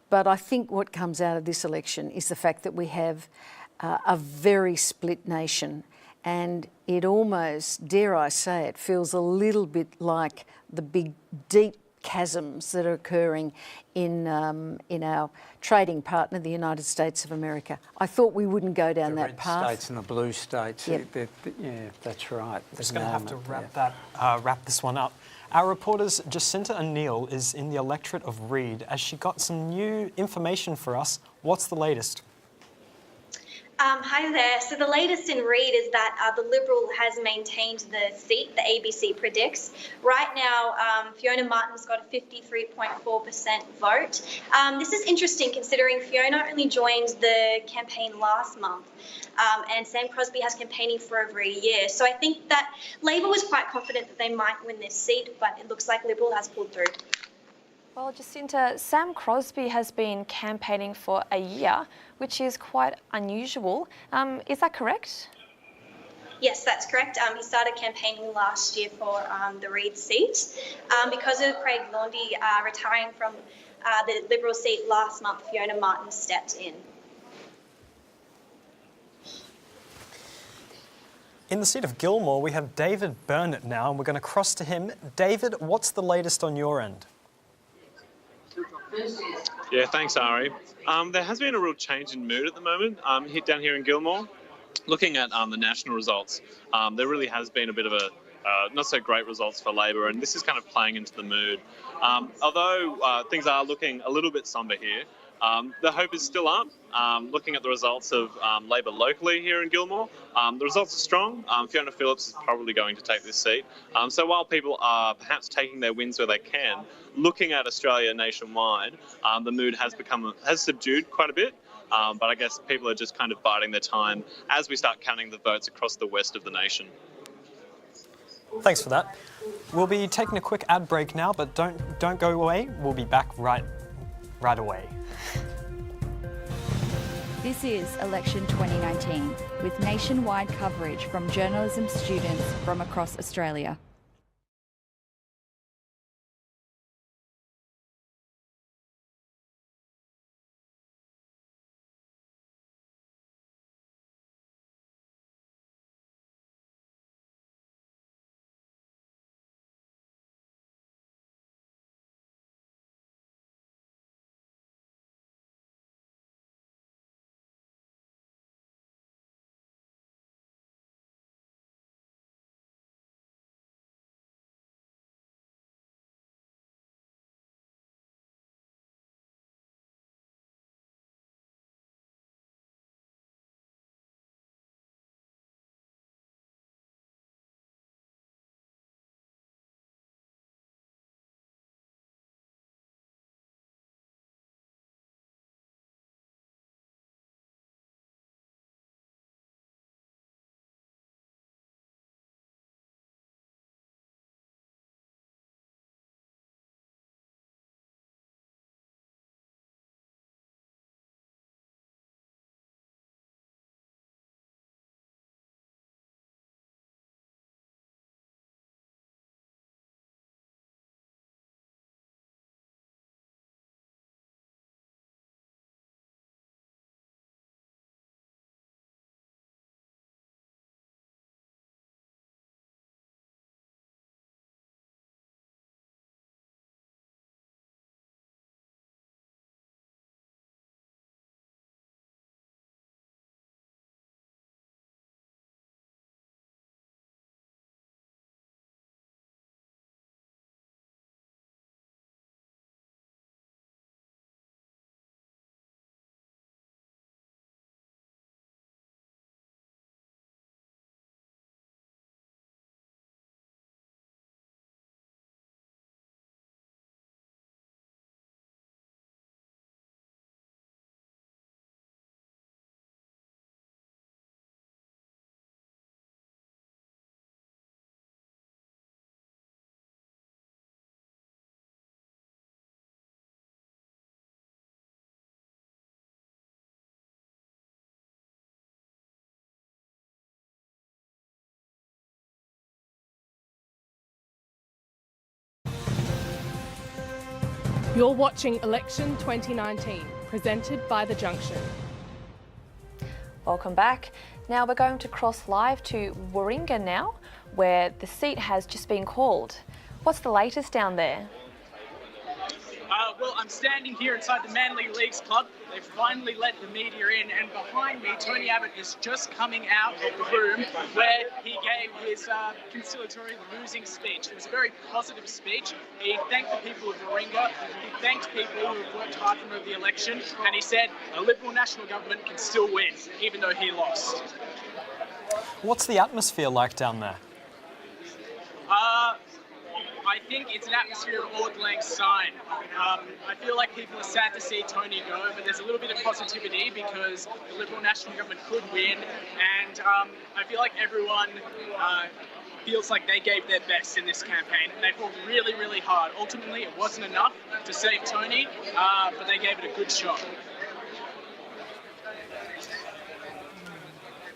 But I think what comes out of this election is the fact that we have a very split nation, and it almost, dare I say it, feels a little bit like the big deep chasms that are occurring in our trading partner, the United States of America. I thought we wouldn't go down that path. The red states and the blue states. Yep. Yeah, that's right. We're just going to have to wrap this one up. Our reporter's Jacinta O'Neill is in the electorate of Reid as she got some new information for us. What's the latest? Hi there. So the latest in Reid is that the Liberal has maintained the seat, the ABC predicts. Right now, Fiona Martin's got a 53.4% vote. This is interesting considering Fiona only joined the campaign last month, and Sam Crosby has campaigning for over a year. So I think that Labor was quite confident that they might win this seat, but it looks like Liberal has pulled through. Well, Jacinta, Sam Crosby has been campaigning for a year, which is quite unusual. Is that correct? Yes, that's correct. He started campaigning last year for the Reid seat. Because of Craig Laundy retiring from the Liberal seat last month, Fiona Martin stepped in. In the seat of Gilmore, we have David Burnett now, and we're going to cross to him. David, what's the latest on your end? Yeah, thanks, Ari. There has been a real change in mood at the moment down here in Gilmore. Looking at the national results, there really has been a bit of a not so great results for Labor, and this is kind of playing into the mood. Although things are looking a little bit sombre here, the hope is still up. Looking at the results of Labor locally here in Gilmore, the results are strong. Fiona Phillips is probably going to take this seat. So while people are perhaps taking their wins where they can, looking at Australia nationwide, the mood has subdued quite a bit. But I guess people are just kind of biding their time as we start counting the votes across the west of the nation. Thanks for that. We'll be taking a quick ad break now, but don't go away. We'll be back right away. This is Election 2019, with nationwide coverage from journalism students from across Australia. You're watching Election 2019, presented by The Junction. Welcome back. Now we're going to cross live to Warringah now, where the seat has just been called. What's the latest down there? Well, I'm standing here inside the Manly Leagues Club. They've finally let the media in, and behind me, Tony Abbott is just coming out of the room where he gave his conciliatory losing speech. It was a very positive speech. He thanked the people of Warringah, he thanked people who have worked hard for the election, and he said a Liberal national government can still win, even though he lost. What's the atmosphere like down there? I think it's an atmosphere of auld lang syne. I feel like people are sad to see Tony go, but there's a little bit of positivity because the Liberal National Government could win, and I feel like everyone feels like they gave their best in this campaign. They fought really, really hard. Ultimately, it wasn't enough to save Tony, but they gave it a good shot.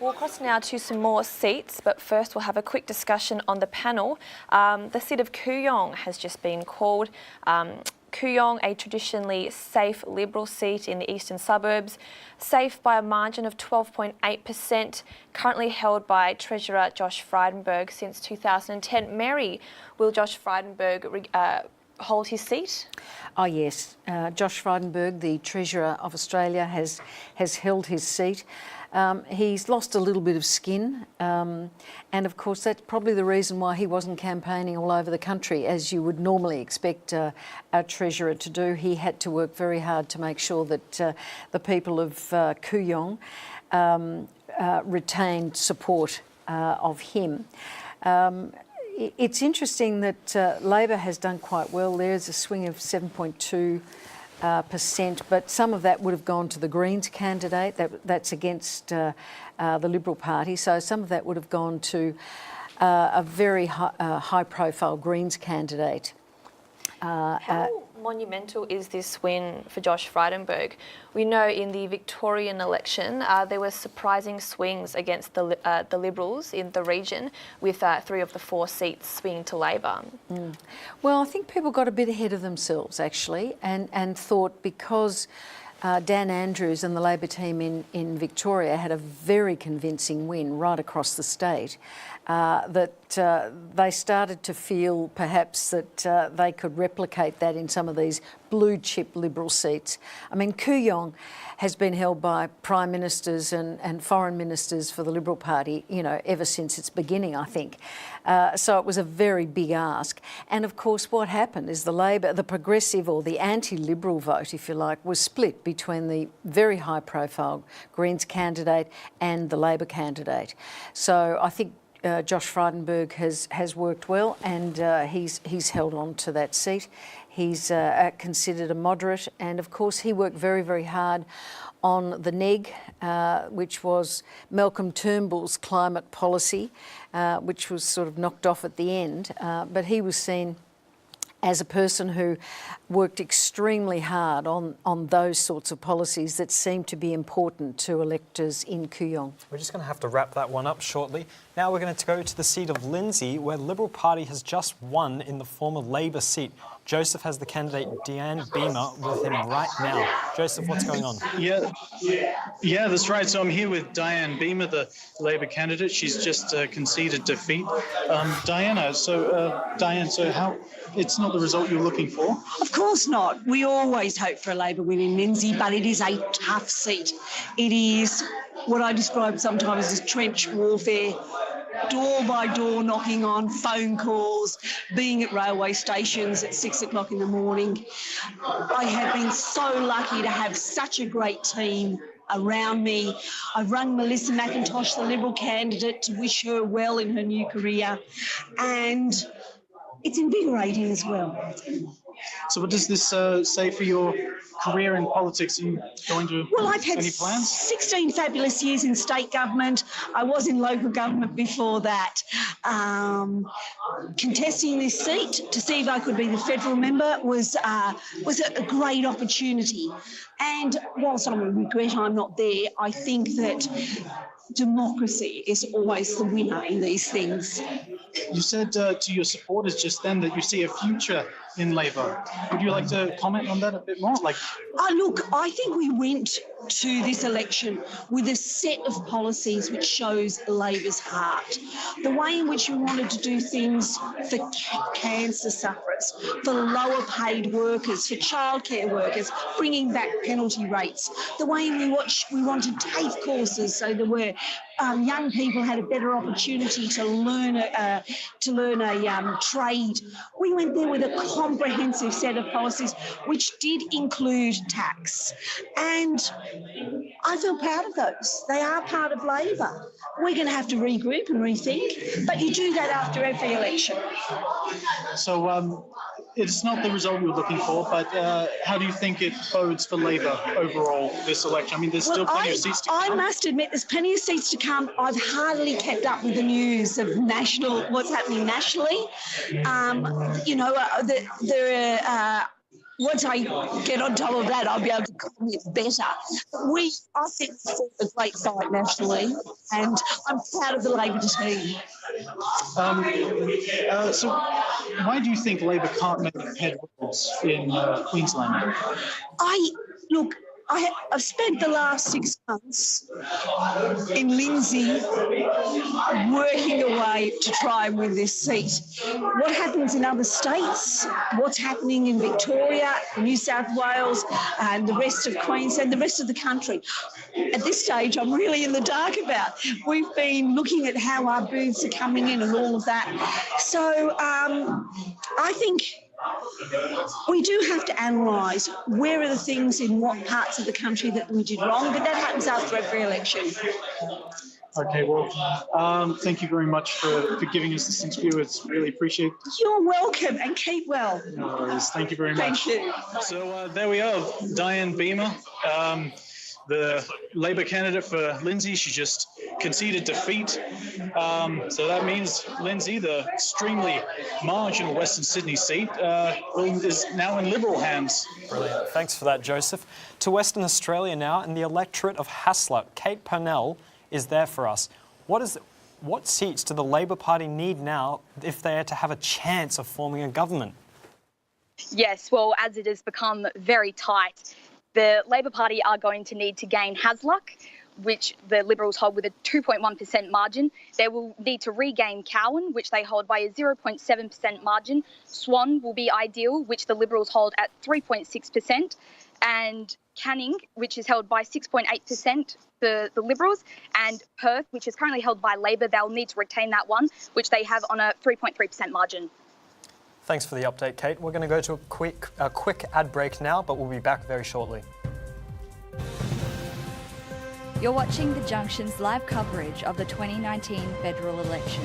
We'll cross now to some more seats, but first we'll have a quick discussion on the panel. The seat of Kooyong has just been called. Kooyong, a traditionally safe Liberal seat in the eastern suburbs, safe by a margin of 12.8%, currently held by Treasurer Josh Frydenberg since 2010. Mary, will Josh Frydenberg hold his seat? Oh yes, Josh Frydenberg, the Treasurer of Australia, has held his seat. He's lost a little bit of skin, and of course that's probably the reason why he wasn't campaigning all over the country, as you would normally expect a Treasurer to do. He had to work very hard to make sure that the people of Kooyong retained support of him. It's interesting that Labor has done quite well. There's a swing of 7.2%, but some of that would have gone to the Greens candidate. That's against the Liberal Party. So some of that would have gone to a very high-profile Greens candidate. How monumental is this win for Josh Frydenberg? We know in the Victorian election there were surprising swings against the Liberals in the region, with 3 of the 4 seats swinging to Labor. Well, I think people got a bit ahead of themselves actually, and thought because Dan Andrews and the Labor team in Victoria had a very convincing win right across the state, that they started to feel perhaps that they could replicate that in some of these blue chip Liberal seats. I mean, Kooyong has been held by Prime Ministers and Foreign Ministers for the Liberal Party, you know, ever since its beginning, I think. So it was a very big ask. And of course what happened is the progressive or the anti-Liberal vote, if you like, was split between the very high profile Greens candidate and the Labor candidate. So I think Josh Frydenberg has worked well, and he's held on to that seat. He's considered a moderate, and of course he worked very, very hard on the NEG, which was Malcolm Turnbull's climate policy, which was sort of knocked off at the end. But he was seen as a person who worked extremely hard on those sorts of policies that seem to be important to electors in Kooyong. We're just going to have to wrap that one up shortly. Now we're going to go to the seat of Lindsay, where the Liberal Party has just won in the former Labor seat. Joseph has the candidate Diane Beamer with him right now. Joseph, what's going on? Yeah, that's right. So I'm here with Diane Beamer, the Labor candidate. She's just conceded defeat. Diane, so how? It's not the result you're looking for? Of course not. We always hope for a Labor win in Lindsay, but it is a tough seat. It is what I describe sometimes as trench warfare, door by door knocking on, phone calls, being at railway stations at 6 o'clock in the morning. I have been so lucky to have such a great team around me. I've rung Melissa McIntosh, the Liberal candidate, to wish her well in her new career, and it's invigorating as well. So what does this say for your career in politics? Are you going to I've had any plans? 16 fabulous years in state government. I was in local government before that. Contesting this seat to see if I could be the federal member was a great opportunity. And whilst I regret I'm not there, I think that democracy is always the winner in these things. You said to your supporters just then that you see a future in Labor. Would you like to comment on that a bit more? Look, I think we went to this election with a set of policies which shows Labor's heart. The way in which we wanted to do things for cancer sufferers, for lower paid workers, for childcare workers, bringing back penalty rates. The way in which we wanted TAFE courses so there were young people had a better opportunity to learn a trade. We went there with a comprehensive set of policies which did include tax. And I feel proud of those. They are part of Labor. We're going to have to regroup and rethink, but you do that after every election. So it's not the result you're looking for, but how do you think it bodes for Labor overall this election? I mean, there's still plenty of seats to come. I must admit, there's plenty of seats to come. I've hardly kept up with the news of what's happening nationally. There are. Once I get on top of that, I'll be able to comment better. I think, fought a great fight nationally, and I'm proud of the Labor team. So why do you think Labor can't make headway in Queensland? I've spent the last 6 months in Lindsay working away to try and win this seat. What happens in other states, what's happening in Victoria, New South Wales, and the rest of Queensland, the rest of the country. At this stage, I'm really in the dark about. We've been looking at how our booths are coming in and all of that. So I think we do have to analyse where are the things in what parts of the country that we did wrong, but that happens after every election. Okay, well, thank you very much for giving us this interview. It's really appreciated. You're welcome, and keep well. No worries. Thank you very much. Thank you. So there we are, Diane Beamer, the Labor candidate for Lindsay. She just conceded defeat. So that means Lindsay, the extremely marginal Western Sydney seat, is now in Liberal hands. Brilliant. Thanks for that, Joseph. To Western Australia now, and the electorate of Haslett, Kate Purnell is there for us. What seats do the Labor Party need now if they are to have a chance of forming a government? Yes, well, as it has become very tight, the Labor Party are going to need to gain Hasluck, which the Liberals hold with a 2.1% margin. They will need to regain Cowan, which they hold by a 0.7% margin. Swan will be ideal, which the Liberals hold at 3.6%. And Canning, which is held by 6.8% for the Liberals. And Perth, which is currently held by Labor, they'll need to retain that one, which they have on a 3.3% margin. Thanks for the update, Kate. We're going to go to a quick ad break now, but we'll be back very shortly. You're watching The Junction's live coverage of the 2019 federal election.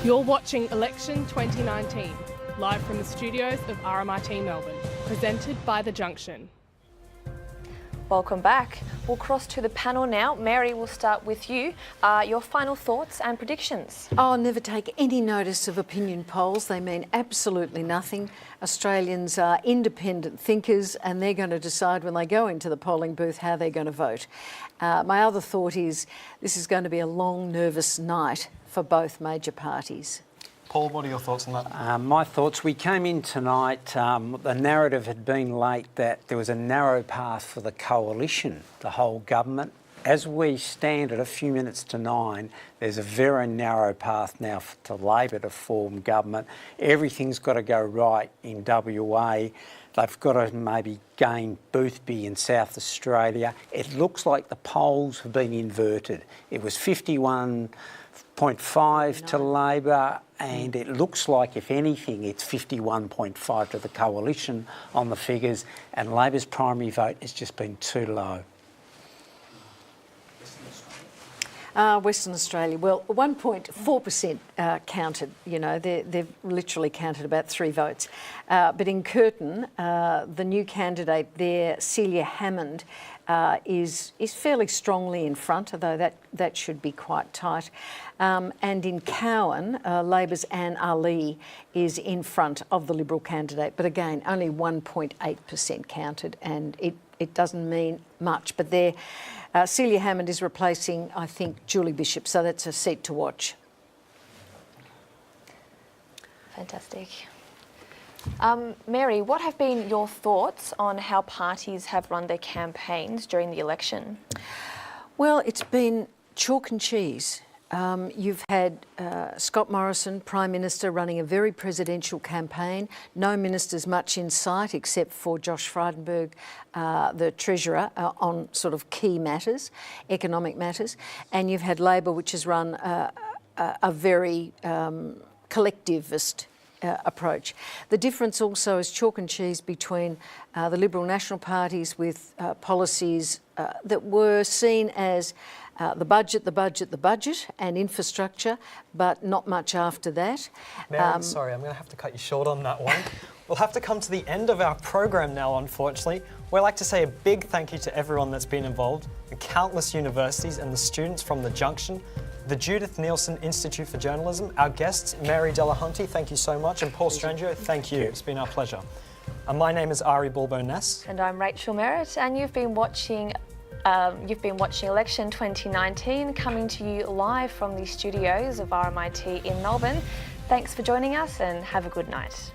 You're watching Election 2019, live from the studios of RMIT Melbourne, presented by The Junction. Welcome back. We'll cross to the panel now. Mary, we'll start with you. Your final thoughts and predictions. I'll never take any notice of opinion polls. They mean absolutely nothing. Australians are independent thinkers and they're going to decide when they go into the polling booth how they're going to vote. My other thought is this is going to be a long, nervous night for both major parties. Paul, what are your thoughts on that? My thoughts, we came in tonight, the narrative had been late that there was a narrow path for the coalition, the whole government. As we stand at a few minutes to 9, there's a very narrow path now to Labor to form government. Everything's got to go right in WA. They've got to maybe gain Boothby in South Australia. It looks like the polls have been inverted. It was 51.5 to Labor, and it looks like, if anything, it's 51.5 to the coalition on the figures, and Labor's primary vote has just been too low. Western Australia, well, 1.4% counted, you know, they've literally counted about 3 votes. But in Curtin, the new candidate there, Celia Hammond, is fairly strongly in front, although that should be quite tight. And in Cowan, Labor's Anne Ali is in front of the Liberal candidate, but again, only 1.8% counted, and it doesn't mean much. But there, Celia Hammond is replacing, I think, Julie Bishop, so that's a seat to watch. Fantastic. Mary, what have been your thoughts on how parties have run their campaigns during the election? Well, it's been chalk and cheese. You've had Scott Morrison, Prime Minister, running a very presidential campaign. No ministers much in sight except for Josh Frydenberg, the Treasurer, on sort of key matters, economic matters. And you've had Labor, which has run a very collectivist approach. The difference also is chalk and cheese between the Liberal National parties with policies that were seen as the budget and infrastructure, but not much after that. Mary, sorry, I'm going to have to cut you short on that one. We'll have to come to the end of our program now, unfortunately. We'd like to say a big thank you to everyone that's been involved, the countless universities and the students from the Junction, the Judith Nielsen Institute for Journalism, our guests, Mary Delahunty, thank you so much, and Paul Strangio, thank you. It's been our pleasure. My name is Ari Bulbo-Ness. And I'm Rachel Merritt, and you've been watching Election 2019, coming to you live from the studios of RMIT in Melbourne. Thanks for joining us and have a good night.